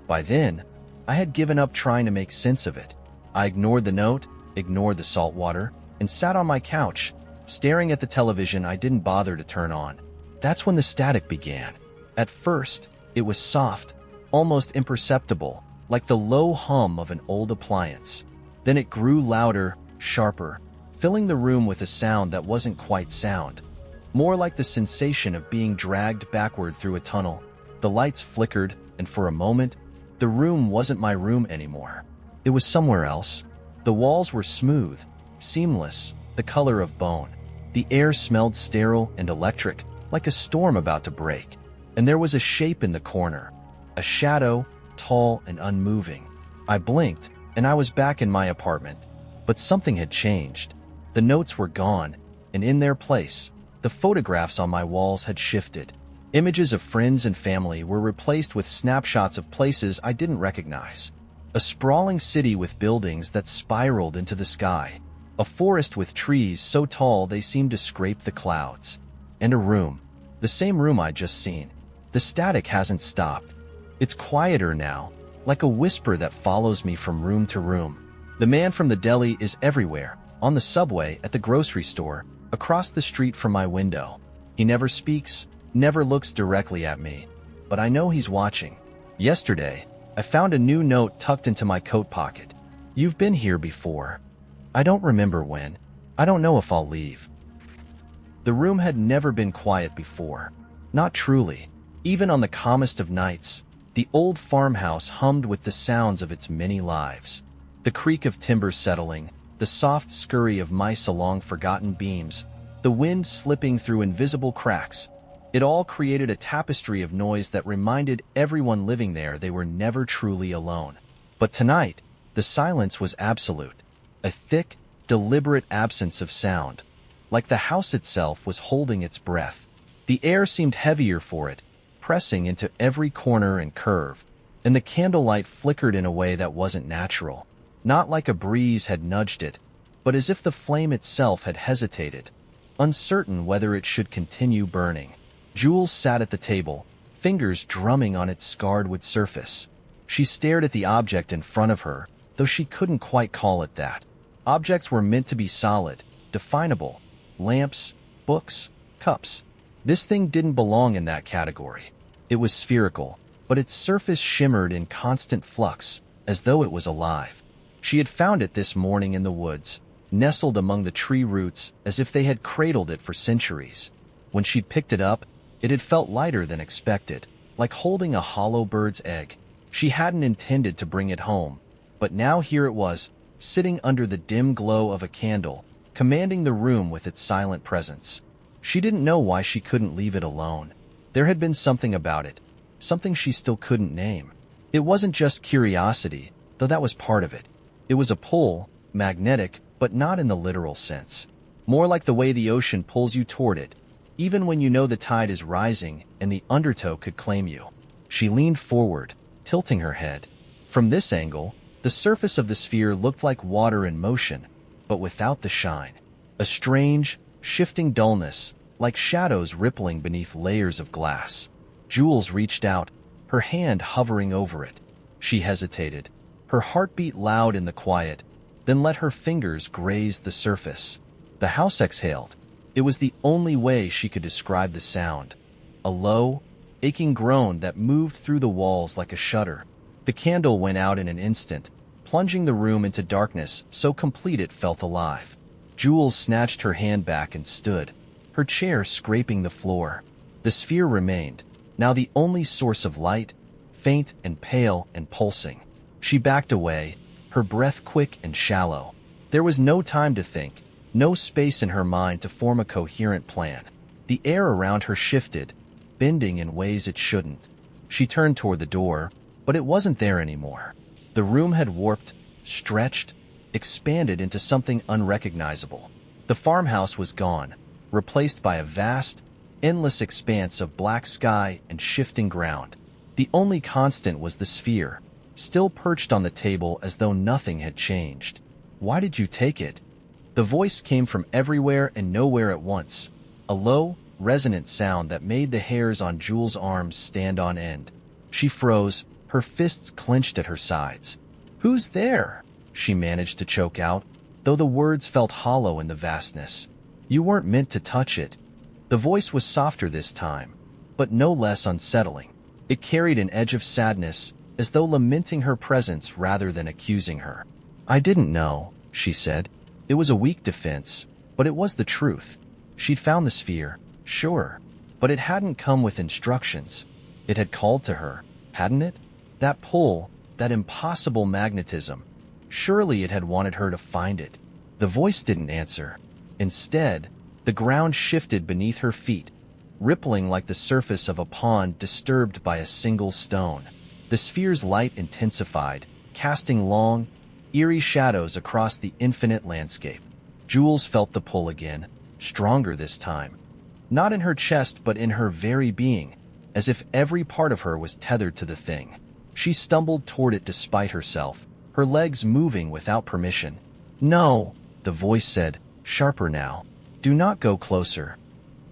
By then, I had given up trying to make sense of it. I ignored the note, ignored the salt water, and sat on my couch, staring at the television I didn't bother to turn on. That's when the static began. At first, it was soft, almost imperceptible, like the low hum of an old appliance. Then it grew louder, sharper, filling the room with a sound that wasn't quite sound, more like the sensation of being dragged backward through a tunnel. The lights flickered, and for a moment, the room wasn't my room anymore. It was somewhere else. The walls were smooth, seamless, the color of bone. The air smelled sterile and electric, like a storm about to break. And there was a shape in the corner, a shadow, tall and unmoving. I blinked, and I was back in my apartment. But something had changed. The notes were gone, and in their place, the photographs on my walls had shifted. Images of friends and family were replaced with snapshots of places I didn't recognize. A sprawling city with buildings that spiraled into the sky. A forest with trees so tall they seemed to scrape the clouds. And a room. The same room I'd just seen. The static hasn't stopped. It's quieter now, like a whisper that follows me from room to room. The man from the deli is everywhere, on the subway, at the grocery store, across the street from my window. He never speaks, never looks directly at me, but I know he's watching. Yesterday, I found a new note tucked into my coat pocket. You've been here before. I don't remember when. I don't know if I'll leave. The room had never been quiet before. Not truly. Even on the calmest of nights, the old farmhouse hummed with the sounds of its many lives. The creak of timber settling, the soft scurry of mice along forgotten beams, the wind slipping through invisible cracks. It all created a tapestry of noise that reminded everyone living there they were never truly alone. But tonight, the silence was absolute. A thick, deliberate absence of sound. Like the house itself was holding its breath. The air seemed heavier for it, pressing into every corner and curve. And the candlelight flickered in a way that wasn't natural. Not like a breeze had nudged it, but as if the flame itself had hesitated, uncertain whether it should continue burning. Jules sat at the table, fingers drumming on its scarred wood surface. She stared at the object in front of her, though she couldn't quite call it that. Objects were meant to be solid, definable. Lamps, books, cups. This thing didn't belong in that category. It was spherical, but its surface shimmered in constant flux, as though it was alive. She had found it this morning in the woods, nestled among the tree roots as if they had cradled it for centuries. When she'd picked it up, it had felt lighter than expected, like holding a hollow bird's egg. She hadn't intended to bring it home, but now here it was, sitting under the dim glow of a candle, commanding the room with its silent presence. She didn't know why she couldn't leave it alone. There had been something about it, something she still couldn't name. It wasn't just curiosity, though that was part of it. It was a pull, magnetic, but not in the literal sense. More like the way the ocean pulls you toward it, even when you know the tide is rising and the undertow could claim you. She leaned forward, tilting her head. From this angle, the surface of the sphere looked like water in motion, but without the shine. A strange, shifting dullness, like shadows rippling beneath layers of glass. Jules reached out, her hand hovering over it. She hesitated, her heartbeat loud in the quiet, then let her fingers graze the surface. The house exhaled. It was the only way she could describe the sound. A low, aching groan that moved through the walls like a shudder. The candle went out in an instant, plunging the room into darkness so complete it felt alive. Jules snatched her hand back and stood, her chair scraping the floor. The sphere remained, now the only source of light, faint and pale and pulsing. She backed away, her breath quick and shallow. There was no time to think. No space in her mind to form a coherent plan. The air around her shifted, bending in ways it shouldn't. She turned toward the door, but it wasn't there anymore. The room had warped, stretched, expanded into something unrecognizable. The farmhouse was gone, replaced by a vast, endless expanse of black sky and shifting ground. The only constant was the sphere, still perched on the table as though nothing had changed. "Why did you take it?" The voice came from everywhere and nowhere at once, a low, resonant sound that made the hairs on Jules' arms stand on end. She froze, her fists clenched at her sides. "Who's there?" she managed to choke out, though the words felt hollow in the vastness. "You weren't meant to touch it." The voice was softer this time, but no less unsettling. It carried an edge of sadness, as though lamenting her presence rather than accusing her. "I didn't know," she said. It was a weak defense, but it was the truth. She'd found the sphere, sure, but it hadn't come with instructions. It had called to her, hadn't it? That pull, that impossible magnetism. Surely it had wanted her to find it. The voice didn't answer. Instead, the ground shifted beneath her feet, rippling like the surface of a pond disturbed by a single stone. The sphere's light intensified, casting long, eerie shadows across the infinite landscape. Jules felt the pull again, stronger this time. Not in her chest but in her very being, as if every part of her was tethered to the thing. She stumbled toward it despite herself, her legs moving without permission. "No," the voice said, sharper now. "Do not go closer."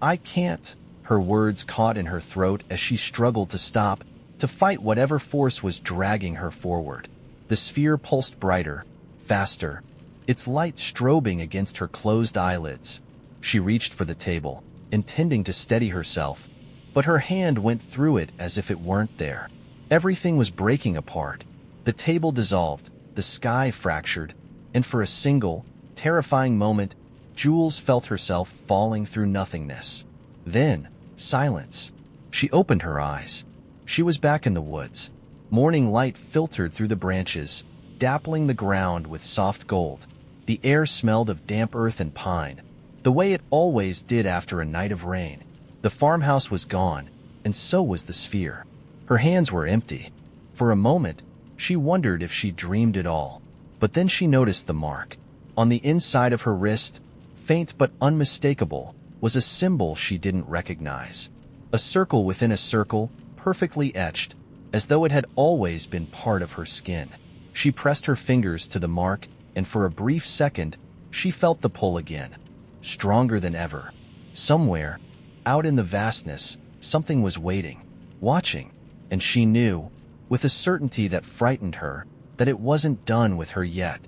"I can't." Her words caught in her throat as she struggled to stop, to fight whatever force was dragging her forward. The sphere pulsed brighter, faster, its light strobing against her closed eyelids. She reached for the table, intending to steady herself, but her hand went through it as if it weren't there. Everything was breaking apart. The table dissolved, the sky fractured, and for a single, terrifying moment, Jules felt herself falling through nothingness. Then, silence. She opened her eyes. She was back in the woods. Morning light filtered through the branches, dappling the ground with soft gold. The air smelled of damp earth and pine, the way it always did after a night of rain. The farmhouse was gone, and so was the sphere. Her hands were empty. For a moment, she wondered if she dreamed it all. But then she noticed the mark. On the inside of her wrist, faint but unmistakable, was a symbol she didn't recognize. A circle within a circle, perfectly etched, as though it had always been part of her skin. She pressed her fingers to the mark, and for a brief second, she felt the pull again, stronger than ever. Somewhere, out in the vastness, something was waiting, watching, and she knew, with a certainty that frightened her, that it wasn't done with her yet.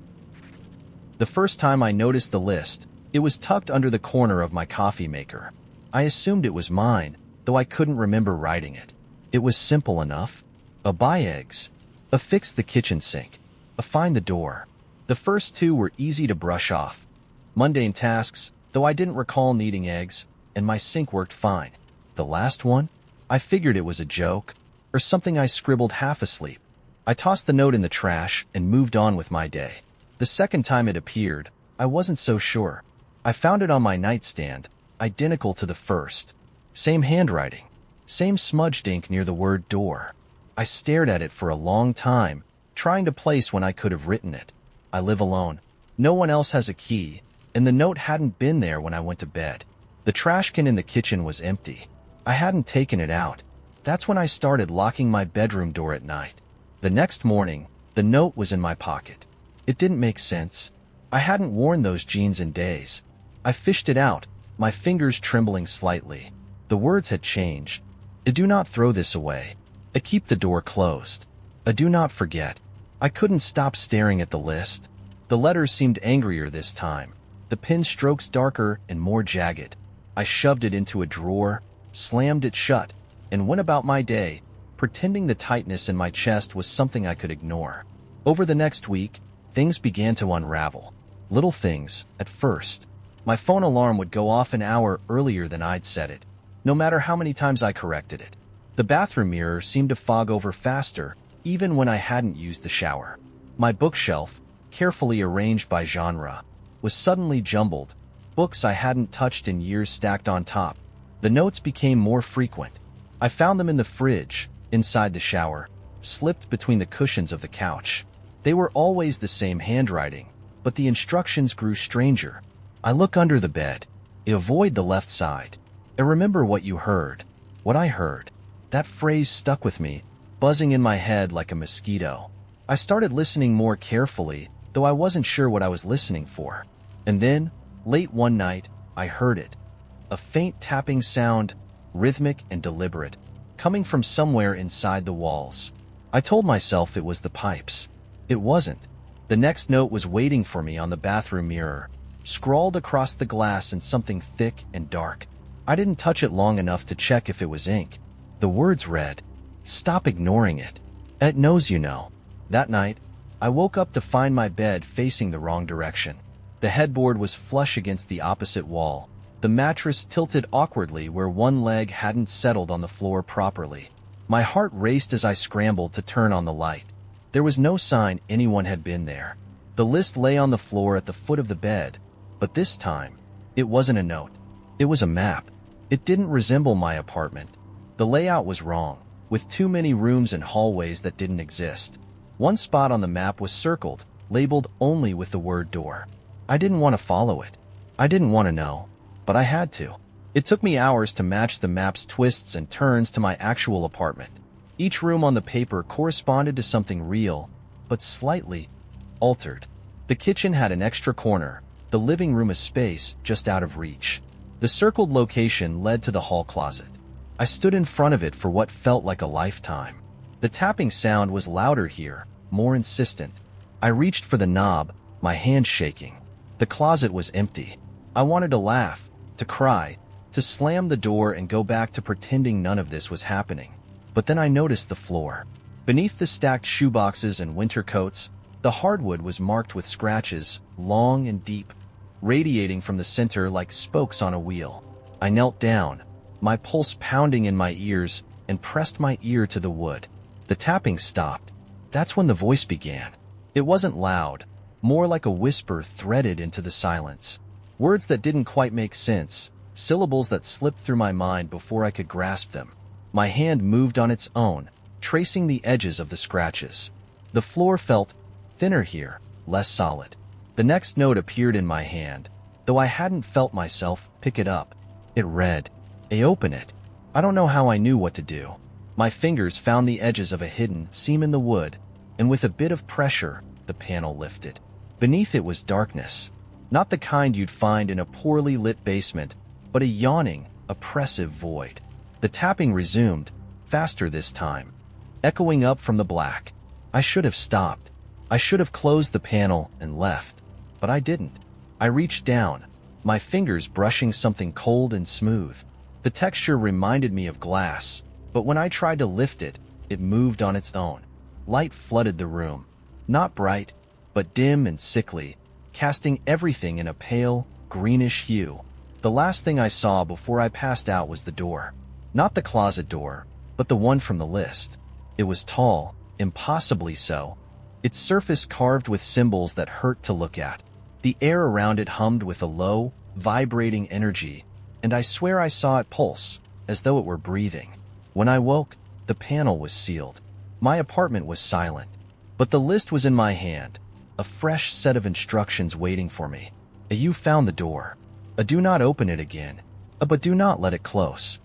The first time I noticed the list, it was tucked under the corner of my coffee maker. I assumed it was mine, though I couldn't remember writing it. It was simple enough. A buy eggs, a fix the kitchen sink, a find the door. The first two were easy to brush off. Mundane tasks, though I didn't recall needing eggs, and my sink worked fine. The last one? I figured it was a joke, or something I scribbled half asleep. I tossed the note in the trash and moved on with my day. The second time it appeared, I wasn't so sure. I found it on my nightstand, identical to the first. Same handwriting, same smudged ink near the word door. I stared at it for a long time, trying to place when I could have written it. I live alone. No one else has a key, and the note hadn't been there when I went to bed. The trash can in the kitchen was empty. I hadn't taken it out. That's when I started locking my bedroom door at night. The next morning, the note was in my pocket. It didn't make sense. I hadn't worn those jeans in days. I fished it out, my fingers trembling slightly. The words had changed. A do not throw this away. A keep the door closed. A do not forget. I couldn't stop staring at the list. The letters seemed angrier this time, the pen strokes darker and more jagged. I shoved it into a drawer, slammed it shut, and went about my day, pretending the tightness in my chest was something I could ignore. Over the next week, things began to unravel. Little things, at first. My phone alarm would go off an hour earlier than I'd set it, no matter how many times I corrected it. The bathroom mirror seemed to fog over faster, even when I hadn't used the shower. My bookshelf, carefully arranged by genre, was suddenly jumbled, books I hadn't touched in years stacked on top. The notes became more frequent. I found them in the fridge, inside the shower, slipped between the cushions of the couch. They were always the same handwriting, but the instructions grew stranger. I look under the bed. Avoid the left side. I remember what you heard. What I heard. That phrase stuck with me, buzzing in my head like a mosquito. I started listening more carefully, though I wasn't sure what I was listening for. And then, late one night, I heard it. A faint tapping sound, rhythmic and deliberate, coming from somewhere inside the walls. I told myself it was the pipes. It wasn't. The next note was waiting for me on the bathroom mirror, scrawled across the glass in something thick and dark. I didn't touch it long enough to check if it was ink. The words read, "Stop ignoring it. It knows you know." That night, I woke up to find my bed facing the wrong direction. The headboard was flush against the opposite wall. The mattress tilted awkwardly where one leg hadn't settled on the floor properly. My heart raced as I scrambled to turn on the light. There was no sign anyone had been there. The list lay on the floor at the foot of the bed, but this time, it wasn't a note. It was a map. It didn't resemble my apartment. The layout was wrong, with too many rooms and hallways that didn't exist. One spot on the map was circled, labeled only with the word door. I didn't want to follow it. I didn't want to know, but I had to. It took me hours to match the map's twists and turns to my actual apartment. Each room on the paper corresponded to something real, but slightly altered. The kitchen had an extra corner, the living room a space just out of reach. The circled location led to the hall closet. I stood in front of it for what felt like a lifetime. The tapping sound was louder here, more insistent. I reached for the knob, my hand shaking. The closet was empty. I wanted to laugh, to cry, to slam the door and go back to pretending none of this was happening. But then I noticed the floor. Beneath the stacked shoeboxes and winter coats, the hardwood was marked with scratches, long and deep, radiating from the center like spokes on a wheel. I knelt down, my pulse pounding in my ears, and pressed my ear to the wood. The tapping stopped. That's when the voice began. It wasn't loud, more like a whisper threaded into the silence. Words that didn't quite make sense, syllables that slipped through my mind before I could grasp them. My hand moved on its own, tracing the edges of the scratches. The floor felt thinner here, less solid. The next note appeared in my hand, though I hadn't felt myself pick it up. It read, "I open it." I don't know how I knew what to do. My fingers found the edges of a hidden seam in the wood, and with a bit of pressure, the panel lifted. Beneath it was darkness, not the kind you'd find in a poorly lit basement, but a yawning, oppressive void. The tapping resumed, faster this time, echoing up from the black. I should have stopped. I should have closed the panel and left, but I didn't. I reached down, my fingers brushing something cold and smooth. The texture reminded me of glass, but when I tried to lift it, it moved on its own. Light flooded the room, not bright, but dim and sickly, casting everything in a pale, greenish hue. The last thing I saw before I passed out was the door. Not the closet door, but the one from the list. It was tall, impossibly so, its surface carved with symbols that hurt to look at. The air around it hummed with a low, vibrating energy, and I swear I saw it pulse, as though it were breathing. When I woke, the panel was sealed. My apartment was silent, but the list was in my hand, a fresh set of instructions waiting for me. A "You found the door." A "Do not open it again." A "But do not let it close."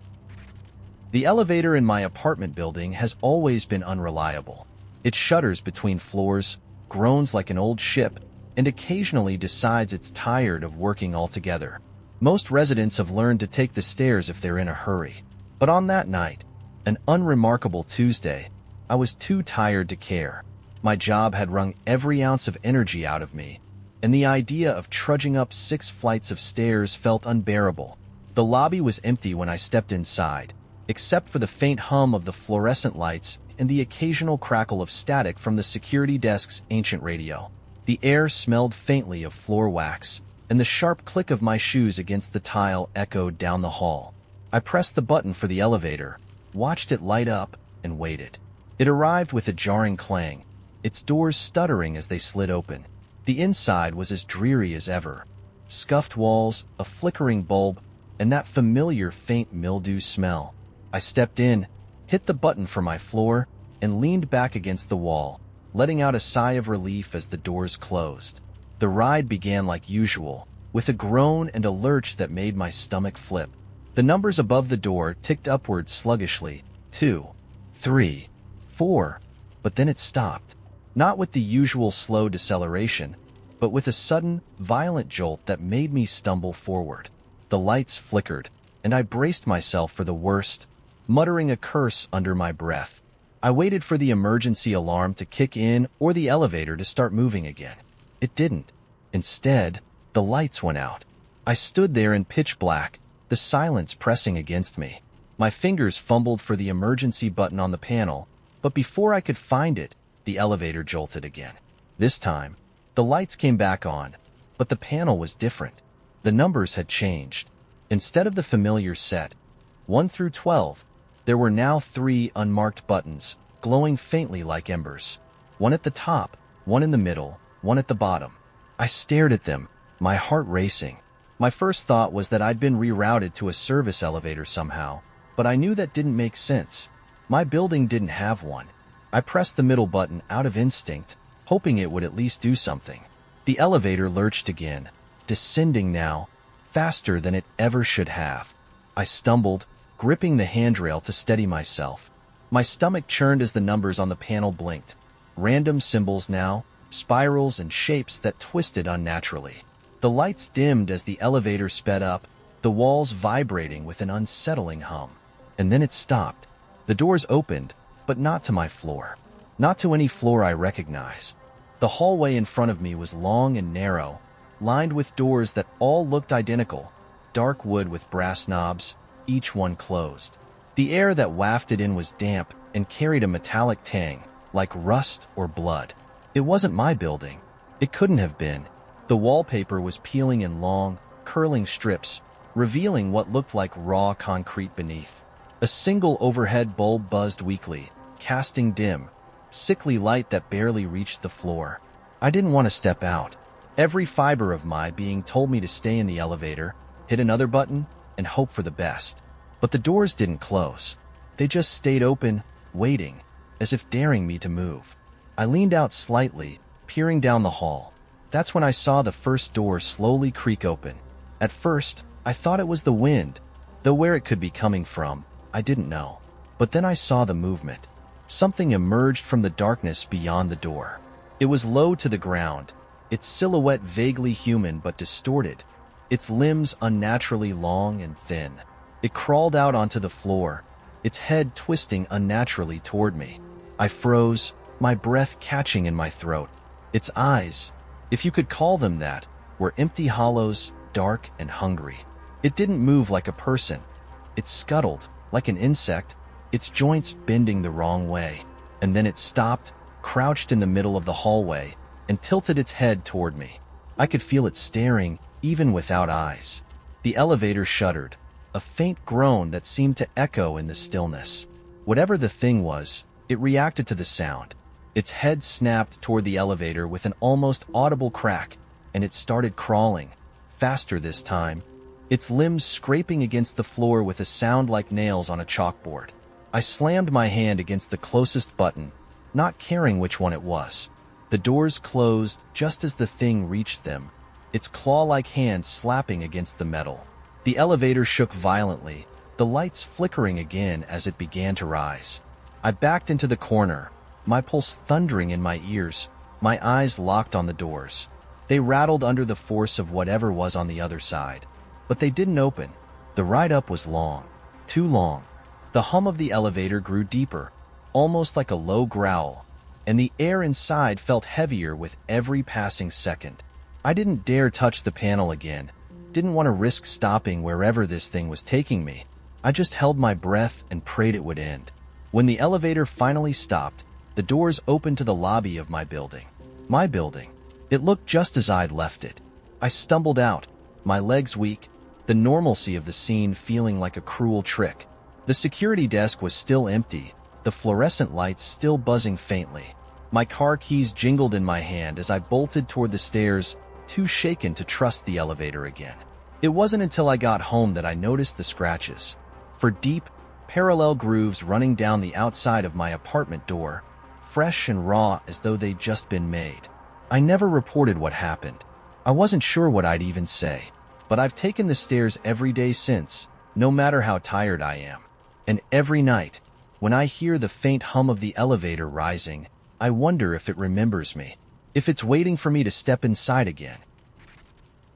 The elevator in my apartment building has always been unreliable. It shudders between floors, groans like an old ship, and occasionally decides it's tired of working altogether. Most residents have learned to take the stairs if they're in a hurry. But on that night, an unremarkable Tuesday, I was too tired to care. My job had wrung every ounce of energy out of me, and the idea of trudging up 6 flights of stairs felt unbearable. The lobby was empty when I stepped inside, except for the faint hum of the fluorescent lights and the occasional crackle of static from the security desk's ancient radio. The air smelled faintly of floor wax, and the sharp click of my shoes against the tile echoed down the hall. I pressed the button for the elevator, watched it light up, and waited. It arrived with a jarring clang, its doors stuttering as they slid open. The inside was as dreary as ever. Scuffed walls, a flickering bulb, and that familiar faint mildew smell. I stepped in, hit the button for my floor, and leaned back against the wall, letting out a sigh of relief as the doors closed. The ride began like usual, with a groan and a lurch that made my stomach flip. The numbers above the door ticked upward sluggishly, 2, 3, 4, but then it stopped. Not with the usual slow deceleration, but with a sudden, violent jolt that made me stumble forward. The lights flickered, and I braced myself for the worst, muttering a curse under my breath. I waited for the emergency alarm to kick in or the elevator to start moving again. It didn't. Instead, the lights went out. I stood there in pitch black, the silence pressing against me. My fingers fumbled for the emergency button on the panel, but before I could find it, the elevator jolted again. This time, the lights came back on, but the panel was different. The numbers had changed. Instead of the familiar set, 1 through 12, there were now 3 unmarked buttons, glowing faintly like embers. One at the top, one in the middle, one at the bottom. I stared at them, my heart racing. My first thought was that I'd been rerouted to a service elevator somehow, but I knew that didn't make sense. My building didn't have one. I pressed the middle button out of instinct, hoping it would at least do something. The elevator lurched again, descending now, faster than it ever should have. I stumbled, gripping the handrail to steady myself. My stomach churned as the numbers on the panel blinked. Random symbols now, spirals and shapes that twisted unnaturally. The lights dimmed as the elevator sped up, the walls vibrating with an unsettling hum. And then it stopped. The doors opened, but not to my floor. Not to any floor I recognized. The hallway in front of me was long and narrow, lined with doors that all looked identical, dark wood with brass knobs, each one closed. The air that wafted in was damp and carried a metallic tang, like rust or blood. It wasn't my building. It couldn't have been. The wallpaper was peeling in long, curling strips, revealing what looked like raw concrete beneath. A single overhead bulb buzzed weakly, casting dim, sickly light that barely reached the floor. I didn't want to step out. Every fiber of my being told me to stay in the elevator, hit another button, and hope for the best. But the doors didn't close. They just stayed open, waiting, as if daring me to move. I leaned out slightly, peering down the hall. That's when I saw the first door slowly creak open. At first, I thought it was the wind, though where it could be coming from, I didn't know. But then I saw the movement. Something emerged from the darkness beyond the door. It was low to the ground, its silhouette vaguely human but distorted, its limbs unnaturally long and thin. It crawled out onto the floor, its head twisting unnaturally toward me. I froze, my breath catching in my throat. Its eyes, if you could call them that, were empty hollows, dark and hungry. It didn't move like a person. It scuttled, like an insect, its joints bending the wrong way. And then it stopped, crouched in the middle of the hallway, and tilted its head toward me. I could feel it staring, even without eyes. The elevator shuddered, a faint groan that seemed to echo in the stillness. Whatever the thing was, it reacted to the sound. Its head snapped toward the elevator with an almost audible crack, and it started crawling, faster this time, its limbs scraping against the floor with a sound like nails on a chalkboard. I slammed my hand against the closest button, not caring which one it was. The doors closed just as the thing reached them, its claw-like hand slapping against the metal. The elevator shook violently, the lights flickering again as it began to rise. I backed into the corner, my pulse thundering in my ears, my eyes locked on the doors. They rattled under the force of whatever was on the other side. But they didn't open. The ride up was long, too long. The hum of the elevator grew deeper, almost like a low growl, and the air inside felt heavier with every passing second. I didn't dare touch the panel again, didn't want to risk stopping wherever this thing was taking me. I just held my breath and prayed it would end. When the elevator finally stopped, the doors opened to the lobby of my building. My building. It looked just as I'd left it. I stumbled out, my legs weak, the normalcy of the scene feeling like a cruel trick. The security desk was still empty, the fluorescent lights still buzzing faintly. My car keys jingled in my hand as I bolted toward the stairs, too shaken to trust the elevator again. It wasn't until I got home that I noticed the scratches. For deep, parallel grooves running down the outside of my apartment door, fresh and raw as though they'd just been made. I never reported what happened. I wasn't sure what I'd even say. But I've taken the stairs every day since, no matter how tired I am. And every night, when I hear the faint hum of the elevator rising, I wonder if it remembers me, if it's waiting for me to step inside again.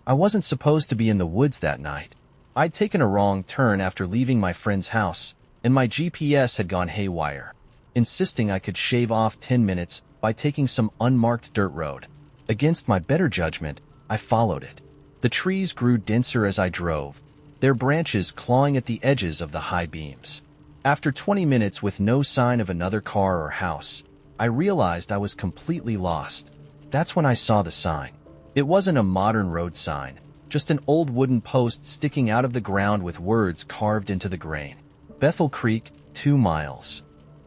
I wasn't supposed to be in the woods that night. I'd taken a wrong turn after leaving my friend's house, and my GPS had gone haywire, insisting I could shave off 10 minutes by taking some unmarked dirt road. Against my better judgment, I followed it. The trees grew denser as I drove, their branches clawing at the edges of the high beams. After 20 minutes with no sign of another car or house, I realized I was completely lost. That's when I saw the sign. It wasn't a modern road sign, just an old wooden post sticking out of the ground with words carved into the grain. Bethel Creek, 2 miles.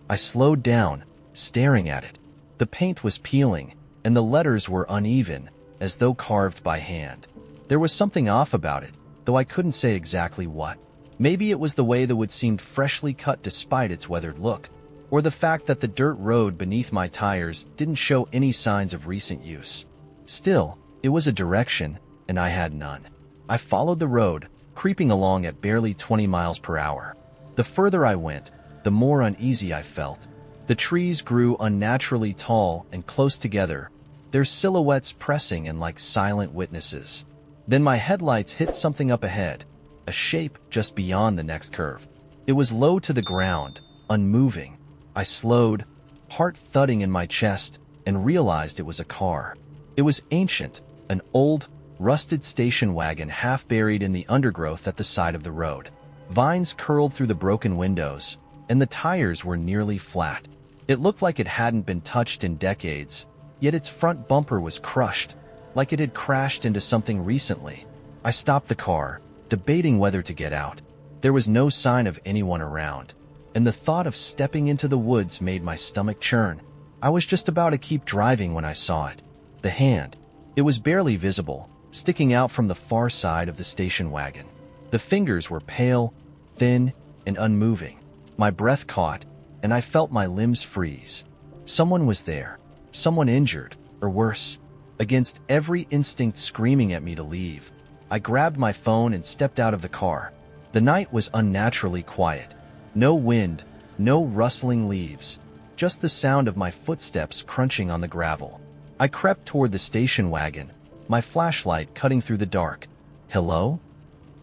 I slowed down, staring at it. The paint was peeling, and the letters were uneven, as though carved by hand. There was something off about it, though I couldn't say exactly what. Maybe it was the way the wood seemed freshly cut despite its weathered look, or the fact that the dirt road beneath my tires didn't show any signs of recent use. Still, it was a direction, and I had none. I followed the road, creeping along at barely 20 miles per hour. The further I went, the more uneasy I felt. The trees grew unnaturally tall and close together, their silhouettes pressing in like silent witnesses. Then my headlights hit something up ahead, a shape just beyond the next curve. It was low to the ground, unmoving. I slowed, heart thudding in my chest, and realized it was a car. It was ancient, an old, rusted station wagon half buried in the undergrowth at the side of the road. Vines curled through the broken windows, and the tires were nearly flat. It looked like it hadn't been touched in decades, yet its front bumper was crushed, like it had crashed into something recently. I stopped the car, debating whether to get out. There was no sign of anyone around, and the thought of stepping into the woods made my stomach churn. I was just about to keep driving when I saw it. The hand. It was barely visible, sticking out from the far side of the station wagon. The fingers were pale, thin, and unmoving. My breath caught, and I felt my limbs freeze. Someone was there, someone injured, or worse. Against every instinct screaming at me to leave, I grabbed my phone and stepped out of the car. The night was unnaturally quiet. No wind, no rustling leaves, just the sound of my footsteps crunching on the gravel. I crept toward the station wagon, my flashlight cutting through the dark. "Hello?"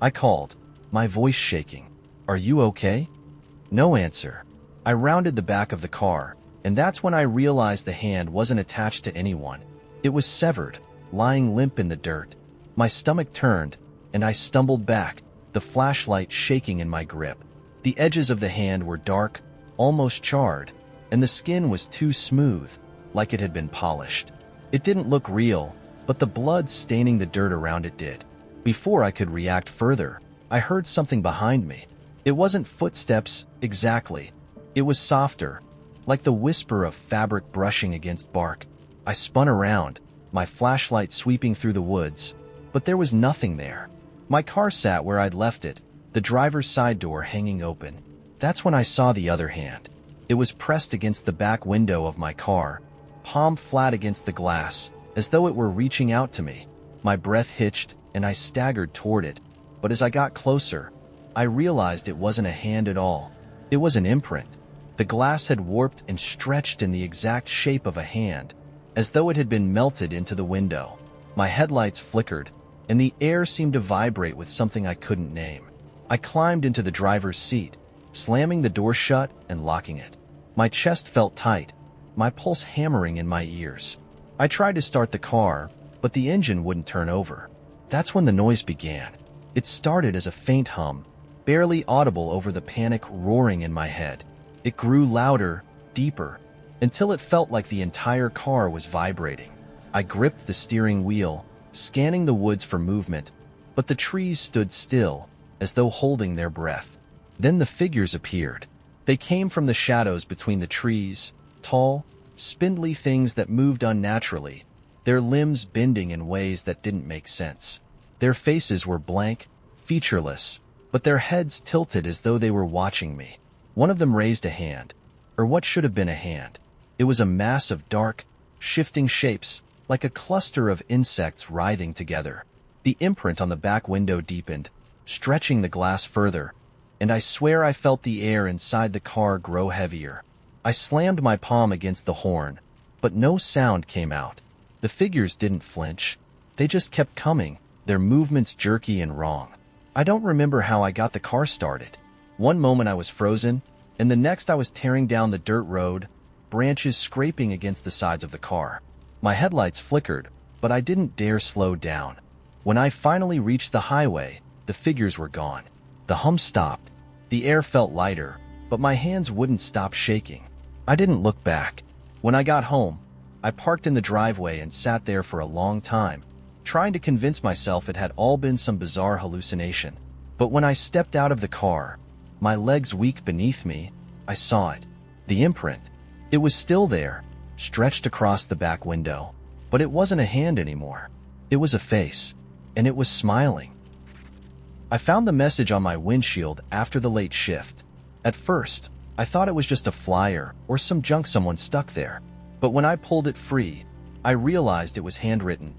I called, my voice shaking. "Are you okay?" No answer. I rounded the back of the car, and that's when I realized the hand wasn't attached to anyone. It was severed, lying limp in the dirt. My stomach turned, and I stumbled back, the flashlight shaking in my grip. The edges of the hand were dark, almost charred, and the skin was too smooth, like it had been polished. It didn't look real, but the blood staining the dirt around it did. Before I could react further, I heard something behind me. It wasn't footsteps, exactly. It was softer, like the whisper of fabric brushing against bark. I spun around, my flashlight sweeping through the woods, but there was nothing there. My car sat where I'd left it, the driver's side door hanging open. That's when I saw the other hand. It was pressed against the back window of my car, palm flat against the glass, as though it were reaching out to me. My breath hitched, and I staggered toward it, but as I got closer, I realized it wasn't a hand at all. It was an imprint. The glass had warped and stretched in the exact shape of a hand, as though it had been melted into the window. My headlights flickered, and the air seemed to vibrate with something I couldn't name. I climbed into the driver's seat, slamming the door shut and locking it. My chest felt tight, my pulse hammering in my ears. I tried to start the car, but the engine wouldn't turn over. That's when the noise began. It started as a faint hum, barely audible over the panic roaring in my head. It grew louder, deeper, until it felt like the entire car was vibrating. I gripped the steering wheel, scanning the woods for movement, but the trees stood still, as though holding their breath. Then the figures appeared. They came from the shadows between the trees, tall, spindly things that moved unnaturally, their limbs bending in ways that didn't make sense. Their faces were blank, featureless, but their heads tilted as though they were watching me. One of them raised a hand, or what should have been a hand. It was a mass of dark, shifting shapes, like a cluster of insects writhing together. The imprint on the back window deepened, stretching the glass further, and I swear I felt the air inside the car grow heavier. I slammed my palm against the horn, but no sound came out. The figures didn't flinch. They just kept coming, their movements jerky and wrong. I don't remember how I got the car started. One moment I was frozen, and the next I was tearing down the dirt road, branches scraping against the sides of the car. My headlights flickered, but I didn't dare slow down. When I finally reached the highway, the figures were gone. The hum stopped. The air felt lighter, but my hands wouldn't stop shaking. I didn't look back. When I got home, I parked in the driveway and sat there for a long time, trying to convince myself it had all been some bizarre hallucination. But when I stepped out of the car, my legs weak beneath me, I saw it. The imprint. It was still there, stretched across the back window. But it wasn't a hand anymore. It was a face, and it was smiling. I found the message on my windshield after the late shift. At first, I thought it was just a flyer or some junk someone stuck there. But when I pulled it free, I realized it was handwritten.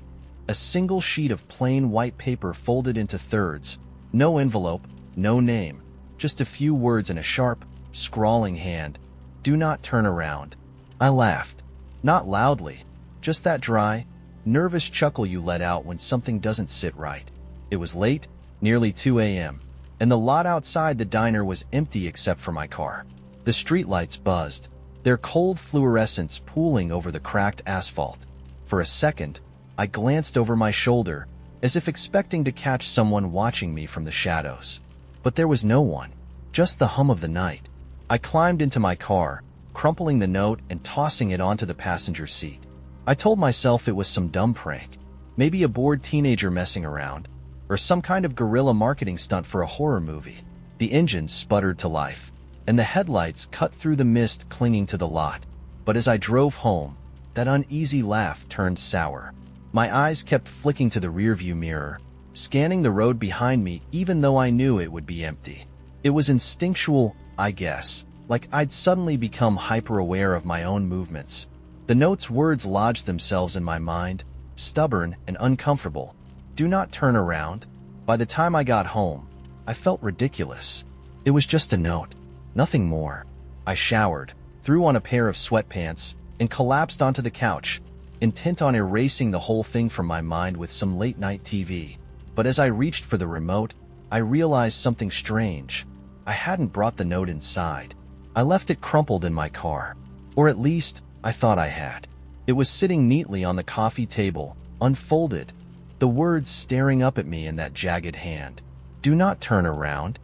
A single sheet of plain white paper folded into thirds. No envelope, no name, just a few words in a sharp, scrawling hand, "Do not turn around." I laughed. Not loudly, just that dry, nervous chuckle you let out when something doesn't sit right. It was late, nearly 2 a.m., and the lot outside the diner was empty except for my car. The streetlights buzzed, their cold fluorescence pooling over the cracked asphalt. For a second, I glanced over my shoulder, as if expecting to catch someone watching me from the shadows. But there was no one, just the hum of the night. I climbed into my car, crumpling the note and tossing it onto the passenger seat. I told myself it was some dumb prank, maybe a bored teenager messing around, or some kind of guerrilla marketing stunt for a horror movie. The engine sputtered to life, and the headlights cut through the mist clinging to the lot. But as I drove home, that uneasy laugh turned sour. My eyes kept flicking to the rearview mirror, scanning the road behind me even though I knew it would be empty. It was instinctual, I guess, like I'd suddenly become hyper-aware of my own movements. The note's words lodged themselves in my mind, stubborn and uncomfortable. "Do not turn around." By the time I got home, I felt ridiculous. It was just a note, nothing more. I showered, threw on a pair of sweatpants, and collapsed onto the couch, intent on erasing the whole thing from my mind with some late-night TV. But as I reached for the remote, I realized something strange. I hadn't brought the note inside. I left it crumpled in my car. Or at least, I thought I had. It was sitting neatly on the coffee table, unfolded, the words staring up at me in that jagged hand. "Do not turn around."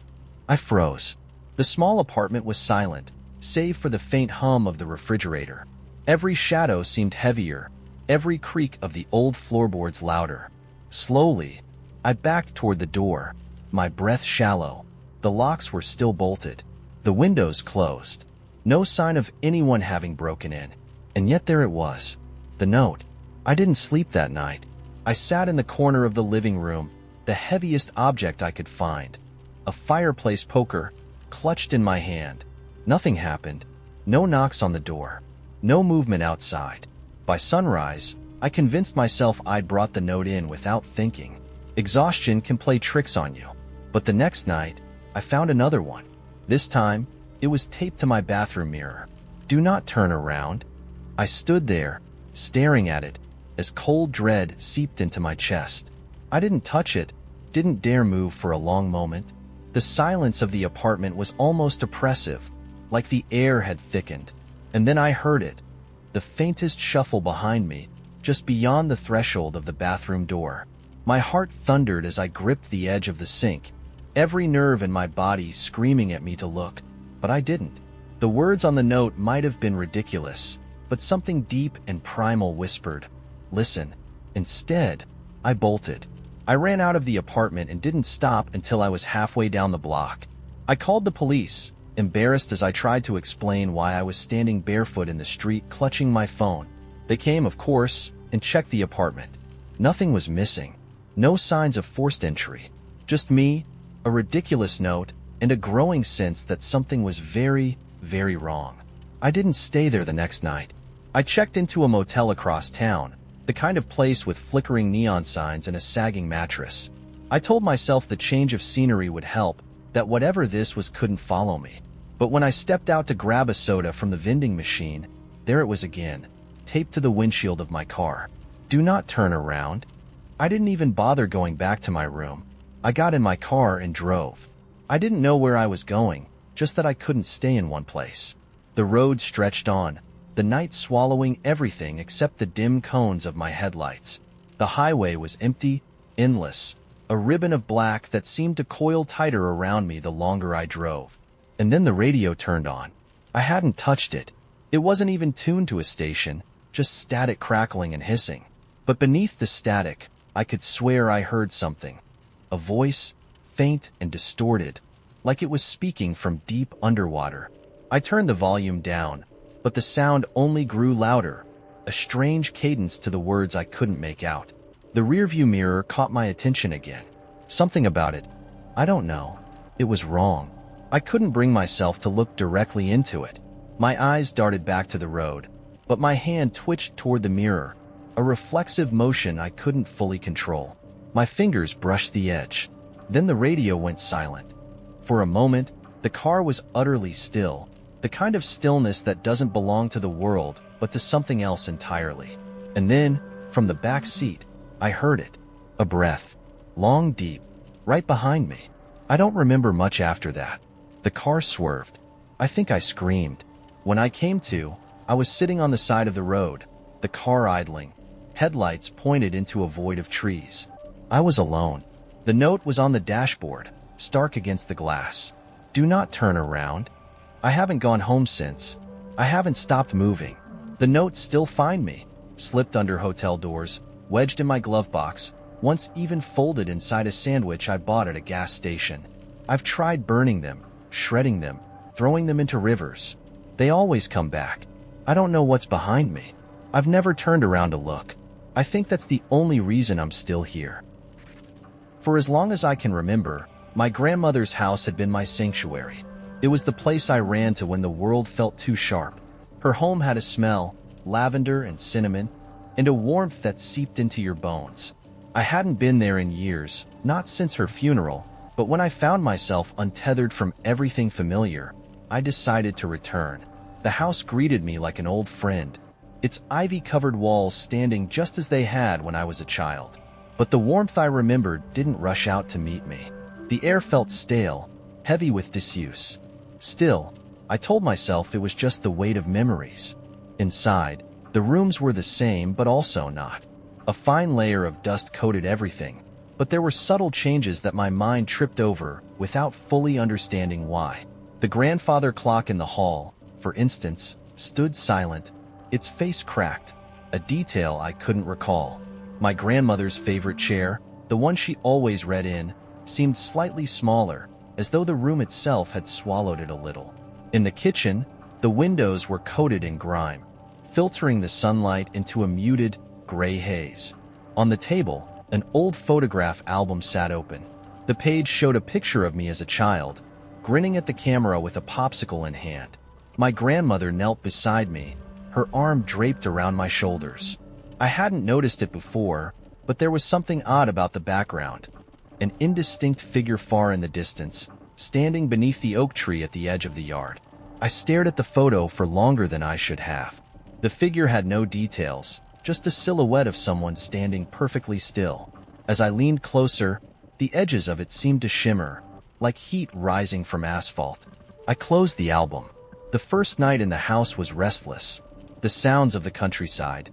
I froze. The small apartment was silent, save for the faint hum of the refrigerator. Every shadow seemed heavier, every creak of the old floorboards louder. Slowly, I backed toward the door, my breath shallow. The locks were still bolted, the windows closed. No sign of anyone having broken in. And yet there it was, the note. I didn't sleep that night. I sat in the corner of the living room, the heaviest object I could find. A fireplace poker, clutched in my hand. Nothing happened. No knocks on the door. No movement outside. By sunrise, I convinced myself I'd brought the note in without thinking. Exhaustion can play tricks on you. But the next night, I found another one. This time, it was taped to my bathroom mirror. "Do not turn around." I stood there, staring at it, as cold dread seeped into my chest. I didn't touch it, didn't dare move for a long moment. The silence of the apartment was almost oppressive, like the air had thickened. And then I heard it, the faintest shuffle behind me, just beyond the threshold of the bathroom door. My heart thundered as I gripped the edge of the sink, every nerve in my body screaming at me to look. But I didn't. The words on the note might have been ridiculous, but something deep and primal whispered, "Listen." Instead, I bolted. I ran out of the apartment and didn't stop until I was halfway down the block. I called the police, embarrassed as I tried to explain why I was standing barefoot in the street clutching my phone. They came, of course, and checked the apartment. Nothing was missing. No signs of forced entry. Just me, a ridiculous note, and a growing sense that something was very, very wrong. I didn't stay there the next night. I checked into a motel across town, the kind of place with flickering neon signs and a sagging mattress. I told myself the change of scenery would help, that whatever this was couldn't follow me. But when I stepped out to grab a soda from the vending machine, there it was again, taped to the windshield of my car. "Do not turn around." I didn't even bother going back to my room. I got in my car and drove. I didn't know where I was going, just that I couldn't stay in one place. The road stretched on, the night swallowing everything except the dim cones of my headlights. The highway was empty, endless, a ribbon of black that seemed to coil tighter around me the longer I drove. And then the radio turned on. I hadn't touched it. It wasn't even tuned to a station, just static crackling and hissing. But beneath the static, I could swear I heard something. A voice, faint and distorted, like it was speaking from deep underwater. I turned the volume down, but the sound only grew louder, a strange cadence to the words I couldn't make out. The rearview mirror caught my attention again. Something about it, I don't know, it was wrong. I couldn't bring myself to look directly into it. My eyes darted back to the road, but my hand twitched toward the mirror, a reflexive motion I couldn't fully control. My fingers brushed the edge. Then the radio went silent. For a moment, The car was utterly still, the kind of stillness that doesn't belong to the world, but to something else entirely. And then, from the back seat, I heard it. A breath. Long, deep. Right behind me. I don't remember much after that. The car swerved. I think I screamed. When I came to, I was sitting on the side of the road, the car idling, headlights pointed into a void of trees. I was alone. The note was on the dashboard, stark against the glass. Do not turn around. I haven't gone home since. I haven't stopped moving. The notes still find me, slipped under hotel doors, wedged in my glove box, once even folded inside a sandwich I bought at a gas station. I've tried burning them, shredding them, throwing them into rivers. They always come back. I don't know what's behind me. I've never turned around to look. I think that's the only reason I'm still here. For as long as I can remember, my grandmother's house had been my sanctuary. It was the place I ran to when the world felt too sharp. Her home had a smell, lavender and cinnamon, and a warmth that seeped into your bones. I hadn't been there in years, not since her funeral, but when I found myself untethered from everything familiar, I decided to return. The house greeted me like an old friend, its ivy-covered walls standing just as they had when I was a child. But the warmth I remembered didn't rush out to meet me. The air felt stale, heavy with disuse. Still, I told myself it was just the weight of memories. Inside, the rooms were the same but also not. A fine layer of dust coated everything, but there were subtle changes that my mind tripped over without fully understanding why. The grandfather clock in the hall, for instance, stood silent, its face cracked, a detail I couldn't recall. My grandmother's favorite chair, the one she always read in, seemed slightly smaller, as though the room itself had swallowed it a little. In the kitchen, the windows were coated in grime, filtering the sunlight into a muted, gray haze. On the table, an old photograph album sat open. The page showed a picture of me as a child, grinning at the camera with a popsicle in hand. My grandmother knelt beside me, her arm draped around my shoulders. I hadn't noticed it before, but there was something odd about the background. An indistinct figure far in the distance, standing beneath the oak tree at the edge of the yard. I stared at the photo for longer than I should have. The figure had no details, just a silhouette of someone standing perfectly still. As I leaned closer, the edges of it seemed to shimmer, like heat rising from asphalt. I closed the album. The first night in the house was restless. The sounds of the countryside,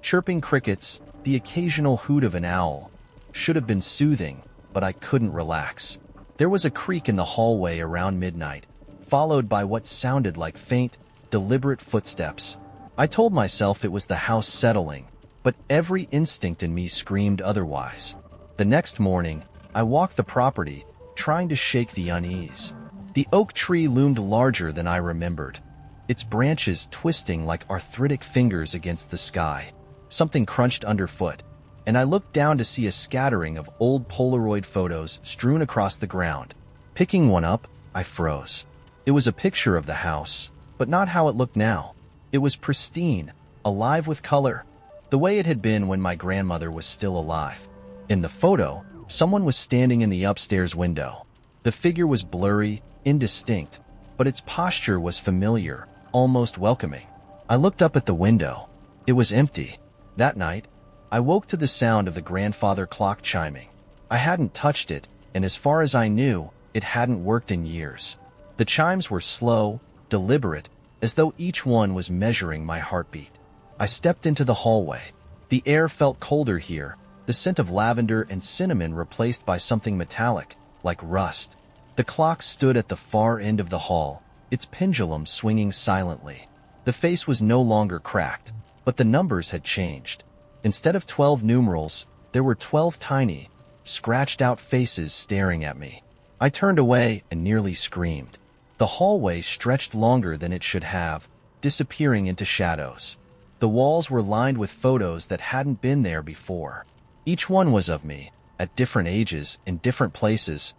chirping crickets, the occasional hoot of an owl, should have been soothing, but I couldn't relax. There was a creak in the hallway around midnight, followed by what sounded like faint, deliberate footsteps. I told myself it was the house settling, but every instinct in me screamed otherwise. The next morning, I walked the property, trying to shake the unease. The oak tree loomed larger than I remembered, its branches twisting like arthritic fingers against the sky. Something crunched underfoot, and I looked down to see a scattering of old Polaroid photos strewn across the ground. Picking one up, I froze. It was a picture of the house, but not how it looked now. It was pristine, alive with color, the way it had been when my grandmother was still alive. In the photo, someone was standing in the upstairs window. The figure was blurry, indistinct, but its posture was familiar, almost welcoming. I looked up at the window. It was empty. That night, I woke to the sound of the grandfather clock chiming. I hadn't touched it, and as far as I knew, it hadn't worked in years. The chimes were slow, deliberate, as though each one was measuring my heartbeat. I stepped into the hallway. The air felt colder here, the scent of lavender and cinnamon replaced by something metallic, like rust. The clock stood at the far end of the hall, its pendulum swinging silently. The face was no longer cracked, but the numbers had changed. Instead of 12 numerals, there were 12 tiny, scratched-out faces staring at me. I turned away and nearly screamed. The hallway stretched longer than it should have, disappearing into shadows. The walls were lined with photos that hadn't been there before. Each one was of me, at different ages, in different places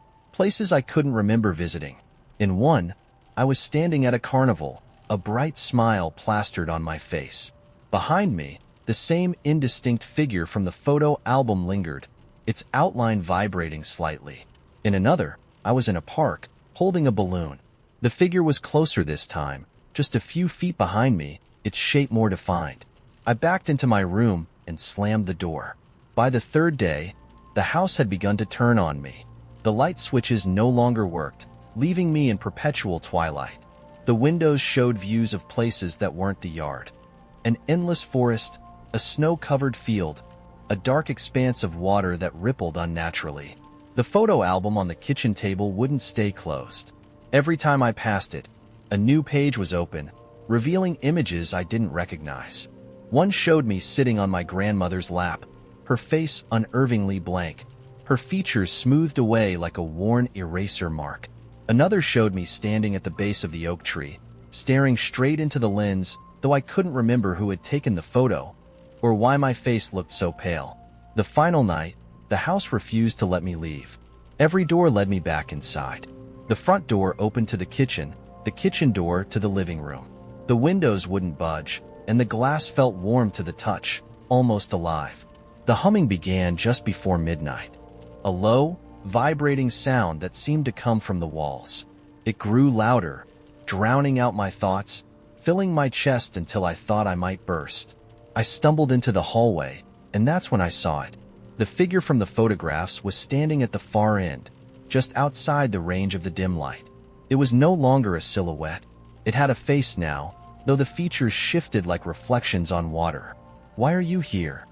I couldn't remember visiting. In one, I was standing at a carnival, a bright smile plastered on my face. Behind me, the same indistinct figure from the photo album lingered, its outline vibrating slightly. In another, I was in a park, holding a balloon. The figure was closer this time, just a few feet behind me, its shape more defined. I backed into my room and slammed the door. By the third day, the house had begun to turn on me. The light switches no longer worked, leaving me in perpetual twilight. The windows showed views of places that weren't the yard. An endless forest, a snow-covered field, a dark expanse of water that rippled unnaturally. The photo album on the kitchen table wouldn't stay closed. Every time I passed it, a new page was open, revealing images I didn't recognize. One showed me sitting on my grandmother's lap, her face unnervingly blank, her features smoothed away like a worn eraser mark. Another showed me standing at the base of the oak tree, staring straight into the lens, though I couldn't remember who had taken the photo or why my face looked so pale. The final night, the house refused to let me leave. Every door led me back inside. The front door opened to the kitchen door to the living room. The windows wouldn't budge, and the glass felt warm to the touch, almost alive. The humming began just before midnight, a low, vibrating sound that seemed to come from the walls. It grew louder, drowning out my thoughts, filling my chest until I thought I might burst. I stumbled into the hallway, and that's when I saw it. The figure from the photographs was standing at the far end, just outside the range of the dim light. It was no longer a silhouette. It had a face now, though the features shifted like reflections on water. "Why are you here?"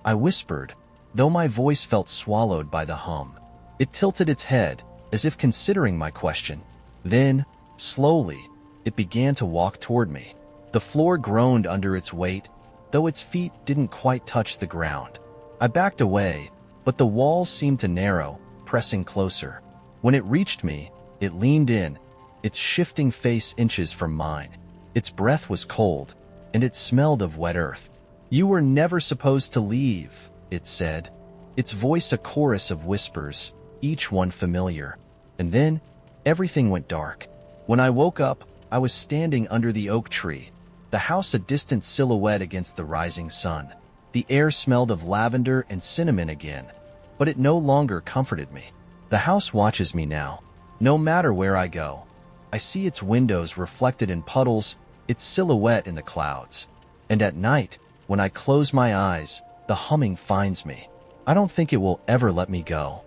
I whispered, though my voice felt swallowed by the hum. It tilted its head, as if considering my question. Then, slowly, it began to walk toward me. The floor groaned under its weight, though its feet didn't quite touch the ground. I backed away, but the walls seemed to narrow, pressing closer. When it reached me, it leaned in, its shifting face inches from mine. Its breath was cold, and it smelled of wet earth. "You were never supposed to leave," it said, its voice a chorus of whispers, each one familiar. And then, everything went dark. When I woke up, I was standing under the oak tree, the house a distant silhouette against the rising sun. The air smelled of lavender and cinnamon again, but it no longer comforted me. The house watches me now, no matter where I go. I see its windows reflected in puddles, its silhouette in the clouds. And at night, when I close my eyes, the humming finds me. I don't think it will ever let me go.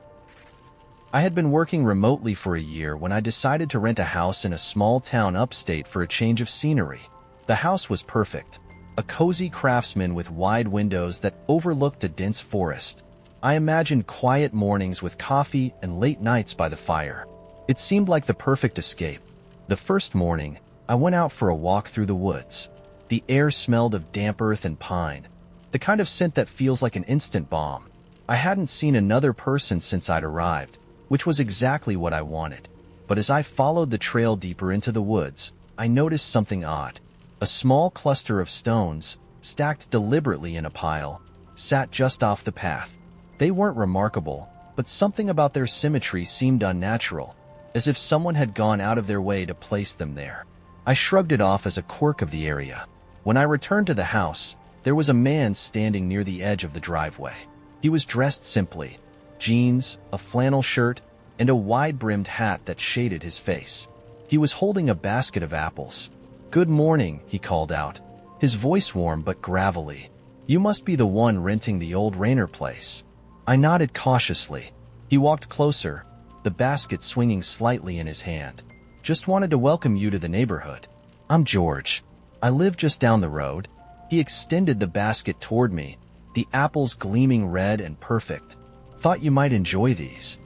I had been working remotely for a year when I decided to rent a house in a small town upstate for a change of scenery. The house was perfect, a cozy craftsman with wide windows that overlooked a dense forest. I imagined quiet mornings with coffee and late nights by the fire. It seemed like the perfect escape. The first morning, I went out for a walk through the woods. The air smelled of damp earth and pine, the kind of scent that feels like an instant balm. I hadn't seen another person since I'd arrived, which was exactly what I wanted. But as I followed the trail deeper into the woods, I noticed something odd. A small cluster of stones, stacked deliberately in a pile, sat just off the path. They weren't remarkable, but something about their symmetry seemed unnatural, as if someone had gone out of their way to place them there. I shrugged it off as a quirk of the area. When I returned to the house, there was a man standing near the edge of the driveway. He was dressed simply, jeans, a flannel shirt, and a wide-brimmed hat that shaded his face. He was holding a basket of apples. "Good morning," he called out, his voice warm but gravelly. "You must be the one renting the old Rayner place." I nodded cautiously. He walked closer, the basket swinging slightly in his hand. "Just wanted to welcome you to the neighborhood. I'm George. I live just down the road." He extended the basket toward me, the apples gleaming red and perfect. "Thought you might enjoy these."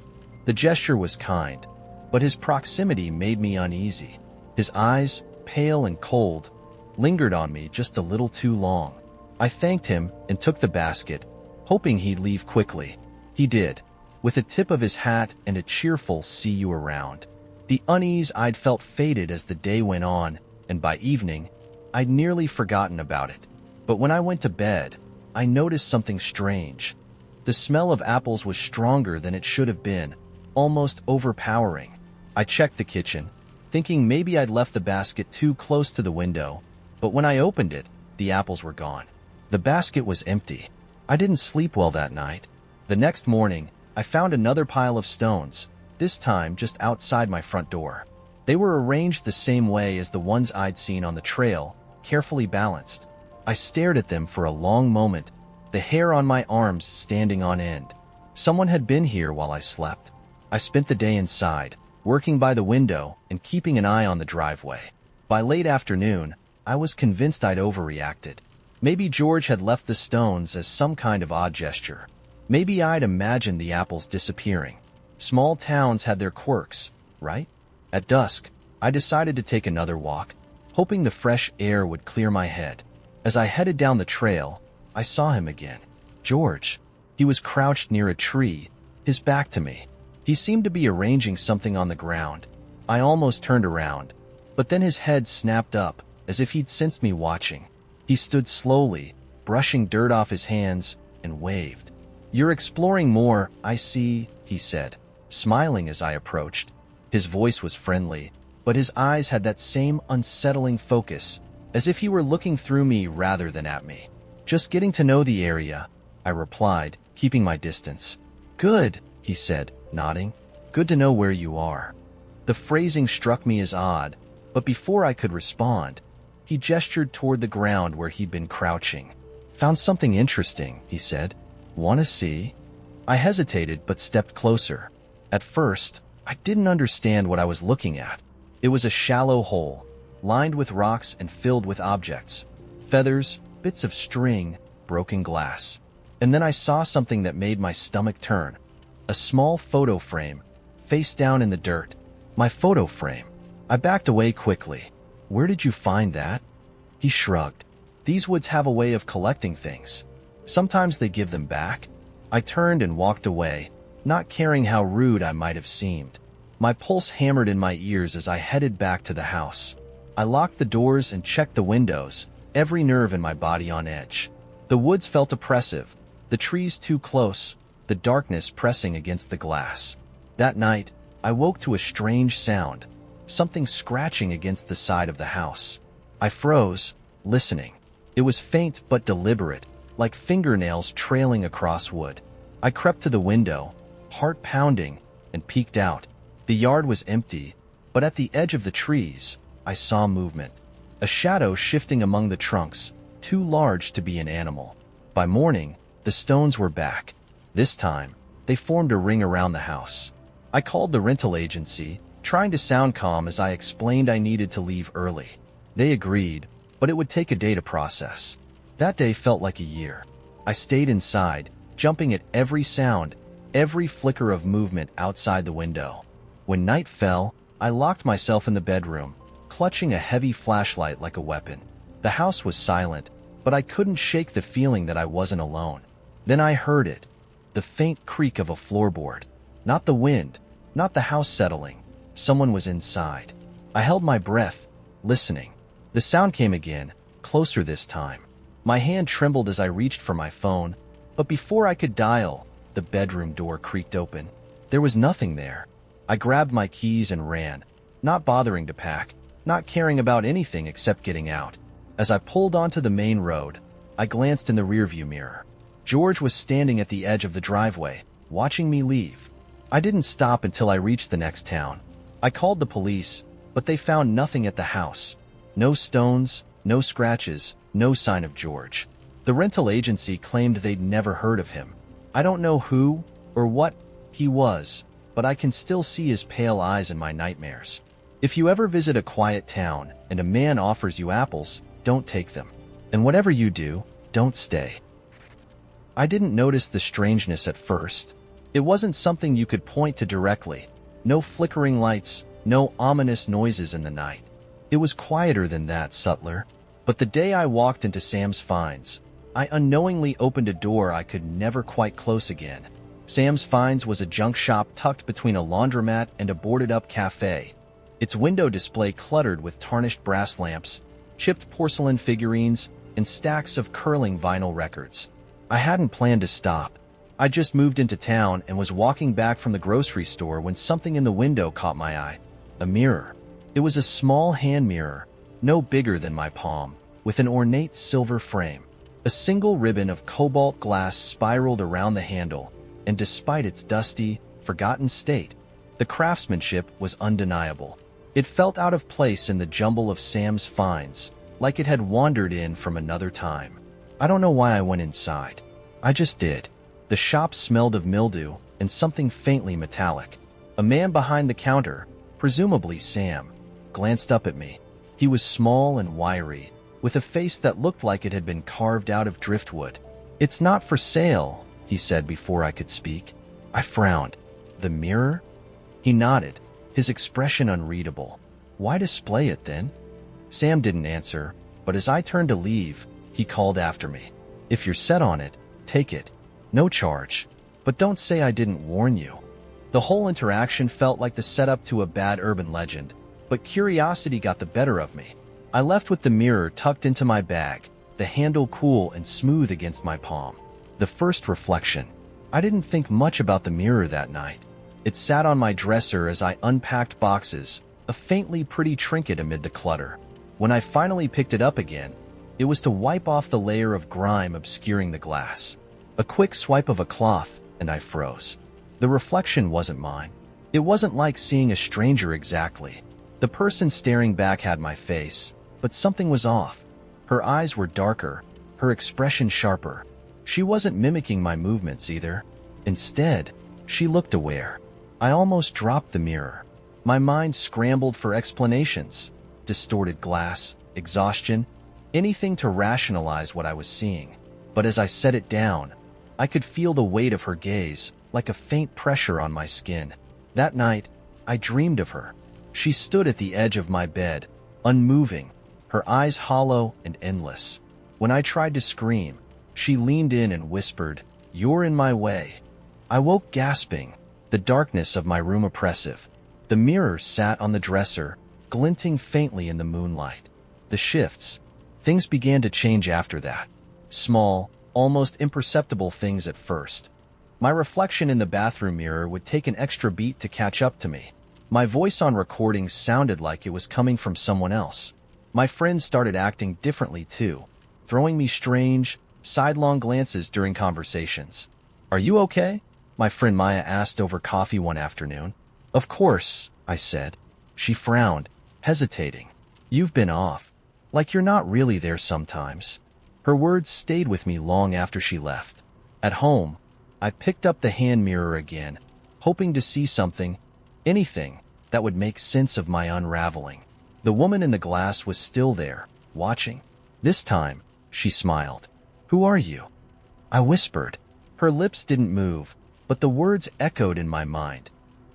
The gesture was kind, but his proximity made me uneasy. His eyes, pale and cold, lingered on me just a little too long. I thanked him and took the basket, hoping he'd leave quickly. He did, with a tip of his hat and a cheerful "see you around." The unease I'd felt faded as the day went on, and by evening, I'd nearly forgotten about it. But when I went to bed, I noticed something strange. The smell of apples was stronger than it should have been, almost overpowering. I checked the kitchen, thinking maybe I'd left the basket too close to the window, but when I opened it, the apples were gone. The basket was empty. I didn't sleep well that night. The next morning, I found another pile of stones, this time just outside my front door. They were arranged the same way as the ones I'd seen on the trail, carefully balanced. I stared at them for a long moment, the hair on my arms standing on end. Someone had been here while I slept. I spent the day inside, working by the window and keeping an eye on the driveway. By late afternoon, I was convinced I'd overreacted. Maybe George had left the stones as some kind of odd gesture. Maybe I'd imagined the apples disappearing. Small towns had their quirks, right? At dusk, I decided to take another walk, hoping the fresh air would clear my head. As I headed down the trail, I saw him again. George. He was crouched near a tree, his back to me. He seemed to be arranging something on the ground. I almost turned around, but then his head snapped up, as if he'd sensed me watching. He stood slowly, brushing dirt off his hands, and waved. "You're exploring more, I see," he said, smiling as I approached. His voice was friendly, but his eyes had that same unsettling focus, as if he were looking through me rather than at me. "Just getting to know the area," I replied, keeping my distance. "Good," he said, nodding. "Good to know where you are." The phrasing struck me as odd, but before I could respond, he gestured toward the ground where he'd been crouching. "Found something interesting," he said. "Want to see?" I hesitated but stepped closer. At first, I didn't understand what I was looking at. It was a shallow hole, lined with rocks and filled with objects. Feathers, bits of string, broken glass. And then I saw something that made my stomach turn. A small photo frame, face down in the dirt. My photo frame. I backed away quickly. "Where did you find that?" He shrugged. "These woods have a way of collecting things. Sometimes they give them back." I turned and walked away, not caring how rude I might have seemed. My pulse hammered in my ears as I headed back to the house. I locked the doors and checked the windows, every nerve in my body on edge. The woods felt oppressive, the trees too close, the darkness pressing against the glass. That night, I woke to a strange sound, something scratching against the side of the house. I froze, listening. It was faint but deliberate, like fingernails trailing across wood. I crept to the window, heart pounding, and peeked out. The yard was empty, but at the edge of the trees, I saw movement. A shadow shifting among the trunks, too large to be an animal. By morning, the stones were back. This time, they formed a ring around the house. I called the rental agency, trying to sound calm as I explained I needed to leave early. They agreed, but it would take a day to process. That day felt like a year. I stayed inside, jumping at every sound, every flicker of movement outside the window. When night fell, I locked myself in the bedroom, clutching a heavy flashlight like a weapon. The house was silent, but I couldn't shake the feeling that I wasn't alone. Then I heard it, the faint creak of a floorboard. Not the wind, not the house settling. Someone was inside. I held my breath, listening. The sound came again, closer this time. My hand trembled as I reached for my phone, but before I could dial, the bedroom door creaked open. There was nothing there. I grabbed my keys and ran, not bothering to pack, not caring about anything except getting out. As I pulled onto the main road, I glanced in the rearview mirror. George was standing at the edge of the driveway, watching me leave. I didn't stop until I reached the next town. I called the police, but they found nothing at the house. No stones, no scratches, no sign of George. The rental agency claimed they'd never heard of him. I don't know who or what he was, but I can still see his pale eyes in my nightmares. If you ever visit a quiet town and a man offers you apples, don't take them. And whatever you do, don't stay. I didn't notice the strangeness at first. It wasn't something you could point to directly. No flickering lights, no ominous noises in the night. It was quieter than that, subtler. But the day I walked into Sam's Finds, I unknowingly opened a door I could never quite close again. Sam's Finds was a junk shop tucked between a laundromat and a boarded-up cafe. Its window display cluttered with tarnished brass lamps, chipped porcelain figurines, and stacks of curling vinyl records. I hadn't planned to stop. I just moved into town and was walking back from the grocery store when something in the window caught my eye. A mirror. It was a small hand mirror, no bigger than my palm, with an ornate silver frame. A single ribbon of cobalt glass spiraled around the handle, and despite its dusty, forgotten state, the craftsmanship was undeniable. It felt out of place in the jumble of Sam's finds, like it had wandered in from another time. I don't know why I went inside. I just did. The shop smelled of mildew and something faintly metallic. A man behind the counter, presumably Sam, glanced up at me. He was small and wiry, with a face that looked like it had been carved out of driftwood. "It's not for sale," he said before I could speak. I frowned. "The mirror?" He nodded, his expression unreadable. "Why display it then?" Sam didn't answer, but as I turned to leave, he called after me. "If you're set on it, take it. No charge. But don't say I didn't warn you." The whole interaction felt like the setup to a bad urban legend, but curiosity got the better of me. I left with the mirror tucked into my bag, the handle cool and smooth against my palm. The first reflection. I didn't think much about the mirror that night. It sat on my dresser as I unpacked boxes, a faintly pretty trinket amid the clutter. When I finally picked it up again, it was to wipe off the layer of grime obscuring the glass. A quick swipe of a cloth, and I froze. The reflection wasn't mine. It wasn't like seeing a stranger exactly. The person staring back had my face, but something was off. Her eyes were darker, her expression sharper. She wasn't mimicking my movements either. Instead, she looked aware. I almost dropped the mirror. My mind scrambled for explanations. Distorted glass, exhaustion, anything to rationalize what I was seeing. But as I set it down, I could feel the weight of her gaze, like a faint pressure on my skin. That night, I dreamed of her. She stood at the edge of my bed, unmoving, her eyes hollow and endless. When I tried to scream, she leaned in and whispered, "You're in my way." I woke gasping, the darkness of my room oppressive. The mirror sat on the dresser, glinting faintly in the moonlight. The shifts. Things began to change after that. Small, almost imperceptible things at first. My reflection in the bathroom mirror would take an extra beat to catch up to me. My voice on recordings sounded like it was coming from someone else. My friends started acting differently too, throwing me strange, sidelong glances during conversations. "Are you okay?" my friend Maya asked over coffee one afternoon. "Of course," I said. She frowned, hesitating. "You've been off. Like you're not really there sometimes." Her words stayed with me long after she left. At home, I picked up the hand mirror again, hoping to see something, anything, that would make sense of my unraveling. The woman in the glass was still there, watching. This time, she smiled. "Who are you?" I whispered. Her lips didn't move, but the words echoed in my mind.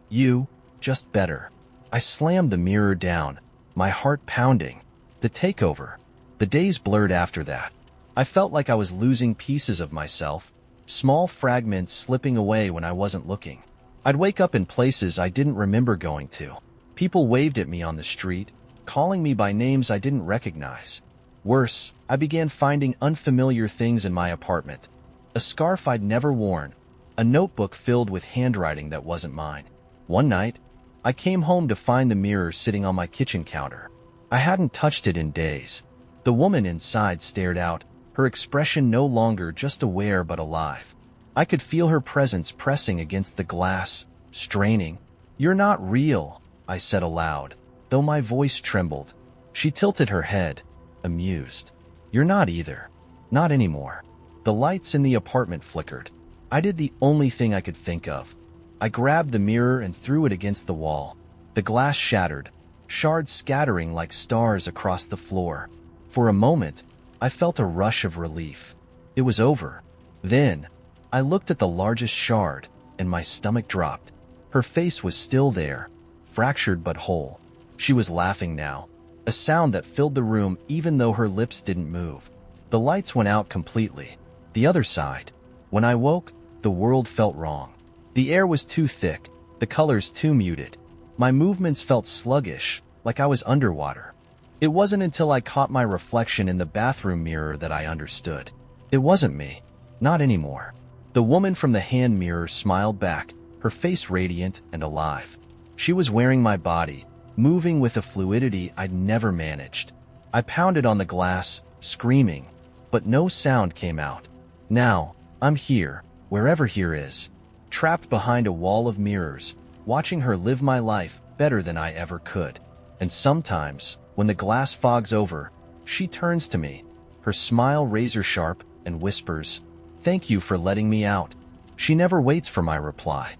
"You, just better." I slammed the mirror down, my heart pounding. The takeover. The days blurred after that. I felt like I was losing pieces of myself, small fragments slipping away when I wasn't looking. I'd wake up in places I didn't remember going to. People waved at me on the street, calling me by names I didn't recognize. Worse, I began finding unfamiliar things in my apartment. A scarf I'd never worn, a notebook filled with handwriting that wasn't mine. One night, I came home to find the mirror sitting on my kitchen counter. I hadn't touched it in days. The woman inside stared out, her expression no longer just aware but alive. I could feel her presence pressing against the glass, straining. "You're not real," I said aloud, though my voice trembled. She tilted her head, amused. "You're not either. Not anymore." The lights in the apartment flickered. I did the only thing I could think of. I grabbed the mirror and threw it against the wall. The glass shattered, shards scattering like stars across the floor. For a moment, I felt a rush of relief. It was over. Then, I looked at the largest shard, and my stomach dropped. Her face was still there, fractured but whole. She was laughing now, a sound that filled the room even though her lips didn't move. The lights went out completely. The other side. When I woke, the world felt wrong. The air was too thick, the colors too muted. My movements felt sluggish, like I was underwater. It wasn't until I caught my reflection in the bathroom mirror that I understood. It wasn't me. Not anymore. The woman from the hand mirror smiled back, her face radiant and alive. She was wearing my body, moving with a fluidity I'd never managed. I pounded on the glass, screaming, but no sound came out. Now, I'm here, wherever here is, trapped behind a wall of mirrors, watching her live my life better than I ever could. And sometimes, when the glass fogs over, she turns to me, her smile razor sharp, and whispers, "Thank you for letting me out." She never waits for my reply.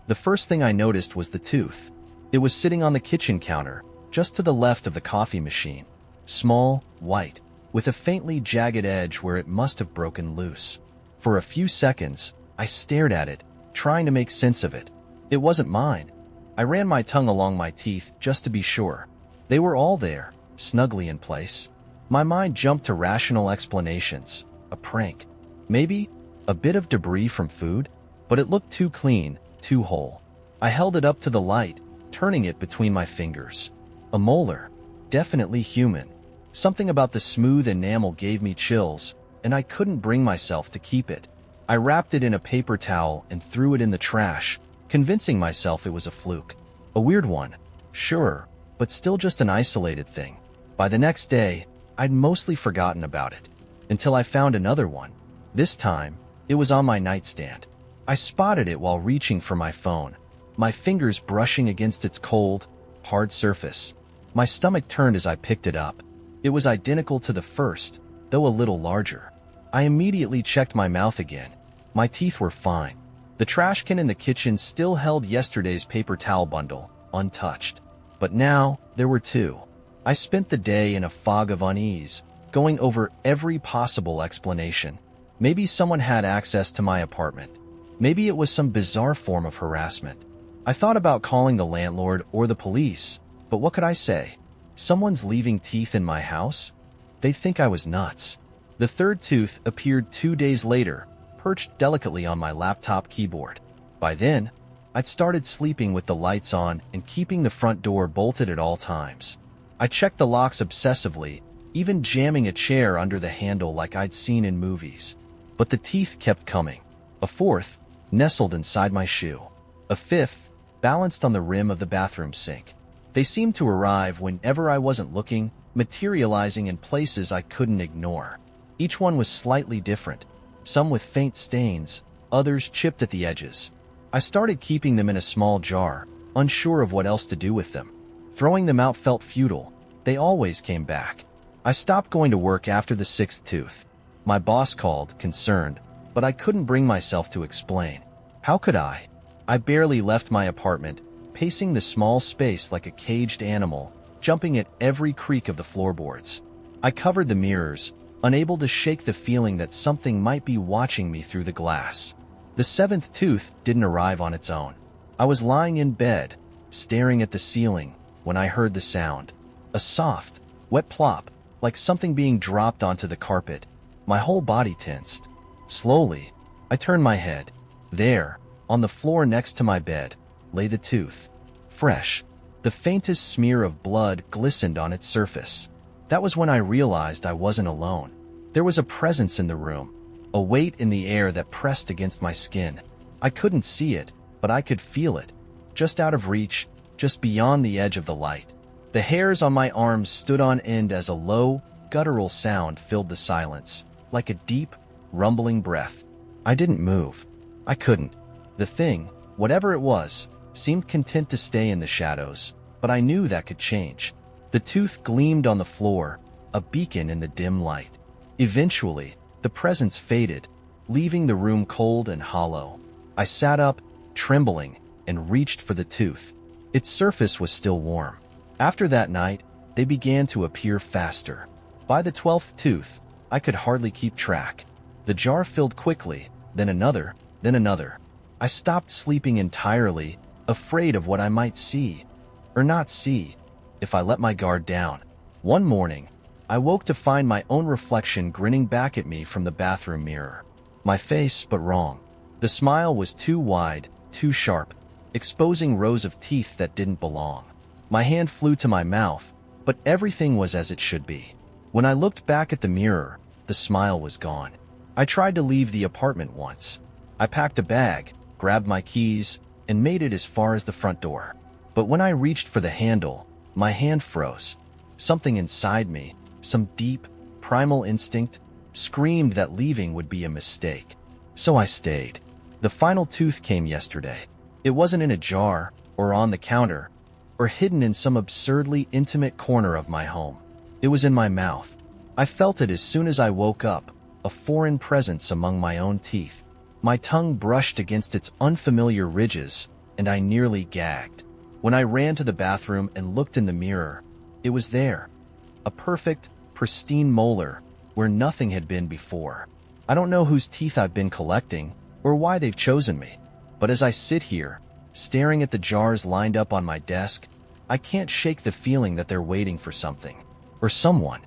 The first thing I noticed was the tooth. It was sitting on the kitchen counter, just to the left of the coffee machine. Small, white, with a faintly jagged edge where it must have broken loose. For a few seconds, I stared at it, trying to make sense of it. It wasn't mine. I ran my tongue along my teeth just to be sure. They were all there, snugly in place. My mind jumped to rational explanations. A prank. Maybe a bit of debris from food? But it looked too clean, too whole. I held it up to the light, turning it between my fingers. A molar. Definitely human. Something about the smooth enamel gave me chills, and I couldn't bring myself to keep it. I wrapped it in a paper towel and threw it in the trash, convincing myself it was a fluke. A weird one, sure, but still just an isolated thing. By the next day, I'd mostly forgotten about it, until I found another one. This time, it was on my nightstand. I spotted it while reaching for my phone, my fingers brushing against its cold, hard surface. My stomach turned as I picked it up. It was identical to the first, though a little larger. I immediately checked my mouth again. My teeth were fine. The trash can in the kitchen still held yesterday's paper towel bundle, untouched. But now, there were two. I spent the day in a fog of unease, going over every possible explanation. Maybe someone had access to my apartment. Maybe it was some bizarre form of harassment. I thought about calling the landlord or the police, but what could I say? Someone's leaving teeth in my house? They'd think I was nuts. The third tooth appeared 2 days later, perched delicately on my laptop keyboard. By then, I'd started sleeping with the lights on and keeping the front door bolted at all times. I checked the locks obsessively, even jamming a chair under the handle like I'd seen in movies. But the teeth kept coming. A fourth, nestled inside my shoe. A fifth, balanced on the rim of the bathroom sink. They seemed to arrive whenever I wasn't looking, materializing in places I couldn't ignore. Each one was slightly different, some with faint stains, others chipped at the edges. I started keeping them in a small jar, unsure of what else to do with them. Throwing them out felt futile. They always came back. I stopped going to work after the sixth tooth. My boss called, concerned, but I couldn't bring myself to explain. How could I? I barely left my apartment, pacing the small space like a caged animal, jumping at every creak of the floorboards. I covered the mirrors, unable to shake the feeling that something might be watching me through the glass. The seventh tooth didn't arrive on its own. I was lying in bed, staring at the ceiling, when I heard the sound. A soft, wet plop, like something being dropped onto the carpet. My whole body tensed. Slowly, I turned my head. There, on the floor next to my bed, lay the tooth. Fresh. The faintest smear of blood glistened on its surface. That was when I realized I wasn't alone. There was a presence in the room, a weight in the air that pressed against my skin. I couldn't see it, but I could feel it. Just out of reach, just beyond the edge of the light. The hairs on my arms stood on end as a low, guttural sound filled the silence, like a deep, rumbling breath. I didn't move. I couldn't. The thing, whatever it was, seemed content to stay in the shadows, but I knew that could change. The tooth gleamed on the floor, a beacon in the dim light. Eventually, the presence faded, leaving the room cold and hollow. I sat up, trembling, and reached for the tooth. Its surface was still warm. After that night, they began to appear faster. By the 12th tooth, I could hardly keep track. The jar filled quickly, then another, then another. I stopped sleeping entirely, afraid of what I might see, or not see, if I let my guard down. One morning, I woke to find my own reflection grinning back at me from the bathroom mirror. My face, but wrong. The smile was too wide, too sharp, exposing rows of teeth that didn't belong. My hand flew to my mouth, but everything was as it should be. When I looked back at the mirror, the smile was gone. I tried to leave the apartment once. I packed a bag, grabbed my keys, and made it as far as the front door. But when I reached for the handle, my hand froze. Something inside me, some deep, primal instinct, screamed that leaving would be a mistake. So I stayed. The final tooth came yesterday. It wasn't in a jar or on the counter. or hidden in some absurdly intimate corner of my home. It was in my mouth. I felt it as soon as I woke up, a foreign presence among my own teeth. My tongue brushed against its unfamiliar ridges, and I nearly gagged. When I ran to the bathroom and looked in the mirror, it was there. A perfect, pristine molar, where nothing had been before. I don't know whose teeth I've been collecting, or why they've chosen me, but as I sit here, staring at the jars lined up on my desk, I can't shake the feeling that they're waiting for something, or someone.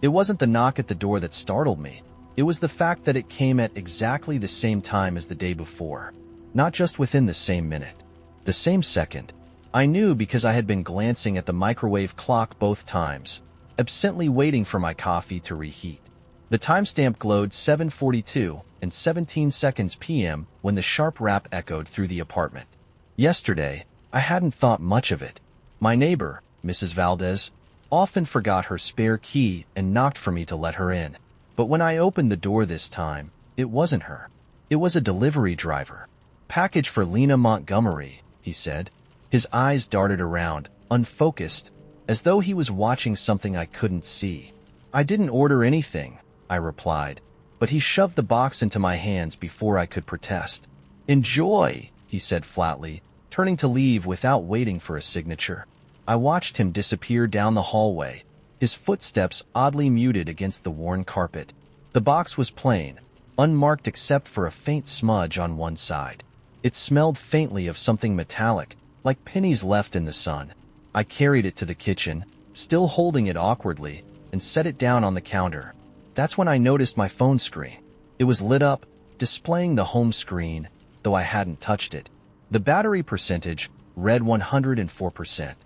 It wasn't the knock at the door that startled me. It was the fact that it came at exactly the same time as the day before. Not just within the same minute. The same second. I knew because I had been glancing at the microwave clock both times, absently waiting for my coffee to reheat. The timestamp glowed 7:42 and 17 seconds p.m. when the sharp rap echoed through the apartment. Yesterday, I hadn't thought much of it. My neighbor, Mrs. Valdez, often forgot her spare key and knocked for me to let her in. But when I opened the door this time, it wasn't her. It was a delivery driver. "Package for Lena Montgomery," he said. His eyes darted around, unfocused, as though he was watching something I couldn't see. "I didn't order anything," I replied, but he shoved the box into my hands before I could protest. "Enjoy," he said flatly, turning to leave without waiting for a signature. I watched him disappear down the hallway, his footsteps oddly muted against the worn carpet. The box was plain, unmarked except for a faint smudge on one side. It smelled faintly of something metallic, like pennies left in the sun. I carried it to the kitchen, still holding it awkwardly, and set it down on the counter. That's when I noticed my phone screen. It was lit up, displaying the home screen, though I hadn't touched it. The battery percentage read 104%.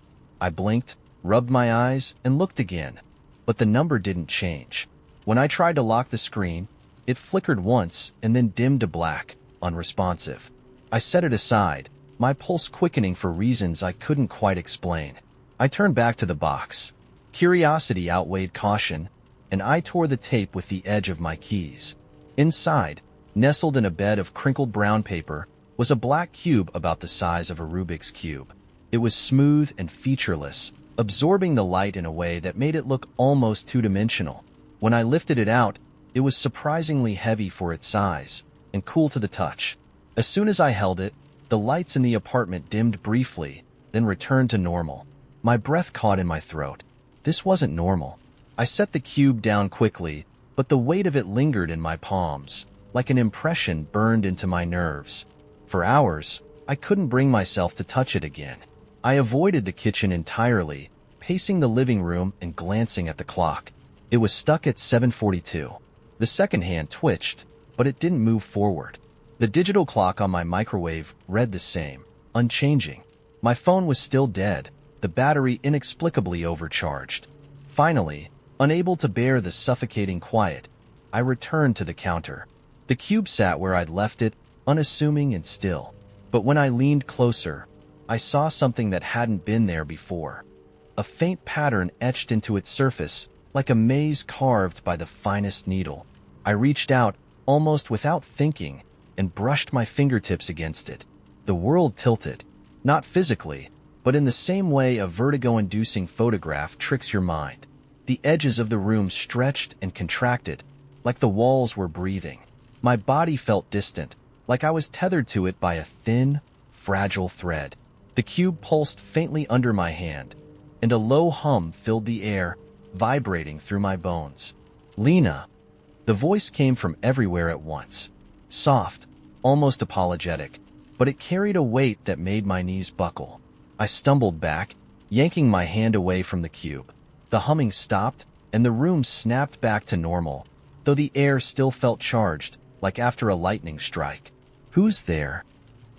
I blinked, rubbed my eyes, and looked again, but the number didn't change. When I tried to lock the screen, it flickered once and then dimmed to black, unresponsive. I set it aside, my pulse quickening for reasons I couldn't quite explain. I turned back to the box. Curiosity outweighed caution, and I tore the tape with the edge of my keys. Inside, nestled in a bed of crinkled brown paper, was a black cube about the size of a Rubik's Cube. It was smooth and featureless, absorbing the light in a way that made it look almost two-dimensional. When I lifted it out, it was surprisingly heavy for its size, and cool to the touch. As soon as I held it, the lights in the apartment dimmed briefly, then returned to normal. My breath caught in my throat. This wasn't normal. I set the cube down quickly, but the weight of it lingered in my palms, like an impression burned into my nerves. For hours, I couldn't bring myself to touch it again. I avoided the kitchen entirely, pacing the living room and glancing at the clock. It was stuck at 7:42. The second hand twitched, but it didn't move forward. The digital clock on my microwave read the same, unchanging. My phone was still dead, the battery inexplicably overcharged. Finally, unable to bear the suffocating quiet, I returned to the counter. The cube sat where I'd left it, unassuming and still. But when I leaned closer, I saw something that hadn't been there before. A faint pattern etched into its surface, like a maze carved by the finest needle. I reached out, almost without thinking, and brushed my fingertips against it. The world tilted. Not physically, but in the same way a vertigo-inducing photograph tricks your mind. The edges of the room stretched and contracted, like the walls were breathing. My body felt distant, like I was tethered to it by a thin, fragile thread. The cube pulsed faintly under my hand, and a low hum filled the air, vibrating through my bones. "Lena." The voice came from everywhere at once. Soft, almost apologetic, but it carried a weight that made my knees buckle. I stumbled back, yanking my hand away from the cube. The humming stopped, and the room snapped back to normal, though the air still felt charged, like after a lightning strike. "Who's there?"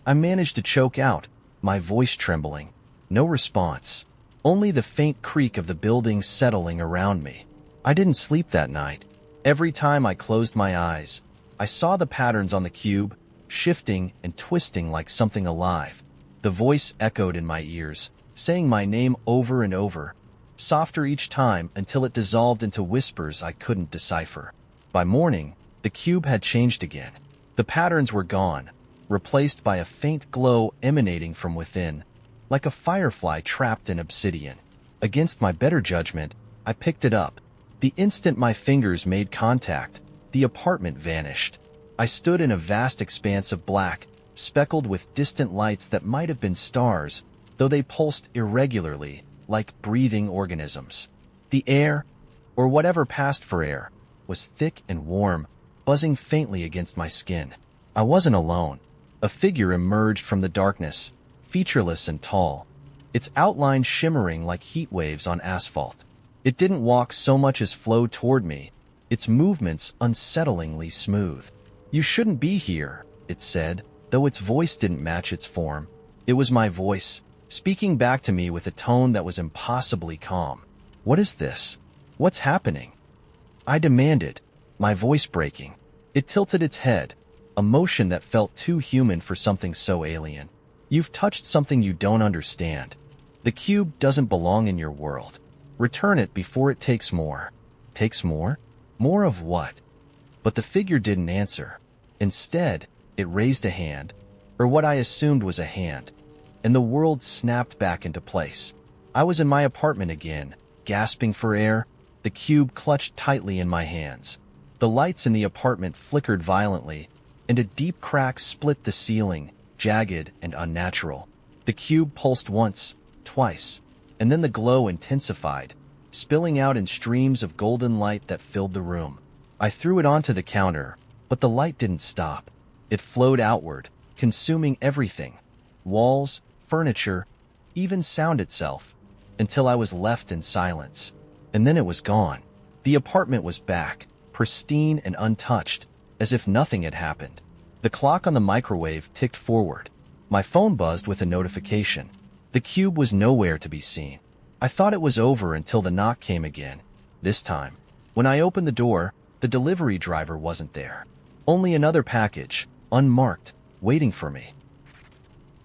I managed to choke out, my voice trembling. No response. Only the faint creak of the building settling around me. I didn't sleep that night. Every time I closed my eyes, I saw the patterns on the cube, shifting and twisting like something alive. The voice echoed in my ears, saying my name over and over, softer each time until it dissolved into whispers I couldn't decipher. By morning, the cube had changed again. The patterns were gone, replaced by a faint glow emanating from within, like a firefly trapped in obsidian. Against my better judgment, I picked it up. The instant my fingers made contact, the apartment vanished. I stood in a vast expanse of black, speckled with distant lights that might have been stars, though they pulsed irregularly, like breathing organisms. The air, or whatever passed for air, was thick and warm, buzzing faintly against my skin. I wasn't alone. A figure emerged from the darkness, featureless and tall, its outline shimmering like heat waves on asphalt. It didn't walk so much as flow toward me, its movements unsettlingly smooth. "You shouldn't be here," it said, though its voice didn't match its form. It was my voice, speaking back to me with a tone that was impossibly calm. "What is this? What's happening?" I demanded, my voice breaking. It tilted its head, a motion that felt too human for something so alien. "You've touched something you don't understand. The cube doesn't belong in your world. Return it before it takes more." "Takes more? More of what?" But the figure didn't answer. Instead, it raised a hand, or what I assumed was a hand, and the world snapped back into place. I was in my apartment again, gasping for air, the cube clutched tightly in my hands. The lights in the apartment flickered violently, and a deep crack split the ceiling, jagged and unnatural. The cube pulsed once, twice, and then the glow intensified, spilling out in streams of golden light that filled the room. I threw it onto the counter, but the light didn't stop. It flowed outward, consuming everything, walls, furniture, even sound itself, until I was left in silence. And then it was gone. The apartment was back, pristine and untouched, as if nothing had happened. The clock on the microwave ticked forward. My phone buzzed with a notification. The cube was nowhere to be seen. I thought it was over until the knock came again. This time, when I opened the door, the delivery driver wasn't there. Only another package, unmarked, waiting for me.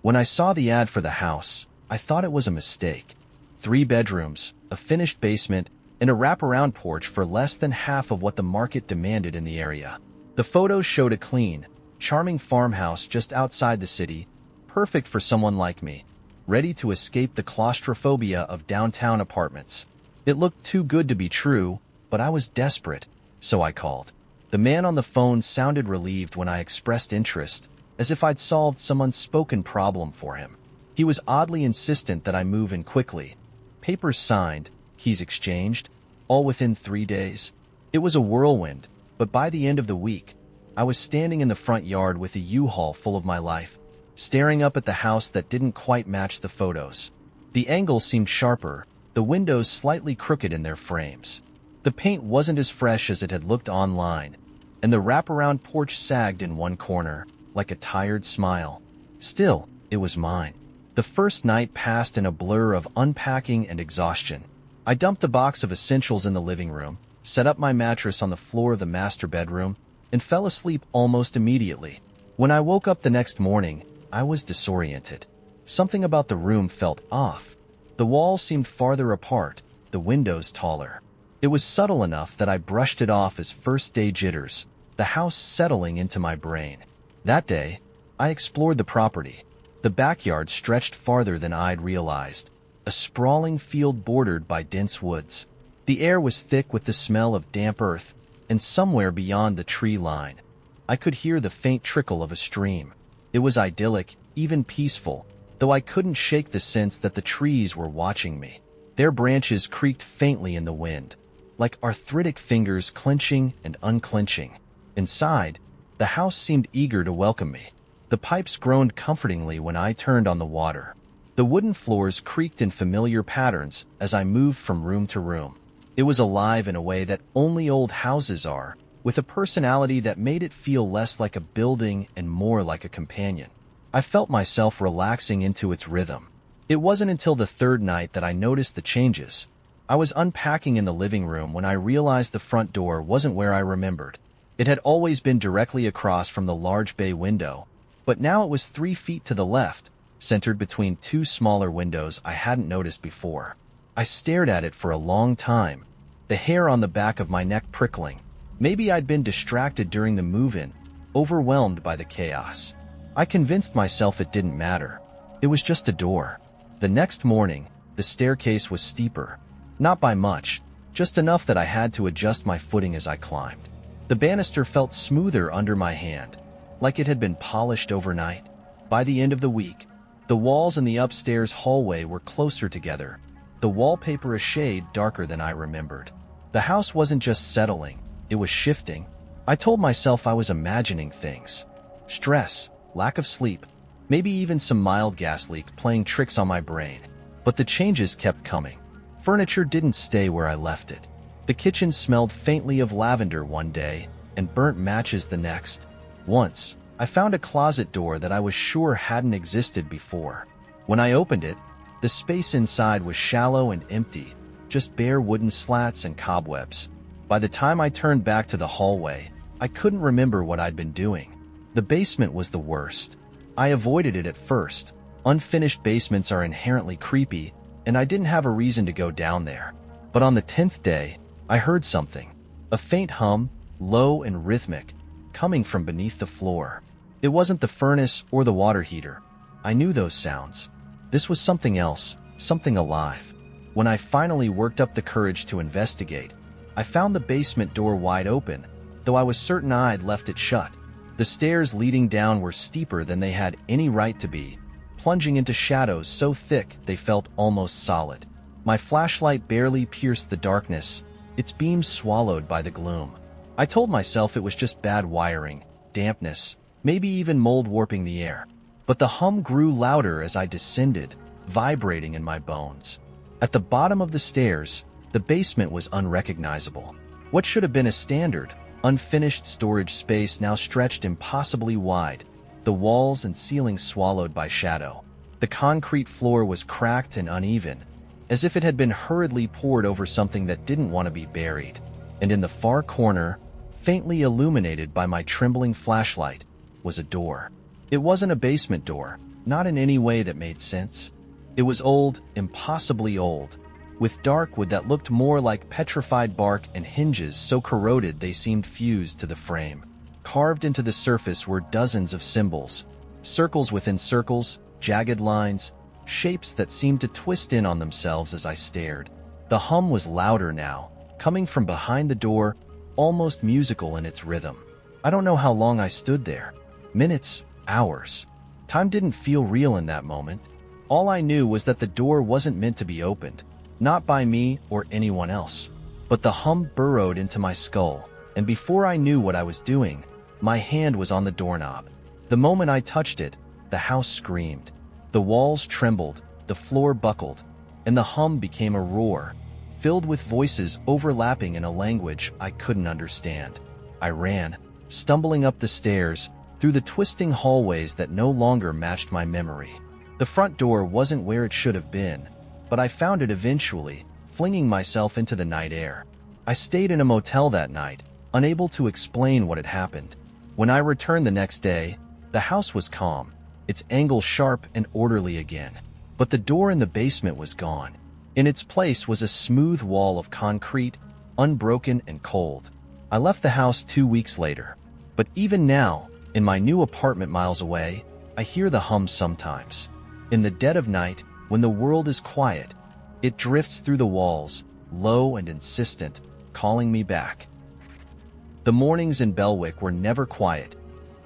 When I saw the ad for the house, I thought it was a mistake. 3 bedrooms, a finished basement, and a wraparound porch for less than half of what the market demanded in the area. The photos showed a clean, charming farmhouse just outside the city, perfect for someone like me, ready to escape the claustrophobia of downtown apartments. It looked too good to be true, but I was desperate, so I called. The man on the phone sounded relieved when I expressed interest, as if I'd solved some unspoken problem for him. He was oddly insistent that I move in quickly. Papers signed, keys exchanged, all within 3 days. It was a whirlwind, but by the end of the week, I was standing in the front yard with a U-Haul full of my life, staring up at the house that didn't quite match the photos. The angles seemed sharper, the windows slightly crooked in their frames. The paint wasn't as fresh as it had looked online, and the wraparound porch sagged in one corner, like a tired smile. Still, it was mine. The first night passed in a blur of unpacking and exhaustion. I dumped a box of essentials in the living room, set up my mattress on the floor of the master bedroom, and fell asleep almost immediately. When I woke up the next morning, I was disoriented. Something about the room felt off. The walls seemed farther apart, the windows taller. It was subtle enough that I brushed it off as first-day jitters, the house settling into my brain. That day, I explored the property. The backyard stretched farther than I'd realized, a sprawling field bordered by dense woods. The air was thick with the smell of damp earth, and somewhere beyond the tree line, I could hear the faint trickle of a stream. It was idyllic, even peaceful, though I couldn't shake the sense that the trees were watching me. Their branches creaked faintly in the wind, like arthritic fingers clenching and unclenching. Inside, the house seemed eager to welcome me. The pipes groaned comfortingly when I turned on the water. The wooden floors creaked in familiar patterns as I moved from room to room. It was alive in a way that only old houses are, with a personality that made it feel less like a building and more like a companion. I felt myself relaxing into its rhythm. It wasn't until the third night that I noticed the changes. I was unpacking in the living room when I realized the front door wasn't where I remembered. It had always been directly across from the large bay window, but now it was 3 feet to the left, centered between 2 smaller windows I hadn't noticed before. I stared at it for a long time, the hair on the back of my neck prickling. Maybe I'd been distracted during the move-in, overwhelmed by the chaos. I convinced myself it didn't matter. It was just a door. The next morning, the staircase was steeper. Not by much, just enough that I had to adjust my footing as I climbed. The banister felt smoother under my hand, like it had been polished overnight. By the end of the week, the walls in the upstairs hallway were closer together, the wallpaper a shade darker than I remembered. The house wasn't just settling, it was shifting. I told myself I was imagining things. Stress, lack of sleep, maybe even some mild gas leak playing tricks on my brain. But the changes kept coming. Furniture didn't stay where I left it. The kitchen smelled faintly of lavender one day and burnt matches the next. Once, I found a closet door that I was sure hadn't existed before. When I opened it, the space inside was shallow and empty, just bare wooden slats and cobwebs. By the time I turned back to the hallway, I couldn't remember what I'd been doing. The basement was the worst. I avoided it at first. Unfinished basements are inherently creepy, and I didn't have a reason to go down there. But on the 10th day, I heard something. A faint hum, low and rhythmic, coming from beneath the floor. It wasn't the furnace or the water heater. I knew those sounds. This was something else, something alive. When I finally worked up the courage to investigate, I found the basement door wide open, though I was certain I'd left it shut. The stairs leading down were steeper than they had any right to be, plunging into shadows so thick they felt almost solid. My flashlight barely pierced the darkness, its beams swallowed by the gloom. I told myself it was just bad wiring, dampness, maybe even mold warping the air. But the hum grew louder as I descended, vibrating in my bones. At the bottom of the stairs, the basement was unrecognizable. What should have been a standard, unfinished storage space now stretched impossibly wide, the walls and ceiling swallowed by shadow. The concrete floor was cracked and uneven, as if it had been hurriedly poured over something that didn't want to be buried. And in the far corner, faintly illuminated by my trembling flashlight, was a door. It wasn't a basement door, not in any way that made sense. It was old, impossibly old, with dark wood that looked more like petrified bark and hinges so corroded they seemed fused to the frame. Carved into the surface were dozens of symbols, circles within circles, jagged lines, shapes that seemed to twist in on themselves as I stared. The hum was louder now, coming from behind the door, almost musical in its rhythm. I don't know how long I stood there. Minutes, hours. Time didn't feel real in that moment. All I knew was that the door wasn't meant to be opened, not by me or anyone else. But the hum burrowed into my skull, and before I knew what I was doing, my hand was on the doorknob. The moment I touched it, the house screamed. The walls trembled, the floor buckled, and the hum became a roar, filled with voices overlapping in a language I couldn't understand. I ran, stumbling up the stairs, through the twisting hallways that no longer matched my memory. The front door wasn't where it should have been, but I found it eventually, flinging myself into the night air. I stayed in a motel that night, unable to explain what had happened. When I returned the next day, the house was calm, its angle sharp and orderly again. But the door in the basement was gone. In its place was a smooth wall of concrete, unbroken and cold. I left the house 2 weeks later. But even now, in my new apartment miles away, I hear the hum sometimes. In the dead of night, when the world is quiet, it drifts through the walls, low and insistent, calling me back. The mornings in Belwick were never quiet.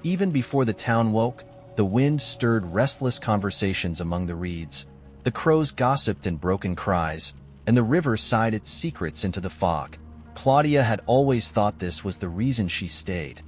Even before the town woke, the wind stirred restless conversations among the reeds. The crows gossiped in broken cries, and the river sighed its secrets into the fog. Claudia had always thought this was the reason she stayed.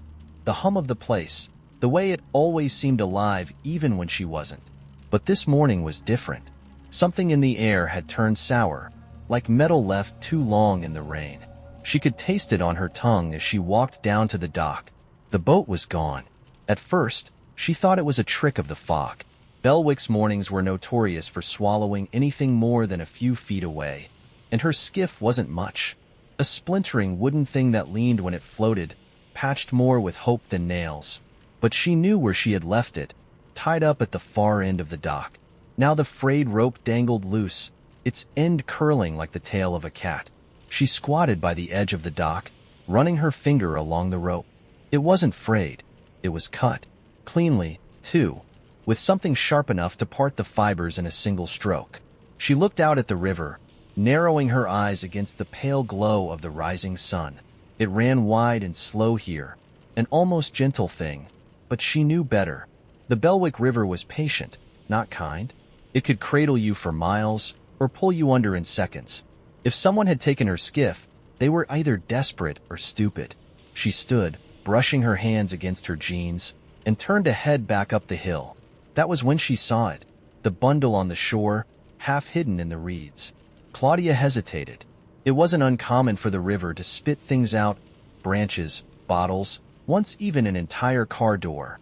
The hum of the place, the way it always seemed alive even when she wasn't. But this morning was different. Something in the air had turned sour, like metal left too long in the rain. She could taste it on her tongue as she walked down to the dock. The boat was gone. At first, she thought it was a trick of the fog. Belwick's mornings were notorious for swallowing anything more than a few feet away, and her skiff wasn't much. A splintering wooden thing that leaned when it floated, patched more with hope than nails. But she knew where she had left it, tied up at the far end of the dock. Now the frayed rope dangled loose, its end curling like the tail of a cat. She squatted by the edge of the dock, running her finger along the rope. It wasn't frayed. It was cut. Cleanly, too. with something sharp enough to part the fibers in a single stroke. She looked out at the river, narrowing her eyes against the pale glow of the rising sun. It ran wide and slow here, an almost gentle thing, but she knew better. The Belwick River was patient, not kind. It could cradle you for miles or pull you under in seconds. If someone had taken her skiff, they were either desperate or stupid. She stood, brushing her hands against her jeans, and turned to head back up the hill. That was when she saw it, the bundle on the shore, half hidden in the reeds. Claudia hesitated. It wasn't uncommon for the river to spit things out, branches, bottles, once even an entire car door.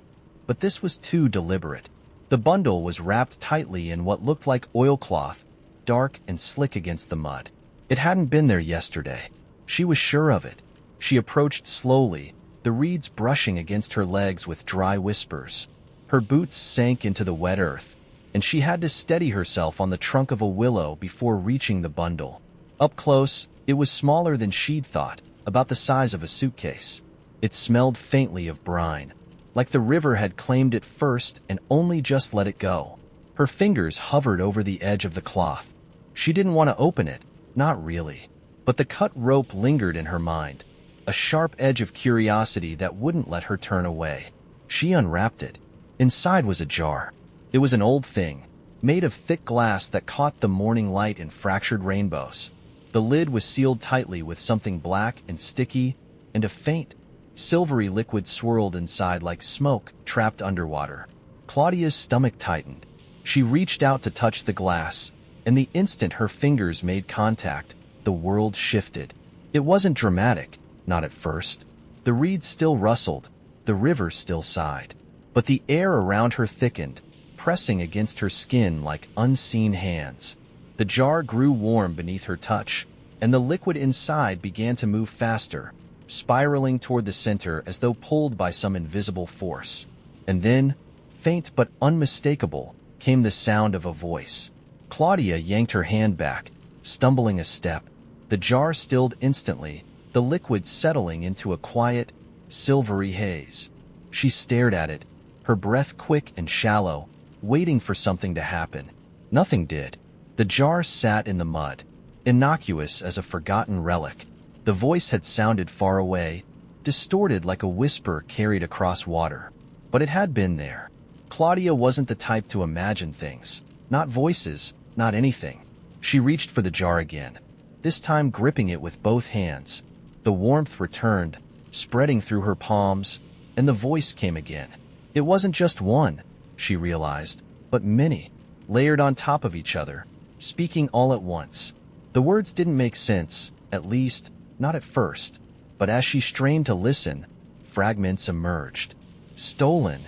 But this was too deliberate. The bundle was wrapped tightly in what looked like oilcloth, dark and slick against the mud. It hadn't been there yesterday. She was sure of it. She approached slowly, the reeds brushing against her legs with dry whispers. Her boots sank into the wet earth, and she had to steady herself on the trunk of a willow before reaching the bundle. Up close, it was smaller than she'd thought, about the size of a suitcase. It smelled faintly of brine, like the river had claimed it first and only just let it go. Her fingers hovered over the edge of the cloth. She didn't want to open it, not really. But the cut rope lingered in her mind, a sharp edge of curiosity that wouldn't let her turn away. She unwrapped it. Inside was a jar. It was an old thing, made of thick glass that caught the morning light in fractured rainbows. The lid was sealed tightly with something black and sticky, and a faint, silvery liquid swirled inside like smoke trapped underwater. Claudia's stomach tightened. She reached out to touch the glass, and the instant her fingers made contact, the world shifted. It wasn't dramatic, not at first. The reeds still rustled, the river still sighed. But the air around her thickened, pressing against her skin like unseen hands. The jar grew warm beneath her touch, and the liquid inside began to move faster, spiraling toward the center as though pulled by some invisible force. And then, faint but unmistakable, came the sound of a voice. Claudia yanked her hand back, stumbling a step. The jar stilled instantly, the liquid settling into a quiet, silvery haze. She stared at it, her breath quick and shallow, waiting for something to happen. Nothing did. The jar sat in the mud, innocuous as a forgotten relic. The voice had sounded far away, distorted like a whisper carried across water. But it had been there. Claudia wasn't the type to imagine things. Not voices, not anything. She reached for the jar again, this time gripping it with both hands. The warmth returned, spreading through her palms, and the voice came again. It wasn't just one, she realized, but many, layered on top of each other, speaking all at once. The words didn't make sense, at least, not at first, but as she strained to listen, fragments emerged. Stolen.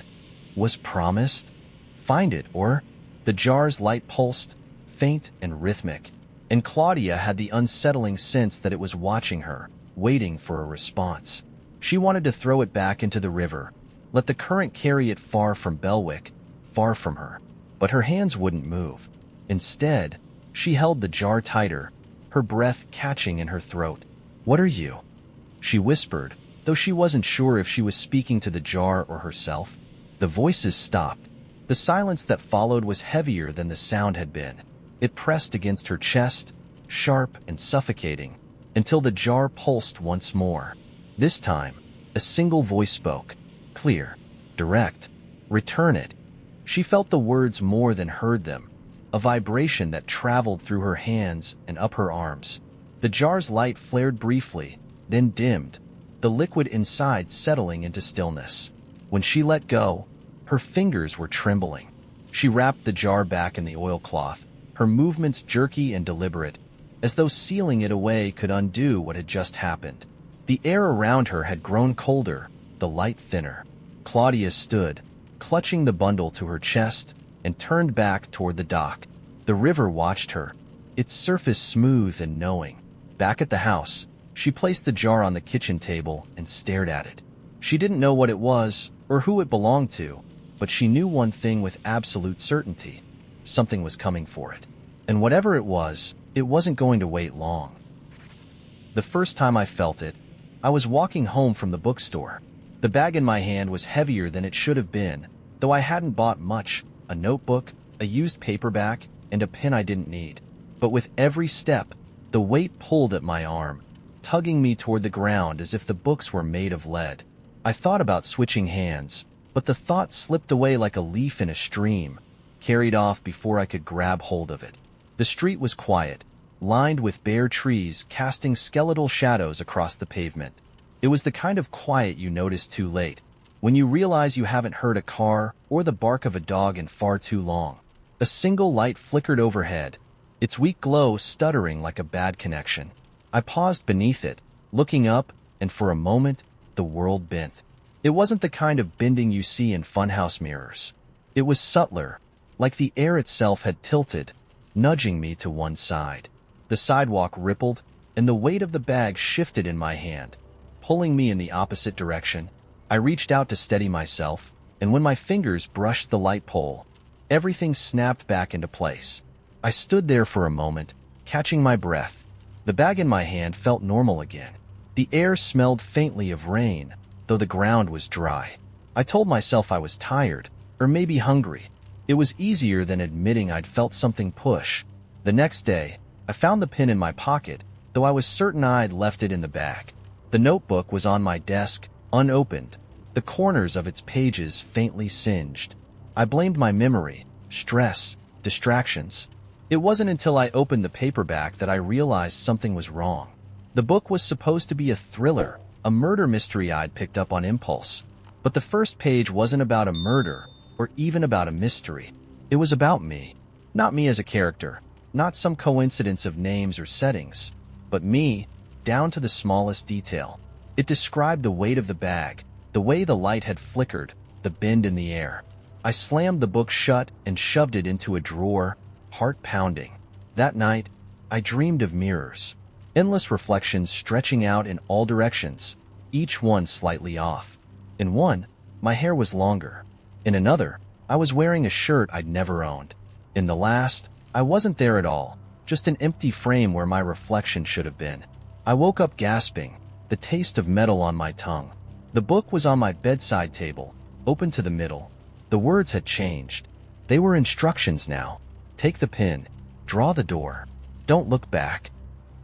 Was promised. Find it, or... The jar's light pulsed, faint and rhythmic, and Claudia had the unsettling sense that it was watching her, waiting for a response. She wanted to throw it back into the river, let the current carry it far from Belwick, far from her. But her hands wouldn't move. Instead, she held the jar tighter, her breath catching in her throat. "What are you?" she whispered, though she wasn't sure if she was speaking to the jar or herself. The voices stopped. The silence that followed was heavier than the sound had been. It pressed against her chest, sharp and suffocating, until the jar pulsed once more. This time, a single voice spoke, clear, direct. "Return it." She felt the words more than heard them, a vibration that traveled through her hands and up her arms. The jar's light flared briefly, then dimmed, the liquid inside settling into stillness. When she let go, her fingers were trembling. She wrapped the jar back in the oilcloth, her movements jerky and deliberate, as though sealing it away could undo what had just happened. The air around her had grown colder, the light thinner. Claudia stood, clutching the bundle to her chest, and turned back toward the dock. The river watched her, its surface smooth and knowing. Back at the house, she placed the jar on the kitchen table and stared at it. She didn't know what it was or who it belonged to, but she knew one thing with absolute certainty. Something was coming for it. And whatever it wasn't going to wait long. The first time I felt it, I was walking home from the bookstore. The bag in my hand was heavier than it should have been, Though I hadn't bought much, a notebook, a used paperback, and a pen I didn't need. But with every step, the weight pulled at my arm, tugging me toward the ground as if the books were made of lead. I thought about switching hands, but the thought slipped away like a leaf in a stream, carried off before I could grab hold of it. The street was quiet, lined with bare trees casting skeletal shadows across the pavement. It was the kind of quiet you notice too late, when you realize you haven't heard a car or the bark of a dog in far too long. A single light flickered overhead, its weak glow stuttering like a bad connection. I paused beneath it, looking up, and for a moment, the world bent. It wasn't the kind of bending you see in funhouse mirrors. It was subtler, like the air itself had tilted, nudging me to one side. The sidewalk rippled, and the weight of the bag shifted in my hand, pulling me in the opposite direction. I reached out to steady myself, and when my fingers brushed the light pole, everything snapped back into place. I stood there for a moment, catching my breath. The bag in my hand felt normal again. The air smelled faintly of rain, though the ground was dry. I told myself I was tired, or maybe hungry. It was easier than admitting I'd felt something push. The next day, I found the pen in my pocket, though I was certain I'd left it in the bag. The notebook was on my desk, unopened, the corners of its pages faintly singed. I blamed my memory, stress, distractions. It wasn't until I opened the paperback that I realized something was wrong. The book was supposed to be a thriller, a murder mystery I'd picked up on impulse. But the first page wasn't about a murder, or even about a mystery. It was about me. Not me as a character, not some coincidence of names or settings, but me, down to the smallest detail. It described the weight of the bag, the way the light had flickered, the bend in the air. I slammed the book shut and shoved it into a drawer, heart pounding. That night, I dreamed of mirrors. Endless reflections stretching out in all directions, each one slightly off. In one, my hair was longer. In another, I was wearing a shirt I'd never owned. In the last, I wasn't there at all, just an empty frame where my reflection should have been. I woke up gasping, the taste of metal on my tongue. The book was on my bedside table, open to the middle. The words had changed. They were instructions now. Take the pen. Draw the door. Don't look back.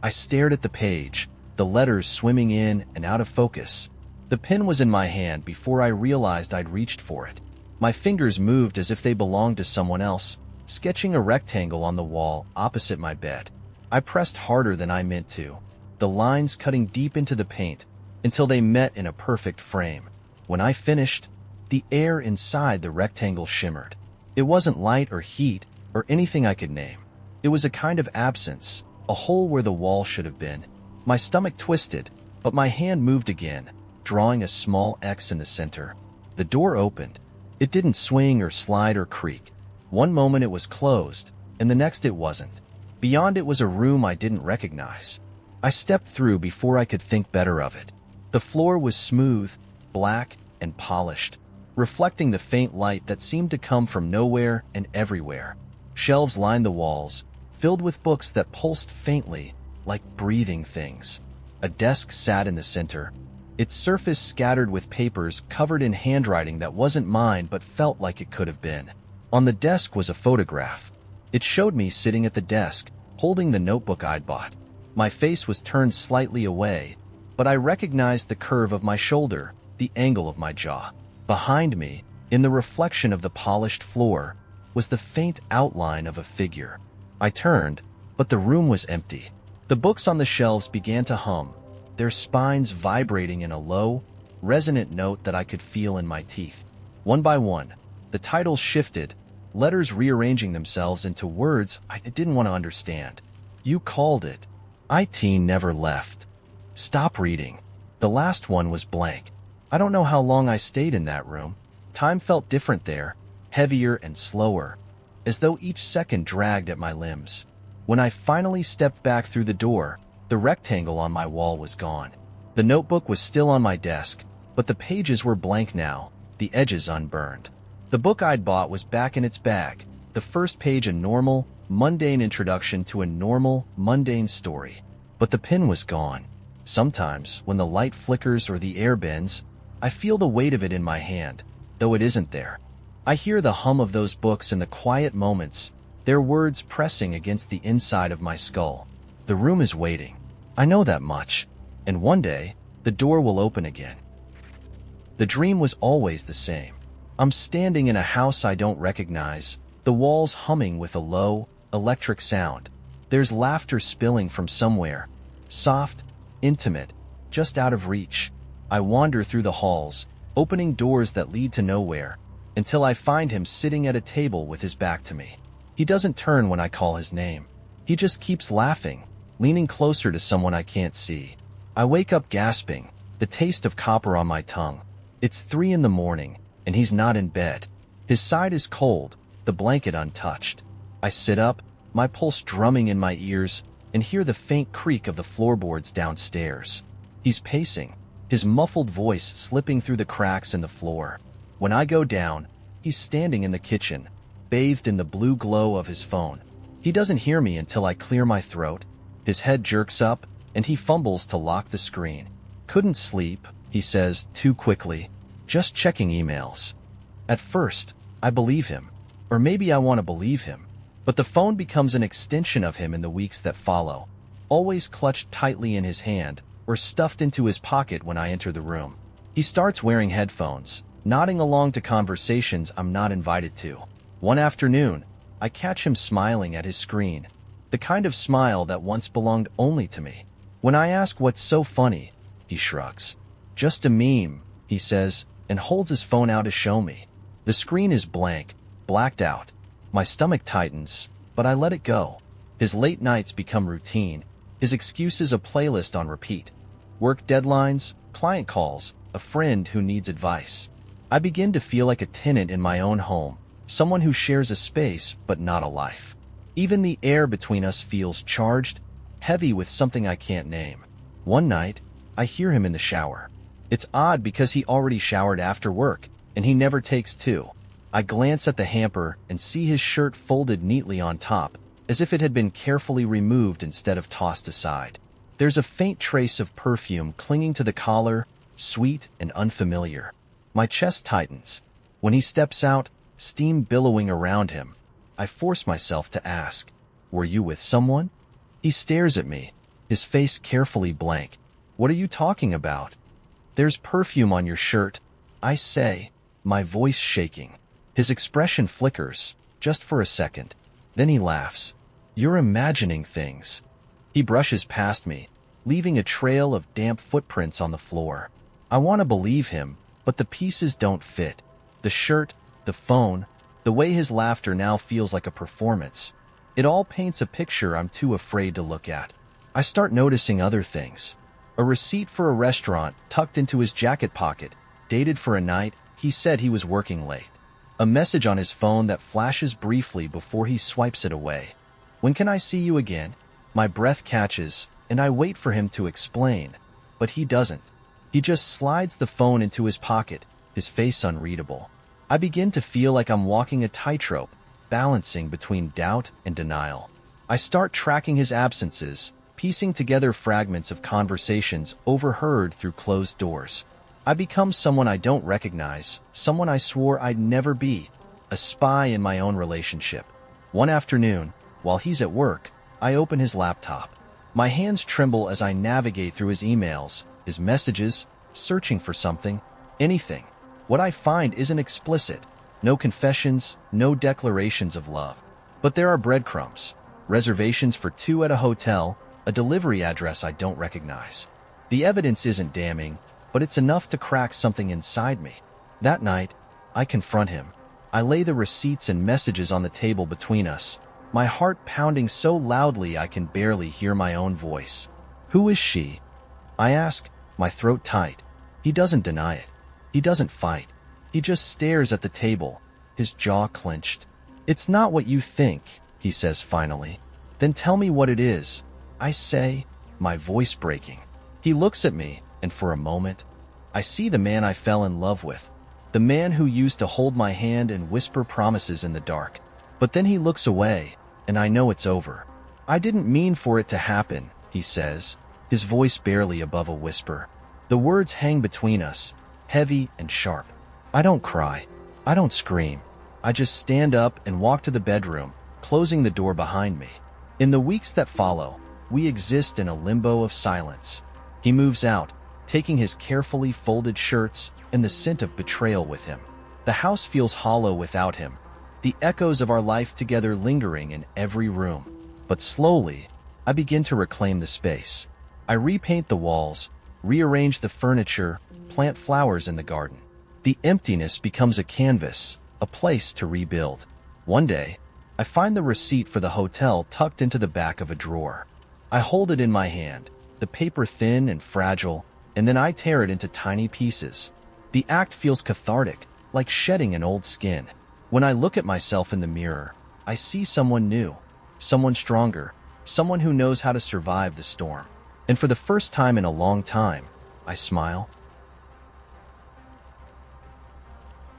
I stared at the page, the letters swimming in and out of focus. The pen was in my hand before I realized I'd reached for it. My fingers moved as if they belonged to someone else, sketching a rectangle on the wall opposite my bed. I pressed harder than I meant to, the lines cutting deep into the paint until they met in a perfect frame. When I finished, the air inside the rectangle shimmered. It wasn't light or heat or anything I could name. It was a kind of absence, a hole where the wall should have been. My stomach twisted, but my hand moved again, drawing a small X in the center. The door opened. It didn't swing or slide or creak. One moment it was closed, and the next it wasn't. Beyond it was a room I didn't recognize. I stepped through before I could think better of it. The floor was smooth, black, and polished, reflecting the faint light that seemed to come from nowhere and everywhere. Shelves lined the walls, filled with books that pulsed faintly, like breathing things. A desk sat in the center, its surface scattered with papers covered in handwriting that wasn't mine but felt like it could have been. On the desk was a photograph. It showed me sitting at the desk, holding the notebook I'd bought. My face was turned slightly away, but I recognized the curve of my shoulder, the angle of my jaw. Behind me, in the reflection of the polished floor, was the faint outline of a figure. I turned, but the room was empty. The books on the shelves began to hum, their spines vibrating in a low, resonant note that I could feel in my teeth. One by one, the titles shifted, letters rearranging themselves into words I didn't want to understand. You called it. IT never left. Stop reading. The last one was blank. I don't know how long I stayed in that room. Time felt different there, heavier and slower, as though each second dragged at my limbs. When I finally stepped back through the door, the rectangle on my wall was gone. The notebook was still on my desk, but the pages were blank now, the edges unburned. The book I'd bought was back in its bag, the first page a normal, mundane introduction to a normal, mundane story. But the pen was gone. Sometimes, when the light flickers or the air bends, I feel the weight of it in my hand, though it isn't there. I hear the hum of those books in the quiet moments, their words pressing against the inside of my skull. The room is waiting. I know that much. And one day, the door will open again. The dream was always the same. I'm standing in a house I don't recognize, the walls humming with a low, electric sound. There's laughter spilling from somewhere, soft, intimate, just out of reach. I wander through the halls, opening doors that lead to nowhere, until I find him sitting at a table with his back to me. He doesn't turn when I call his name. He just keeps laughing, leaning closer to someone I can't see. I wake up gasping, the taste of copper on my tongue. It's 3 a.m, and he's not in bed. His side is cold, the blanket untouched. I sit up, my pulse drumming in my ears, and hear the faint creak of the floorboards downstairs. He's pacing, his muffled voice slipping through the cracks in the floor. When I go down, he's standing in the kitchen, bathed in the blue glow of his phone. He doesn't hear me until I clear my throat. His head jerks up, and he fumbles to lock the screen. Couldn't sleep, he says too quickly. Just checking emails. At first, I believe him. Or maybe I want to believe him. But the phone becomes an extension of him in the weeks that follow, always clutched tightly in his hand or stuffed into his pocket when I enter the room. He starts wearing headphones, nodding along to conversations I'm not invited to. One afternoon, I catch him smiling at his screen, the kind of smile that once belonged only to me. When I ask what's so funny, he shrugs. Just a meme, he says, and holds his phone out to show me. The screen is blank, blacked out. My stomach tightens, but I let it go. His late nights become routine, his excuses a playlist on repeat. Work deadlines, client calls, a friend who needs advice. I begin to feel like a tenant in my own home, someone who shares a space but not a life. Even the air between us feels charged, heavy with something I can't name. One night, I hear him in the shower. It's odd because he already showered after work, and he never takes 2. I glance at the hamper and see his shirt folded neatly on top, as if it had been carefully removed instead of tossed aside. There's a faint trace of perfume clinging to the collar, sweet and unfamiliar. My chest tightens. When he steps out, steam billowing around him, I force myself to ask, "Were you with someone?" He stares at me, his face carefully blank. "What are you talking about?" "There's perfume on your shirt," I say, my voice shaking. His expression flickers, just for a second. Then he laughs. "You're imagining things." He brushes past me, leaving a trail of damp footprints on the floor. I want to believe him, but the pieces don't fit. The shirt, the phone, the way his laughter now feels like a performance. It all paints a picture I'm too afraid to look at. I start noticing other things. A receipt for a restaurant tucked into his jacket pocket, dated for a night he said he was working late. A message on his phone that flashes briefly before he swipes it away. "When can I see you again?" My breath catches, and I wait for him to explain. But he doesn't. He just slides the phone into his pocket, his face unreadable. I begin to feel like I'm walking a tightrope, balancing between doubt and denial. I start tracking his absences, piecing together fragments of conversations overheard through closed doors. I become someone I don't recognize, someone I swore I'd never be, a spy in my own relationship. One afternoon, while he's at work, I open his laptop. My hands tremble as I navigate through his emails, his messages, searching for something, anything. What I find isn't explicit. No confessions, no declarations of love. But there are breadcrumbs, reservations for 2 at a hotel, a delivery address I don't recognize. The evidence isn't damning, but it's enough to crack something inside me. That night, I confront him. I lay the receipts and messages on the table between us, my heart pounding so loudly I can barely hear my own voice. "Who is she?" I ask, my throat tight. He doesn't deny it. He doesn't fight. He just stares at the table, his jaw clenched. "It's not what you think," he says finally. "Then tell me what it is," I say, my voice breaking. He looks at me, and for a moment, I see the man I fell in love with, the man who used to hold my hand and whisper promises in the dark. But then he looks away, and I know it's over. "I didn't mean for it to happen," he says, his voice barely above a whisper. The words hang between us, heavy and sharp. I don't cry. I don't scream. I just stand up and walk to the bedroom, closing the door behind me. In the weeks that follow, we exist in a limbo of silence. He moves out, taking his carefully folded shirts and the scent of betrayal with him. The house feels hollow without him, the echoes of our life together lingering in every room. But slowly, I begin to reclaim the space. I repaint the walls, rearrange the furniture, plant flowers in the garden. The emptiness becomes a canvas, a place to rebuild. One day, I find the receipt for the hotel tucked into the back of a drawer. I hold it in my hand, the paper thin and fragile, and then I tear it into tiny pieces. The act feels cathartic, like shedding an old skin. When I look at myself in the mirror, I see someone new, someone stronger, someone who knows how to survive the storm. And for the first time in a long time, I smile.